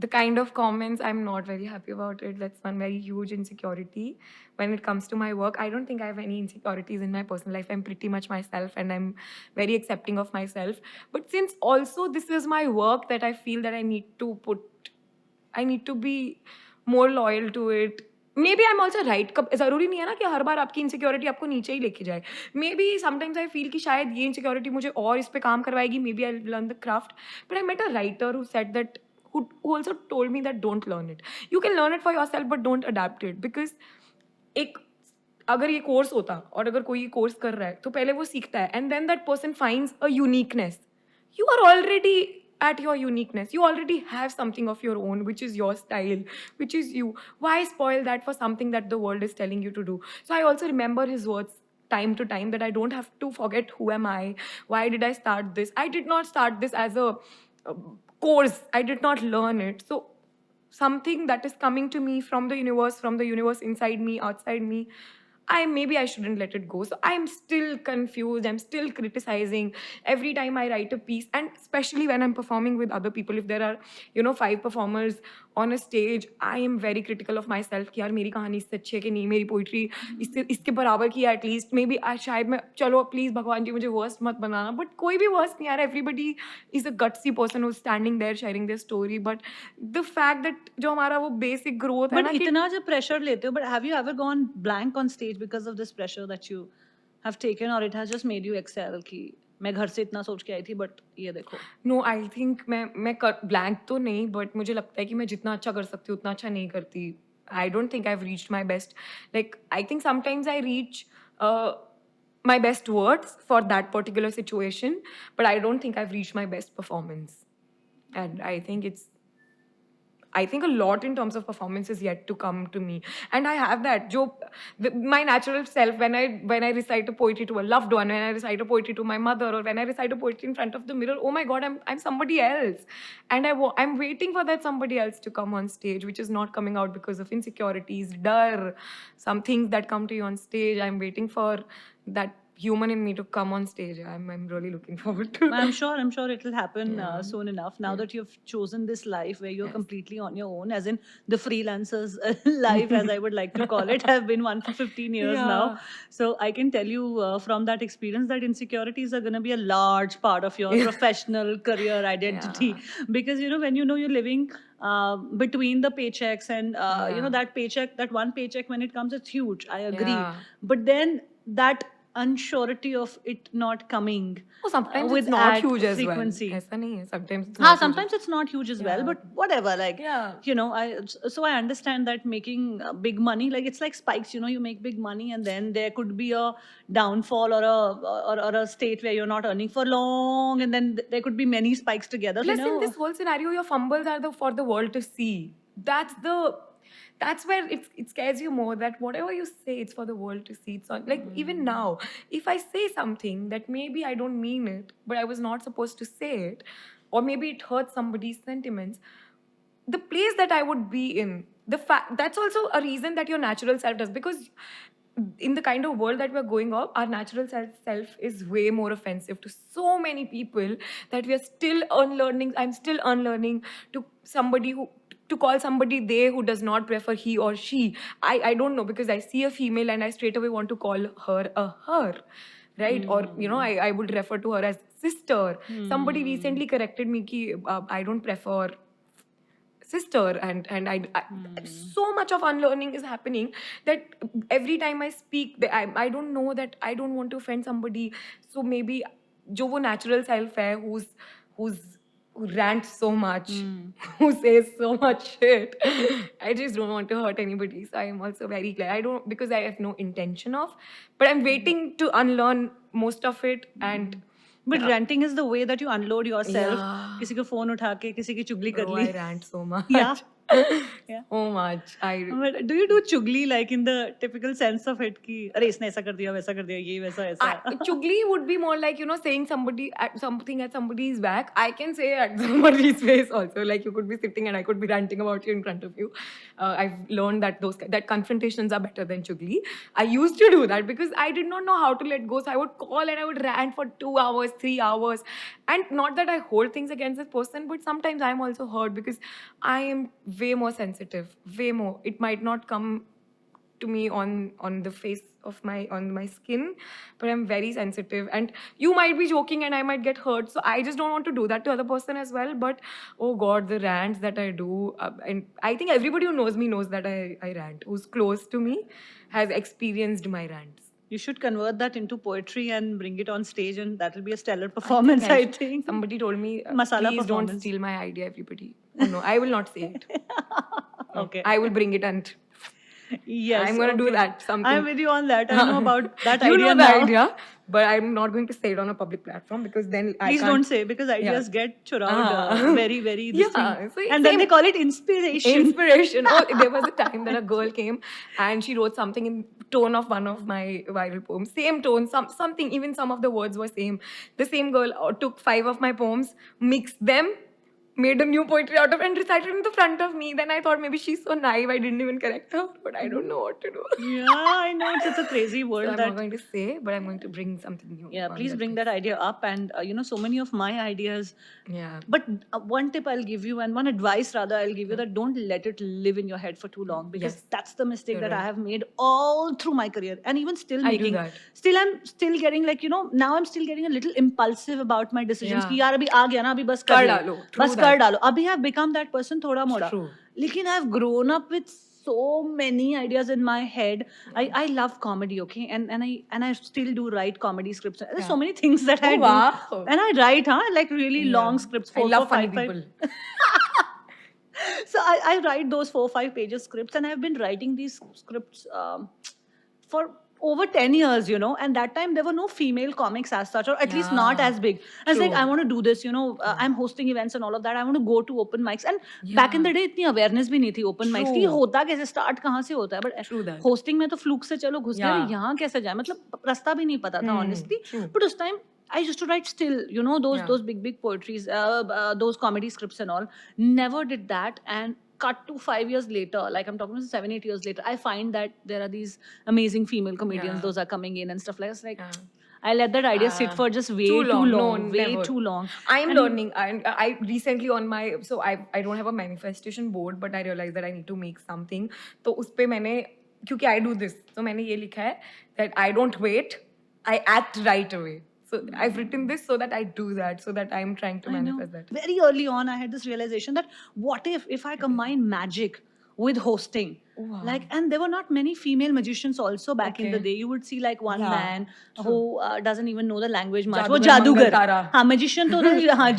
the kind of comments, I'm not very happy about it. That's one very huge insecurity when it comes to my work. I don't think I have any insecurities in my personal life. I'm pretty much myself, and I'm very accepting of myself. But since also this is my work, that I feel that I need to be more loyal to it. Maybe I am also right. कब ज़रूरी नहीं है ना कि हर बार आपकी insecurity आपको नीचे ही लेके जाए. May be sometimes I feel कि शायद ये इनसिक्योरिटी मुझे और इस पे काम करवाएगी. Maybe I learn the craft. But I met a writer who said that, who also told me that don't learn it. You can learn it for yourself, but don't adapt it. Because एक अगर ये course होता और अगर कोई ये course कर रहा है तो पहले वो सीखता है, and then that person finds a uniqueness. You are already at your uniqueness. You already have something of your own, which is your style, which is you. Why spoil that for something that the world is telling you to do? So I also remember his words time to time, that I don't have to forget who am I, why did I start this. I did not start this as a course. I did not learn it. So something that is coming to me from the universe inside me, outside me, maybe I shouldn't let it go. So I'm still confused. I'm still criticizing every time I write a piece, and especially when I'm performing with other people. If there are, 5 performers on a stage, I am very critical of myself कि यार मेरी कहानी इससे अच्छी है कि नहीं, मेरी पोइट्री इसके बराबर की है एटलीस्ट. मे बी शायद मैं, चलो प्लीज भगवान जी मुझे वर्स्ट मत बनाना, बट कोई भी वर्स्ट नहीं. यार everybody is a gutsy person who standing there sharing their story. But the fact that जो हमारा वो बेसिक ग्रोथ है बट ना, इतना जब प्रेशर लेते हो, but have you ever gone blank on stage because of this pressure that you have taken, और it has just made you excel कि मैं घर से इतना सोच के आई थी बट ये देखो. नो, आई थिंक मैं ब्लैंक तो नहीं, बट मुझे लगता है कि मैं जितना अच्छा कर सकती हूँ उतना अच्छा नहीं करती. आई don't think I have reached my best. Like I think sometimes I reach my best words for that particular situation, but I don't think I've reached my best performance. And I think a lot in terms of performance is yet to come to me, and I have that. My natural self, when I recite a poetry to a loved one, when I recite a poetry to my mother, or when I recite a poetry in front of the mirror, oh my God, I'm somebody else, and I'm waiting for that somebody else to come on stage, which is not coming out because of insecurities, dar, some things that come to you on stage. I'm waiting for that human in me to come on stage. I'm really looking forward to. I'm sure it will happen Yeah. soon enough. Now Yeah. that you've chosen this life where you're Yes. completely on your own, as in the freelancers life, as I would like to call it, have been one for 15 years now. Yeah. So I can tell you from that experience that insecurities are going to be a large part of your Yeah. professional career identity. Yeah. Because when you're living between the paychecks, and Yeah. that paycheck, that one paycheck, when it comes, it's huge. I agree. Yeah. But then that unsurety of it not coming Oh, sometimes with it's not ad huge as frequency. well. ऐसा नहीं है. Sometimes it's not huge. Sometimes it's not huge as well, Yeah. but whatever. Like, Yeah. so I understand that making big money, like it's like spikes. You make big money, and then there could be a downfall, or a state where you're not earning for long, and then there could be many spikes together. Plus, in this whole scenario, your fumbles are for the world to see. That's where it scares you more, that whatever you say, it's for the world to see. It's not like, even now, if I say something that maybe I don't mean it, but I was not supposed to say it, or maybe it hurts somebody's sentiments, the place that I would be in, that's also a reason that your natural self does. Because in the kind of world that we're going up, our natural self is way more offensive to so many people, that we are still unlearning. I'm still unlearning to call somebody they who does not prefer he or she. I don't know, because I see a female and I straight away want to call her a her, right? Or I would refer to her as sister. Somebody recently corrected me ki I don't prefer sister, and so much of unlearning is happening, that every time I speak, I don't know, that I don't want to offend somebody. So maybe जो वो natural self है, who's who rants so much, who says so much shit. I just don't want to hurt anybody. So I am also very glad. I don't, because I have no intention of, but I'm waiting to unlearn most of it. And But ranting is the way that you unload yourself. yeah, किसी को phone उठा के किसी की चुगली कर bro, Lee. I rant so much. Yeah. Yeah. So much. But do you do chugli like in the typical sense of it कि अरे इसने ऐसा कर दिया वैसा कर दिया ये वैसा ऐसा. Chugli would be more like, saying something at somebody's back. I can say at somebody's face also. Like, you could be sitting and I could be ranting about you in front of you. I've learned that that confrontations are better than chugli. I used to do that because I did not know how to let go. So I would call and I would rant for 2 hours, 3 hours. And not that I hold things against this person, but sometimes I'm also hurt because I am way more sensitive, way more. It might not come to me on the face of my skin, but I'm very sensitive, and you might be joking and I might get hurt, so I just don't want to do that to other person as well. But oh god, the rants that I do, and I think everybody who knows me knows that I rant, who's close to me has experienced my rants. You should convert that into poetry and bring it on stage, and that will be a stellar performance, I think. Somebody told me, Masala please don't performance. steal my idea, everybody. Oh, no, I will not say it. Okay. I will bring it, and Yes, I'm going to do that. Something. I'm with you on that. I know about that you idea know the now. idea, but I'm not going to say it on a public platform because then I Please can't. don't say, because ideas get churrowed very, very this Yeah, thing. so And then same- they call it inspiration. Inspiration. Oh, there was a time that a girl came and she wrote something in tone of one of my viral poems. Same tone, something. Even some of the words were same. The same girl took 5 of my poems, mixed them, made a new poetry out of it and recited it in the front of me. Then I thought maybe she's so naive, I didn't even correct her, but I don't know what to do. Yeah, I know. It's such a crazy world So I'm that. not going to say, but I'm going to bring something new. Yeah, on please that bring place. that idea up. And, so many of my ideas. Yeah. But one tip I'll give you, and one advice rather I'll give you, that don't let it live in your head for too long, because Yes. that's the mistake You're that I right. have made all through my career, and even still I do making. that. Still, I'm still getting now I'm still getting a little impulsive about my decisions. Yeah. कि यार अभी आ गया ना, अभी बस कर कर ले, डालो. True बस that. कर डालो. अभी I've become that person थोड़ा मोड़ा. True. लेकिन I've grown up with so many ideas in my head. I love comedy, okay, and I still do write comedy scripts. There's so many things that I do, wow. and I write, like really Yeah. long scripts. I 4, love 4, funny 5, 5. people. So I write those 4, 5 pages scripts, and I've been writing these scripts for over 10 years, and that time there were no female comics as such, or at least not Yeah. as big. I was like, True. I want to do this, I'm hosting events and all of that. I want to go to open mics. And back in the day, itni awareness bhi nahi thi open mics की, True. होता कैसे, start कहाँ से होता है. But True that. hosting में तो fluke से चलो घुस गया, Yeah. यहाँ कैसे जाए, मतलब रास्ता भी नहीं पता था, honestly. True. But उस time I used to write still, those big poetries, those comedy scripts and all. Never did that. And cut to 5 years later, like I'm talking about 7, 8 years later, I find that there are these amazing female comedians. Yeah. Those are coming in and stuff like that. It's like, Yeah. I let that idea sit for just way too long. No, way never. too long. I'm And learning. I recently on my, so I don't have a manifestation board, but I realized that I need to make something. तो उस पे मैंने, क्योंकि I do this, तो मैंने ये लिखा है that I don't wait, I act right away. So I've written this so that I do that, so that I'm trying to I know. manifest that. Very early on, I had this realization that what if I combine magic with hosting? Wow. Like, and there were not many female magicians also back in the day. You would see like one man who doesn't even know the language much. वो जादूगर, जादूगर. मंगल तारा. हाँ, magician तो हाँ,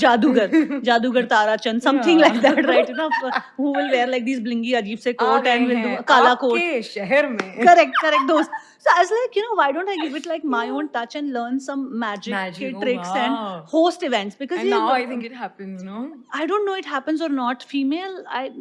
जादूगर Tara Chand, something like that, right? Who will wear like these blingy अजीब से coat and will do काला coat. आपके शहर में. Correct, those. So I was like, why don't I give it like my own touch and learn some magic Oh, tricks wow. and host events? Because And now I think it happens, no? I don't know it happens or not. Females I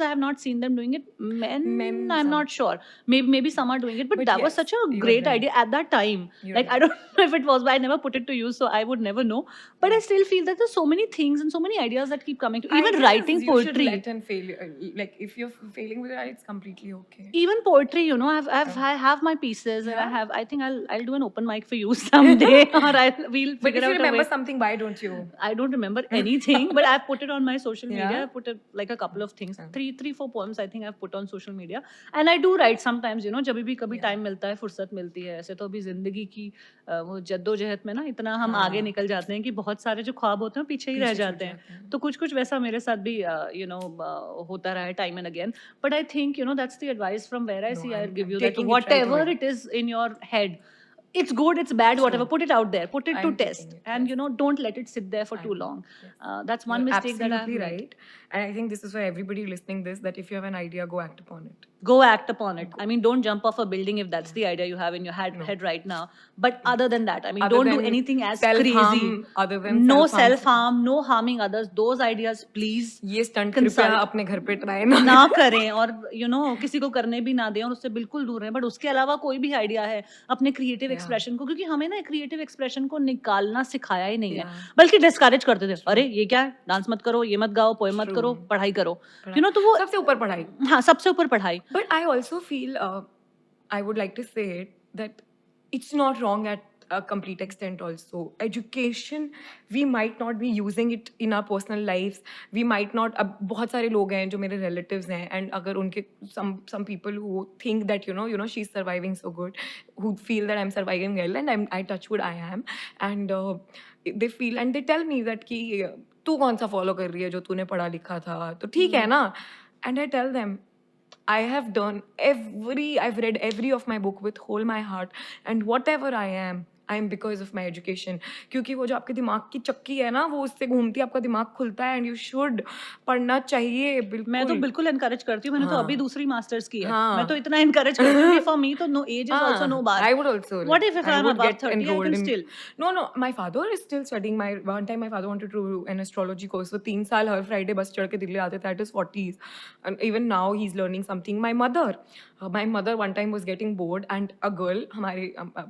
have not seen them doing it. Men I'm some. not sure. Maybe some are doing it, but that was yes, such a you're great right. idea at that time. You're Like, I don't know if it was, but I never put it to use, so I would never know. But I still feel that there's so many things and so many ideas that keep coming to. Even writing You should poetry. let and fail. Like if you're failing with it, it's completely okay. Even poetry, I have my pieces, and I think I'll do an open mic for you someday, or we'll But figure if out you remember a way. something, why don't you? I don't remember anything, but I've put it on my social media. Yeah? I put it like a couple of things, 3, 4 poems I think I've put on social media, and I do write sometimes. जब भी कभी time मिलता है, फुर्सत मिलती है. ऐसे तो अभी जिंदगी की वो जद्दोजहद में ना इतना हम आगे निकल जाते हैं कि बहुत सारे जो ख्वाब होते हैं पीछे ही रह जाते हैं. तो कुछ वैसा मेरे साथ भी होता रहा है time and again. But I think that's the advice from where I see. I'll give you that taking it right whatever away. it is in your head, it's good, it's bad, whatever. True. Put it out there, put it to I'm test, taking it, and yes. don't let it sit there for too I know, long. yes. That's one You're mistake that I've absolutely made. right. And I think this is for everybody listening this, that if you have an idea, go act upon it. Go act upon it. I mean, don't jump off a building if that's the idea you have in your head right now. But other than that, I mean, Other don't do than anything as self-harm, crazy. other than No self-harm. self-harm, no harming others. Those ideas, please ये stunt कृपया consult. अपने घर पे try ना ना करें, और किसी को करने भी ना दें, और उससे बिल्कुल दूर रहें. बट उसके अलावा कोई भी आइडिया है अपने क्रिएटिव Yeah. एक्सप्रेशन को, क्योंकि हमें ना क्रिएटिव एक्सप्रेशन को निकालना सिखाया ही नहीं है, Yeah. बल्कि डिस्करेज करते थे. अरे ये क्या है, डांस मत करो, ये मत गाओ, पोएम मत True. करो, पढ़ाई करो. पढ़ाई. तो वो सबसे ऊपर पढ़ाई. हाँ, सबसे ऊपर पढ़ाई. But I also feel, I would like to say it, that it's not wrong at a complete extent also. Education, we might not be using it in our personal lives. We might not, अब बहुत सारे लोग हैं जो मेरे relatives हैं, and अगर उनके some people who think that you know she's surviving so good, who feel that I'm surviving well, and I touch wood I am, and they feel and they tell me that कि तू कौन सा follow कर रही है जो तूने पढ़ा लिखा था, तो ठीक है ना, and I tell them, I've read every of my book with whole my heart, and whatever I am because of my education. क्योंकि वो जो आपके दिमाग की चक्की है ना, वो उससे घूमती है, आपका दिमाग खुलता है, and you should पढ़ना चाहिए बिल्कुल. मैं तो बिल्कुल एनकरेज करती हूँ. मैंने तो अभी दूसरी मास्टर्स की है. हाँ. मैं तो इतना एनकरेज करती हूँ कि for me तो no age is also no bar. I would also. What if I I'm would above get 30, I enrolled can in. still. No. My father is still studying. One time my father wanted to do an astrology course. So 3 साल हर Friday बस चढ़ के दिल्ली आते थे at his 40s. And even now he's learning something. My mother one time was getting bored, and a girl,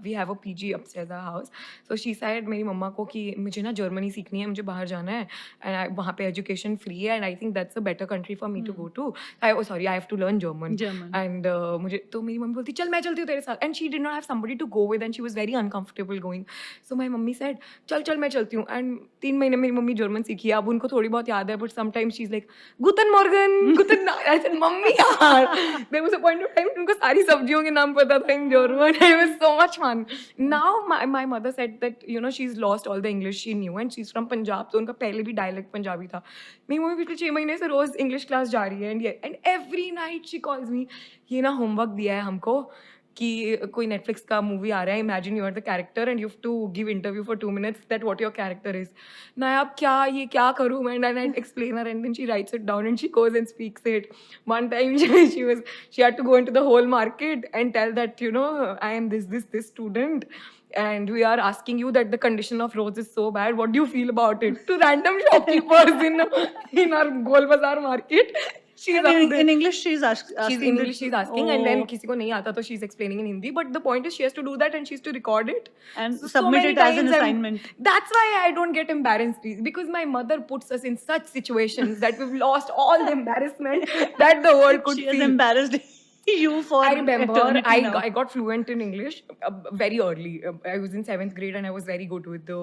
we have a PG upstairs our house. So she said मेरी मम्मा को कि मुझे ना जर्मनी सीखनी है, मुझे बाहर जाना है, and वहाँ पे education free है, and I think that's a better country for me to go to. I have to learn German. And मुझे तो मेरी मम्मी बोलती चल मैं चलती हूँ तेरे साथ, and she did not have somebody to go with, and she was very uncomfortable going. So my mummy said चल मैं चलती हूँ, and 3 महीने मेरी मम्मी जर्मन सीखी है. अब उनको थोड़ी बहुत याद है, but sometimes she's like Guten Morgen, Guten Nacht. I said mummy यार, there was a point of time उनको सारी सब्जियों के नाम पता था in German. It was so much fun. Now my mother said that she's lost all the English she knew, and she's from Punjab, तो उनका पहले भी dialect पंजाबी था. मेरी मम्मी पिछले 6 महीने से रोज इंग्लिश क्लास जा रही है, and every night she calls me, ये ना होमवर्क दिया है हमको कि कोई नेटफ्लिक्स का मूवी आ रहा है, imagine you are the character and you have to give interview for 2 minutes that what your character is. Nayab क्या करूँ मैं, and I explain her, and then she writes it down and she goes and speaks it. One time she had to go into the whole market and tell that I am this student, and we are asking you that the condition of roads is so bad, what do you feel about it, to random shopkeepers in our Gol Bazaar market. In English she's asking. She's asking, and then किसी को नहीं आता तो she's explaining in Hindi, but the point is she has to do that, and she has to record it and so submit it as an assignment. That's why I don't get embarrassed, because my mother puts us in such situations that we've lost all the embarrassment that the world could she feel. has embarrassed you for I remember I got fluent in English very early. I was in 7th grade and I was very good with the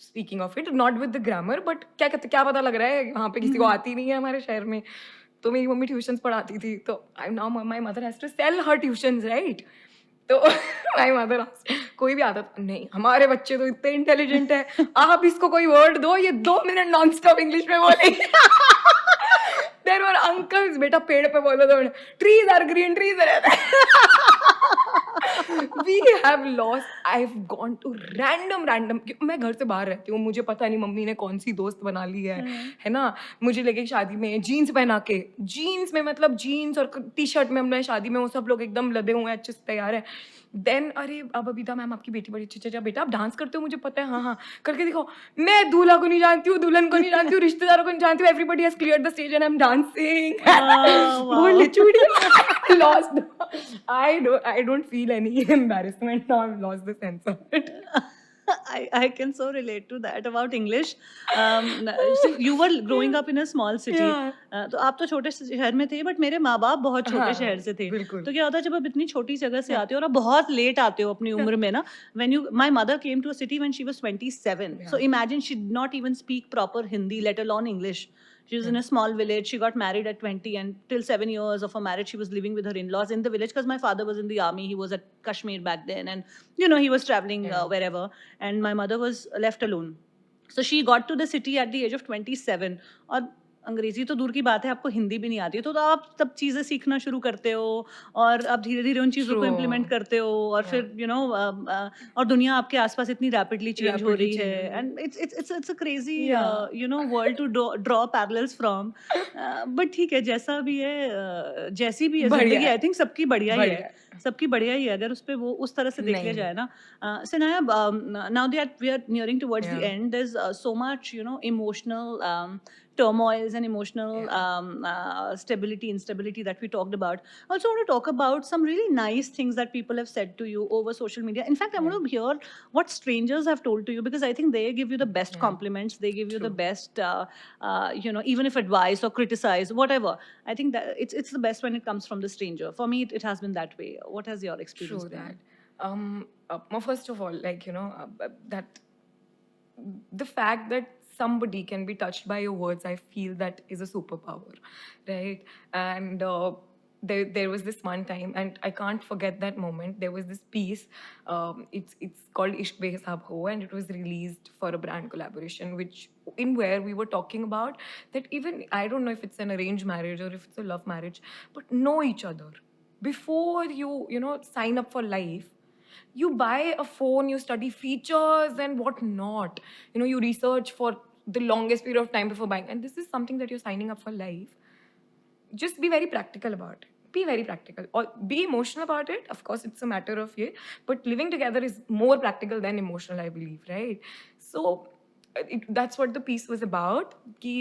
speaking of it, not with the grammar, but क्या पता लग रहा है वहाँ पे किसी को आती नहीं है हमारे शहर में. तो मेरी मम्मी ट्यूशन्स पढ़ाती थी, तो now my mother has to sell her tuitions, right? तो my mother कोई भी आता था, नहीं हमारे बच्चे तो इतने इंटेलिजेंट है, आप इसको कोई वर्ड दो, ये 2 मिनट नॉन स्टॉप इंग्लिश में बोलेंगे. There were uncles, बेटा पेड़ पे बोलो तो trees are green, trees are red. We have lost. I've gone to random. मैं घर से बाहर रहती हूँ, मुझे पता नहीं मम्मी ने कौन सी दोस्त बना ली है ना. मुझे लेके शादी में जीन्स पहना के, जीन्स में मतलब जीन्स और टी शर्ट में हमने शादी में, वो सब लोग एकदम लदे हुए हैं, अच्छे से तैयार है. देन अरे अब बबीता मैम आपकी बेटी बड़ी अच्छी, अच्छा बेटा आप डांस करते हो, मुझे पता है, हाँ करके दिखाओ. मैं दूल्हा को नहीं जानती हूँ, दुल्हन को नहीं जानती हूँ, रिश्तेदारों को नहीं जानती हूँ. Everybody has cleared the stage and I am dancing. बोल चूड़ी lost. I don't feel any embarrassment now. I've lost the sense of it. I can so relate to that about English. So you were growing up in a small city. तो आप तो छोटे शहर में थे, but मेरे माँ बाप बहुत छोटे शहर से थे. तो क्या होता है जब आप इतनी छोटी जगह से आते हो और आप बहुत लेट आते हो अपनी उम्र में ना. My mother came to a city when she was 27. So imagine she did not even speak proper Hindi, let alone English. She was in a small village. She got married at 20, and till 7 years of her marriage, she was living with her in-laws in the village because my father was in the army. He was at Kashmir back then, and he was traveling wherever. And my mother was left alone. So she got to the city at the age of 27. और अंग्रेजी तो दूर की बात है, आपको हिंदी भी नहीं आती है, तो आप तब चीज़ें सीखना शुरू करते हो और आप धीरे-धीरे उन चीज़ों को True. इम्प्लीमेंट करते हो और Yeah. फिर और दुनिया आपके आस-पास इतनी रैपिडली चेंज हो Rapidly रही है changing. And it's a crazy Yeah. World to draw parallels from but ठीक है, जैसा भी है जैसी भी है बढ़िया ज़िंदगी, है, आई थिंक सबकी बढ़िया ही है। बढ़िया है। सबकी बढ़िया ही है अगर उस पे वो उस तरह से देख लिया नहीं, जाए ना। So Nayab, now that we are nearing towards the yeah, end, there's so much, emotional turmoils and emotional yeah, stability, instability that we talked about. I also want to talk about some really nice things that people have said to you over social media. In fact, I yeah, want to hear what strangers have told to you because I think they give you the best yeah, compliments. They give you the true. best, even if advice or criticize, whatever. I think that it's the best when it comes from the stranger. For me, it has been that way. What has your experience True been? that. Well, first of all, like, that the fact that somebody can be touched by your words, I feel that is a superpower, right? And there was this one time, and I can't forget that moment. There was this piece. It's called Ishq Be Hisab Ho, and it was released for a brand collaboration, which in where we were talking about that even I don't know if it's an arranged marriage or if it's a love marriage, but know each other before you sign up for life. You buy a phone, you study features and whatnot. You research for the longest period of time before buying. And this is something that you're signing up for life. Just be very practical about it. Be very practical. Or be emotional about it. Of course, it's a matter of yeah. But living together is more practical than emotional, I believe, right? So that's what the piece was about. कि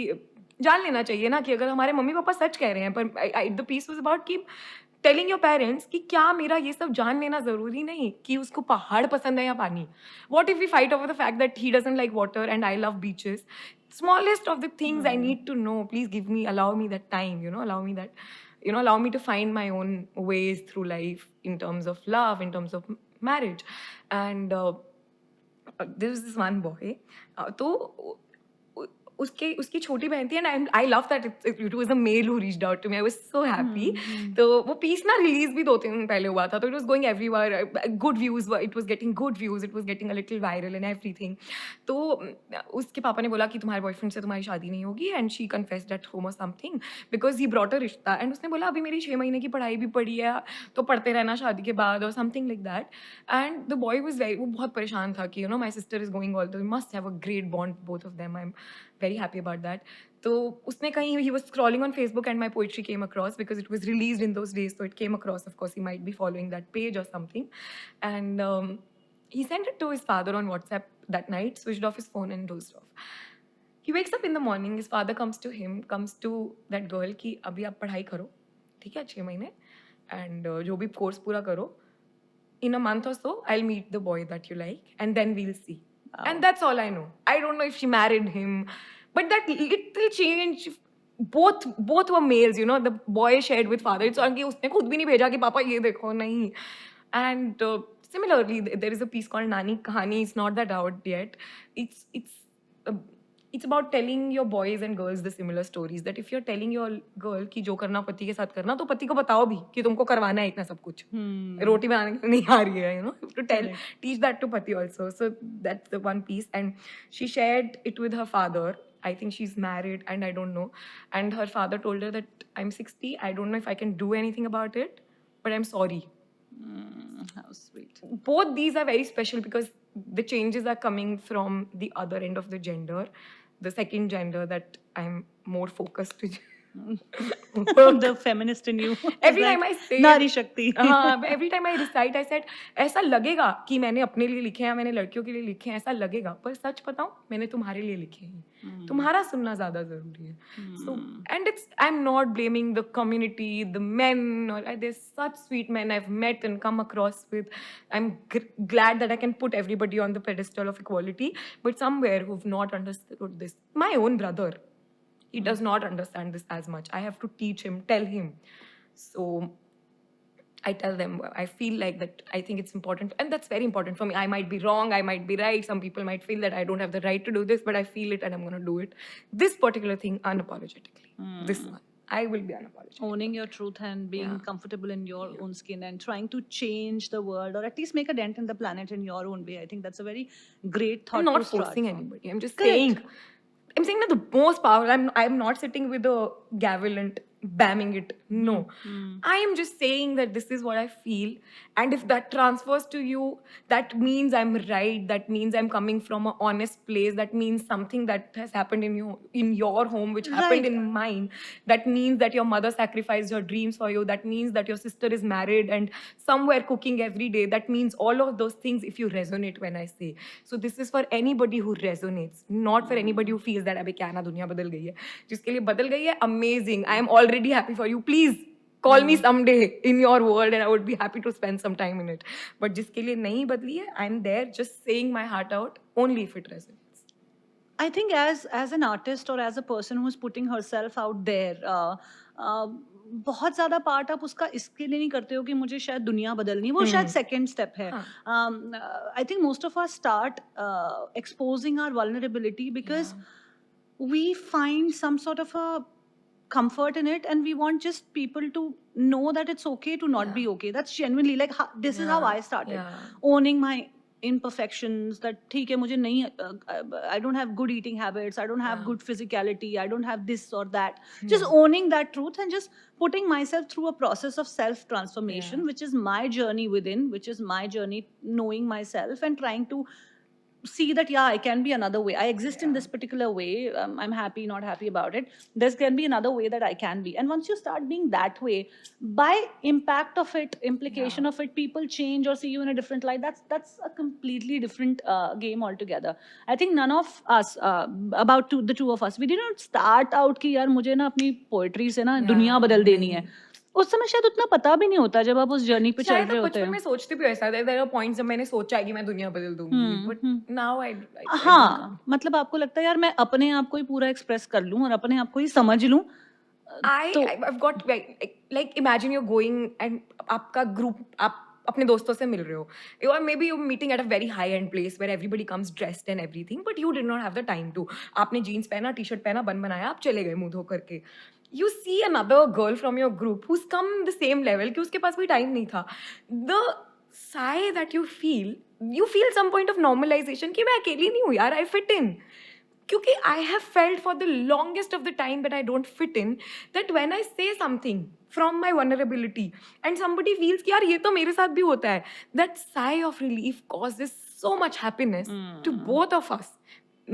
जान लेना चाहिए ना कि अगर हमारे mummy papa सच कह रहे हैं पर द पीस वाज अबाउट कि टेलिंग योर पेरेंट्स कि क्या मेरा ये सब जान लेना जरूरी नहीं कि उसको पहाड़ पसंद है या पानी. What if we fight over the fact that he doesn't like water and I love beaches? Smallest of the things I need to know. Please allow me that time, allow me to find my own ways through life in terms of love, in terms of marriage. And there was this one boy. तो उसकी छोटी बहन थी and I love that it was a mail who reached out to me. I was so happy. तो वो piece ना release भी 2-3 दिन पहले हुआ था, तो it was going everywhere. Good views, it was getting good views, it was getting a little viral and everything. तो उसके पापा ने बोला कि तुम्हारे बॉयफ्रेंड से तुम्हारी शादी नहीं होगी and she confessed at home और something because he brought a रिश्ता. एंड उसने बोला अभी मेरी 6 महीने की पढ़ाई भी पड़ी है तो पढ़ते रहना शादी के बाद और something like that. And the boy was वो बहुत परेशान था कि my sister is going all we must have a great bond both of them. I am very happy about that. तो उसने कहीं he was scrolling on Facebook and my poetry came across because it was released in those days, so it came across. Of course, he might be following that page or something, and he sent it to his father on WhatsApp that night. Switched off his phone and dozed off. He wakes up in the morning. His father comes to that girl कि अभी आप पढ़ाई करो, ठीक है 6 महीने, and जो भी कोर्स पूरा करो. In a month or so, I'll meet the boy that you like, and then we'll see. Wow. And that's all I know. I don't know if she married him, but that little change. Both were males, the boy shared with father. It's कि उसने खुद भी नहीं भेजा कि पापा ये देखो नहीं. And similarly, there is a piece called Nani Kahani. It's not that out yet. Uh, it's about telling your boys and girls the similar stories. That if you're telling your girl कि जो करना पति के साथ करना, तो पति को बताओ भी कि तुमको करवाना है इतना सब कुछ. रोटी बनाने के लिए नहीं आ रही है, to teach that to pati also. So that's the one piece. And she shared it with her father. I think she's married and I don't know. And her father told her that I'm 60. I don't know if I can do anything about it, but I'm sorry. How sweet. Both these are very special because the changes are coming from the other end of the gender, the second gender that I'm more focused to. The feminist in you. Every time I say Nari Shakti. every time I recite, I said ऐसा लगेगा कि मैंने अपने लिए लिखे हैं, मैंने लड़कियों के लिए लिखे हैं, ऐसा लगेगा, पर सच बताऊं मैंने तुम्हारे लिए लिखे हैं. तुम्हारा सुनना ज्यादा जरूरी है. So and I'm not blaming the community, the men, or there's such sweet men I've met and come across with. I'm glad that I can put everybody on the pedestal of equality, but somewhere who've not understood this. My own brother, he does not understand this as much. I have to teach him, tell him. So I tell them, I feel like that I think it's important. And that's very important for me. I might be wrong, I might be right. Some people might feel that I don't have the right to do this, but I feel it and I'm going to do it. This particular thing, unapologetically. This one. I will be unapologetic. Owning your truth and being comfortable in your own skin and trying to change the world or at least make a dent in the planet in your own way. I think that's a very great thought. I'm not forcing anybody. I'm just saying I'm saying that the most powerful. I'm not sitting with a gavel and bamming it. No. I am just saying that this is what I feel. And if that transfers to you, that means I'm right. That means I'm coming from an honest place. That means something that has happened in your home, which happened Right. in mine. That means that your mother sacrificed her dreams for you. That means that your sister is married and somewhere cooking every day. That means all of those things if you resonate when I say. So this is for anybody who resonates, not for anybody who feels that अबे क्या ना दुनिया बदल गई है. जिसके लिए बदल गई है, amazing. I am already happy for you. Please call me someday in your world and I would be happy to spend some time in it. But जिसके लिए नहीं बदली है, I'm there just saying my heart out only if it resonates. I think as an artist or as a person who's putting herself out there, बहुत ज़्यादा part आप उसका इसके लिए नहीं करते हो कि मुझे शायद दुनिया बदलनी, वो शायद सेकेंड स्टेप है. I think most of us start exposing our vulnerability because we find some sort of a comfort in it, and we want just people to know that it's okay to not be okay. That's genuinely like this is how I started owning my imperfections, that ठीक है मुझे नहीं, I don't have good eating habits, I don't have good physicality, I don't have this or that. Just owning that truth and just putting myself through a process of self transformation, which is my journey within, which is my journey knowing myself and trying to see that I can be another way. I exist in this particular way. I'm happy, not happy about it. There can be another way that I can be. And once you start being that way, by impact of it, implication of it, people change or see you in a different light. That's a completely different game altogether. I think none of us, the two of us, we didn't start out कि यार मुझे ना अपनी poetry से ना दुनिया बदल देनी है. उस समय शायद उतना पता भी नहीं होता जब आप उस जर्नी पे चल रहे होते हैं. बचपन में सोचती भी ऐसा था. There are points जब मैंने सोचा है कि मैं दुनिया बदल दूंगी, but now I हाँ, मतलब आपको लगता है यार मैं अपने आप को ही पूरा एक्सप्रेस कर लूं और अपने आप को ही समझ लूं. I've got like imagine you're going and आपका group आप अपने दोस्तों से मिल रहे हो, or maybe you're meeting at a very high end place where everybody comes dressed and everything, but you did not have the time to. आपने jeans पहना, t-shirt पहना, बन बनाया, आप चले गए मुंह धो करके. You see another girl from your group who's come the same level कि उसके पास भी time नहीं था. The sigh that you feel some point of normalization कि मैं अकेली नहीं हूँ यार, I fit in. क्योंकि I have felt for the longest of the time that I don't fit in, that when I say something from my vulnerability and somebody feels कि यार ये तो मेरे साथ भी होता है, that sigh of relief causes so much happiness to both of us.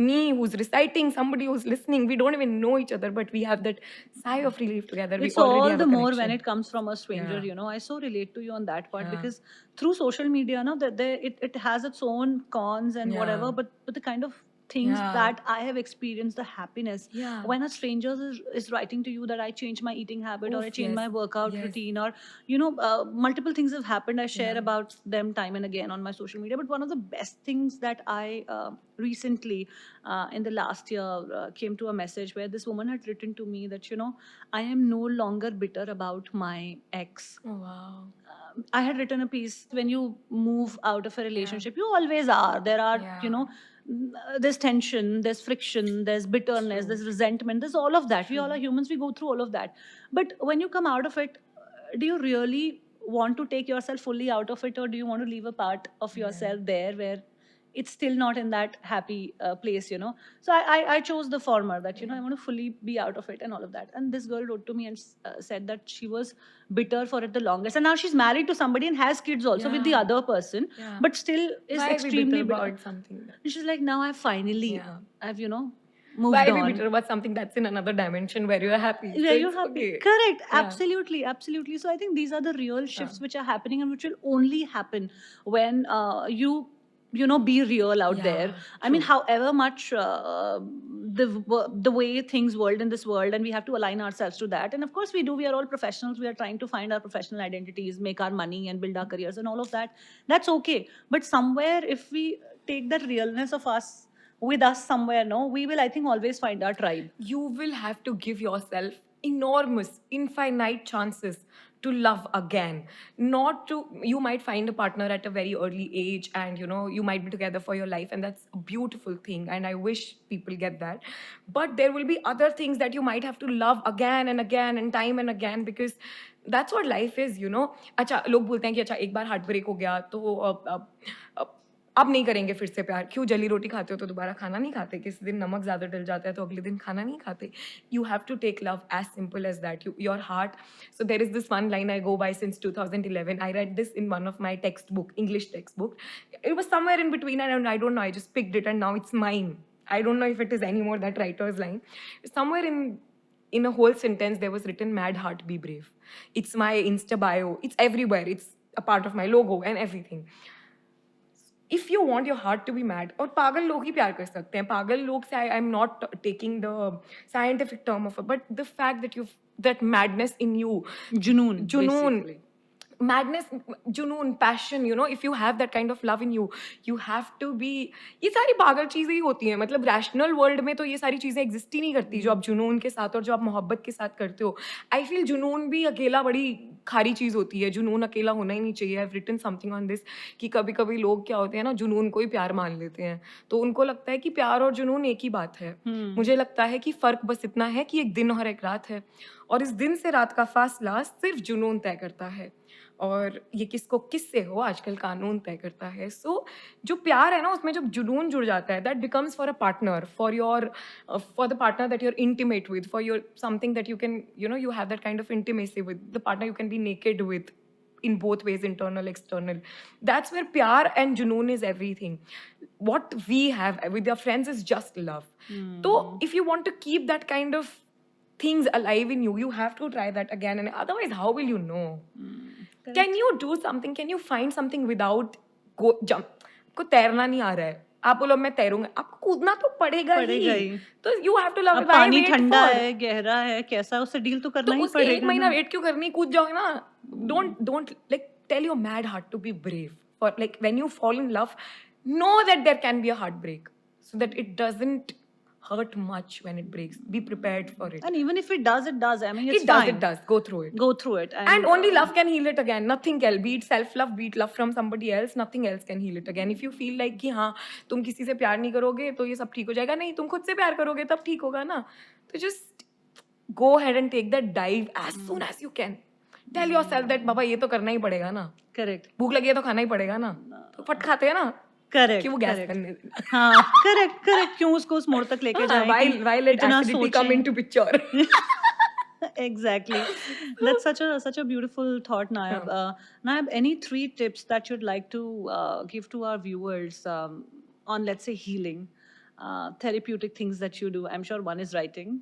Me who's reciting, somebody who's listening, we don't even know each other, but we have that sigh of relief together. It's we already all have the a more connection. when it comes from a stranger, you know. I so relate to you on that part because through social media, no, that it has its own cons and whatever, but the kind of things that I have experienced, the happiness when a stranger is writing to you that I changed my eating habit, or I changed my workout routine, or you know, multiple things have happened. I share about them time and again on my social media. But one of the best things that I recently in the last year came to a message where this woman had written to me that, you know, I am no longer bitter about my ex. Oh, wow. I had written a piece, when you move out of a relationship, you always are. There are, you know, there's tension, there's friction, there's bitterness, there's resentment, there's all of that. We all are humans, we go through all of that. But when you come out of it, do you really want to take yourself fully out of it, or do you want to leave a part of yourself there where it's still not in that happy place, you know? So I chose the former, that, you know, I want to fully be out of it and all of that. And this girl wrote to me and said that she was bitter for it the longest. And now she's married to somebody and has kids also with the other person, but still is extremely bitter about something. And she's like, now I've finally, I've, you know, moved Why on. be bitter about something that's in another dimension where you're happy? Where So you're it's happy. okay. Correct. Absolutely. Absolutely. So I think these are the real shifts which are happening, and which will only happen when you know, be real out there. I mean, however much the way things world in this world, and we have to align ourselves to that. And of course we do. We are all professionals. We are trying to find our professional identities, make our money and build our careers and all of that. That's okay. But somewhere, if we take that realness of us with us somewhere, no, we will, I think, always find our tribe. You will have to give yourself enormous, infinite chances to love again. Not to, you might find a partner at a very early age, and you know, you might be together for your life, and that's a beautiful thing, and I wish people get that. But there will be other things that you might have to love again and again and time and again, because that's what life is, you know. अच्छा, लोग बोलते हैं कि अच्छा एक बार heart break हो गया तो अब नहीं करेंगे फिर से प्यार. क्यों जली रोटी खाते हो तो दोबारा खाना नहीं खाते? किसी दिन नमक ज़्यादा डल जाता है तो अगले दिन खाना नहीं खाते. You have to take love as simple as that. Your heart. So there is this one line I go by since 2011. I read this in one of my textbook, English textbook. It was somewhere in between, and I don't know. I just picked it, and now it's mine. I don't know if it is anymore that writer's line. Somewhere in a whole sentence there was written, "Mad heart, be brave." It's my Insta bio. It's everywhere. It's a part of my logo and everything. If you want your heart to be mad, और पागल लोग ही प्यार कर सकते हैं. पागल लोग से I'm not taking the scientific term of it, but the fact that that madness in you, जुनून junoon, madness, junoon, passion, if you have that kind of love in you, you have to be. ये सारी पागल चीजें ही होती हैं. मतलब rational world में तो ये सारी चीजें एग्जिस्ट ही नहीं करती जो आप जुनून के साथ और जो आप मोहब्बत के साथ करते हो. आई फील जुनून भी अकेला बड़ी खारी चीज होती है. जुनून अकेला होना ही नहीं चाहिए. I have written something on this कि कभी कभी लोग क्या होते हैं ना, जुनून को ही प्यार मान लेते हैं. तो उनको लगता है कि प्यार और जुनून एक ही बात है. मुझे लगता है कि फर्क बस इतना है कि एक दिन और एक रात है, और इस दिन से रात का फासला सिर्फ जुनून तय करता है. और ये किसको किससे हो आजकल कानून तय करता है. सो जो प्यार है ना, उसमें जब जुनून जुड़ जाता है, that becomes for a partner, for the partner that you are intimate with, for your something that you can you have that kind of intimacy with the partner you can be naked with, in both ways, internal, external. That's where pyar and junoon is everything. What we have with our friends is just love. So if you want to keep that kind of things alive in you, you have to try that again, and otherwise how will you know? Can you do something? Can you find something without jump? आपको तैरना नहीं आ रहा है, आप बोलो मैं तैरूंगा, आपको कूदना तो पड़ेगा ही. तो you have to love it. पानी ठंडा है, गहरा है, कैसा, उससे डील तो करना ही पड़ेगा. एक महीना वेट क्यों करनी, कूद जाओगे ना. Don't like tell your mad heart to be brave. For like when you fall in love, know that there can be a heartbreak, so that it doesn't hurt much when it breaks. Be prepared for it. And even if it does, I mean, it's fine. It does. Go through it. And only love can heal it again. Nothing else. Be it self-love, be it love from somebody else. Nothing else can heal it again. If you feel like कि हाँ तुम किसी से प्यार नहीं करोगे तो ये सब ठीक हो जाएगा, नहीं, तुम खुद से प्यार करोगे तब ठीक होगा ना. तो just go ahead and take that dive as soon as you can. Tell yourself that बाबा ये तो करना ही पड़ेगा ना. Correct. भूख लगी है तो खाना ही पड़ेगा ना. तो फट खाते हैं ना. Correct. कि वो गैस करने देना. हाँ, correct. क्यों उसको उस मोड़ तक लेके जाएं? Why let acidity come into picture? Exactly. That's such a beautiful thought, Nayab. Nayab, any 3 tips that you'd like to give to our viewers on, let's say, healing, therapeutic things that you do? I'm sure one is writing.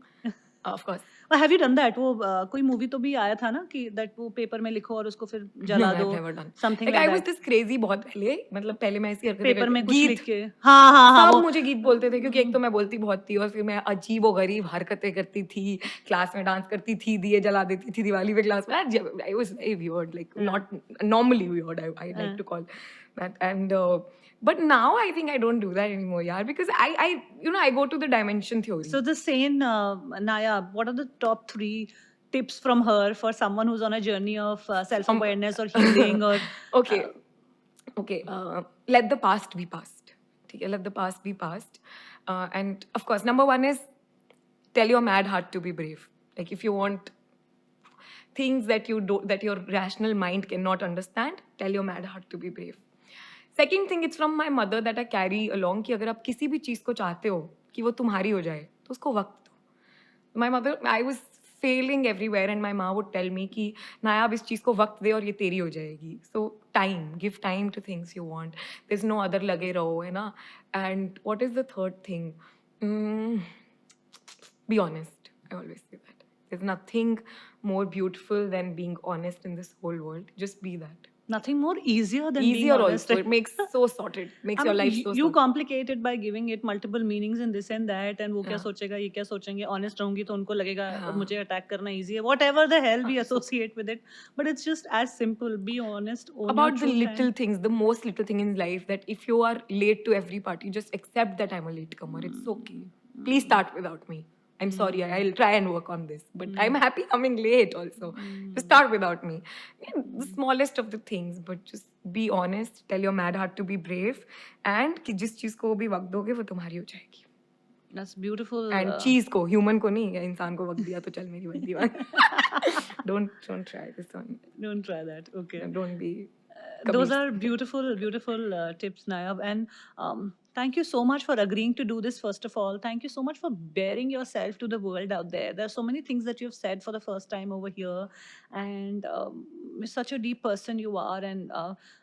Of course. Well, have you done that? वो कोई movie तो भी आया था ना कि that वो paper में लिखो और उसको फिर जला दो. I've never done. Something like that. I was this crazy बहुत पहले. मतलब पहले मैं ऐसी हरकतें पेपर में कुछ गीत, लिख के. हाँ. सब मुझे गीत बोलते थे क्योंकि एक तो मैं बोलती बहुत थी और फिर मैं अजीब और गरीब हरकतें करती थी. क्लास में डांस करती थी, दिए जला देती थी दिवाली पे क्लास में. I was very weird, like not normally weird. I like to call that. And but now I think I don't do that anymore, yeah, because I go to the dimension theory. So the sane Nayab, what are the top 3 tips from her for someone who's on a journey of self-awareness or healing or okay, let the past be past. Okay, let the past be past. And of course, number 1 is tell your mad heart to be brave. Like if you want things that your rational mind cannot understand, tell your mad heart to be brave. Second thing, it's from my mother that I carry along कि अगर आप किसी भी चीज़ को चाहते हो कि वो तुम्हारी हो जाए तो उसको वक्त दो. My mother, I was failing everywhere and my mom would tell me कि नायाब इस चीज़ को वक्त दे और ये तेरी हो जाएगी. So time, give time to things you want. There's no other लगे रहो, है ना. And what is the third thing? Be honest. I always say that. There's nothing more beautiful than being honest in this whole world. Just be that. Nothing more easier than being honest. Also. It makes so sorted. Makes your life so sorted. You complicate it by giving it multiple meanings in this and that. And वो क्या सोचेगा, ये क्या सोचेंगे. Honest रहूंगी तो उनको लगेगा मुझे attack करना easy है. Whatever the hell we associate with it. But it's just as simple. Be honest. About the little things, the most little thing in life, that if you are late to every party, just accept that I'm a latecomer. It's okay. Please start without me. I'm sorry, I'll try and work on this. But I'm happy coming late also. Just start without me. The smallest of the things, but just be honest. Tell your mad heart to be brave. And कि जिस चीज़ को भी वक्त दोगे वो तुम्हारी हो जाएगी. That's beautiful. And चीज़ को, human को नहीं, इंसान को वक्त दिया तो चल मेरी बन दीवान. Don't try this one. Don't try that. Okay. Don't be. Those kabhi. are beautiful, beautiful tips, Nayab. And thank you so much for agreeing to do this, first of all. Thank you so much for bearing yourself to the world out there. There are so many things that you've said for the first time over here. And such a deep person you are. And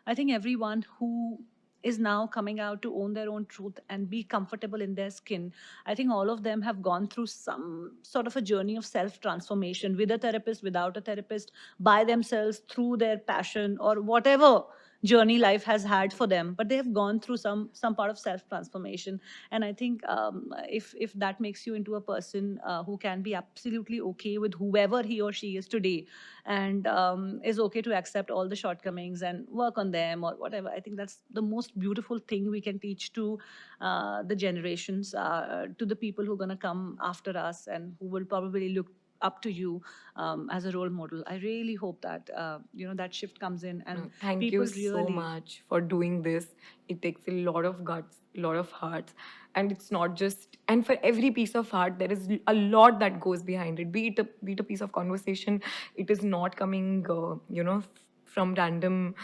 I think everyone who is now coming out to own their own truth and be comfortable in their skin. I think all of them have gone through some sort of a journey of self transformation with a therapist, without a therapist, by themselves, through their passion or whatever journey life has had for them, but they have gone through some part of self transformation. And I think if that makes you into a person who can be absolutely okay with whoever he or she is today, and is okay to accept all the shortcomings and work on them or whatever, I think that's the most beautiful thing we can teach to the generations, to the people who are going to come after us and who will probably look up to you as a role model. I really hope that that shift comes in and Thank people you so really. much for doing this. It takes a lot of guts, a lot of hearts. And it's not just, and for every piece of art, there is a lot that goes behind it. Be it a piece of conversation, it is not coming, from random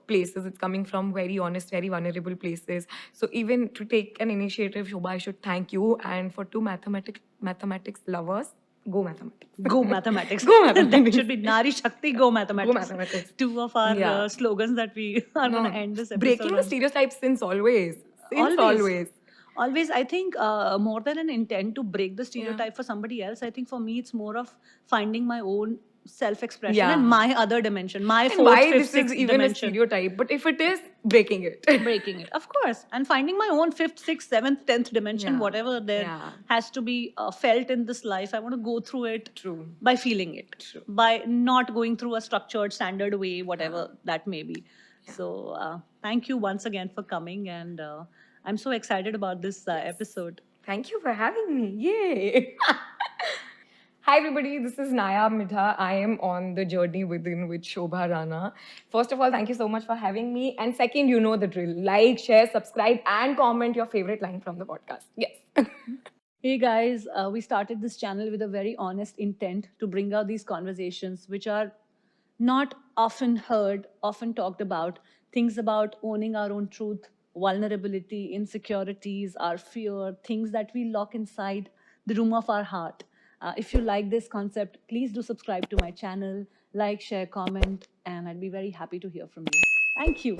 places. It's coming from very honest, very vulnerable places. So even to take an initiative, Shobha, I should thank you. And for two mathematics lovers, go mathematics. Go mathematics. Go That mathematics. should be Nari Shakti, go mathematics. Go mathematics. Two of our Yeah. slogans that we are going to No, end this breaking episode the on. stereotypes since always. Since Always. always. Always, I think more than an intent to break the Yeah. stereotype for somebody else, I think for me it's more of finding my own self-expression Yeah. and my other dimension, my And fourth, why fifth, this is sixth even a dimension. stereotype, but if it is, breaking it. Breaking it, of course, and finding my own fifth, sixth, seventh, 10th dimension, Yeah. whatever there Yeah. has to be felt in this life. I want to go through it. True. By feeling it. True. By not going through a structured, standard way, whatever Yeah. that may be. Yeah. So thank you once again for coming, and I'm so excited about this Yes. episode. Thank you for having me. Yay. Hi everybody, this is Nayab Midha. I am on the journey within with Shobha Rana. First of all, thank you so much for having me. And second, you know the drill. Like, share, subscribe, and comment your favorite line from the podcast. Yes. Hey guys, we started this channel with a very honest intent to bring out these conversations which are not often heard, often talked about, things about owning our own truth, vulnerability, insecurities, our fear, things that we lock inside the room of our heart. If you like this concept, please do subscribe to my channel, like, share, comment, and I'd be very happy to hear from you. Thank you.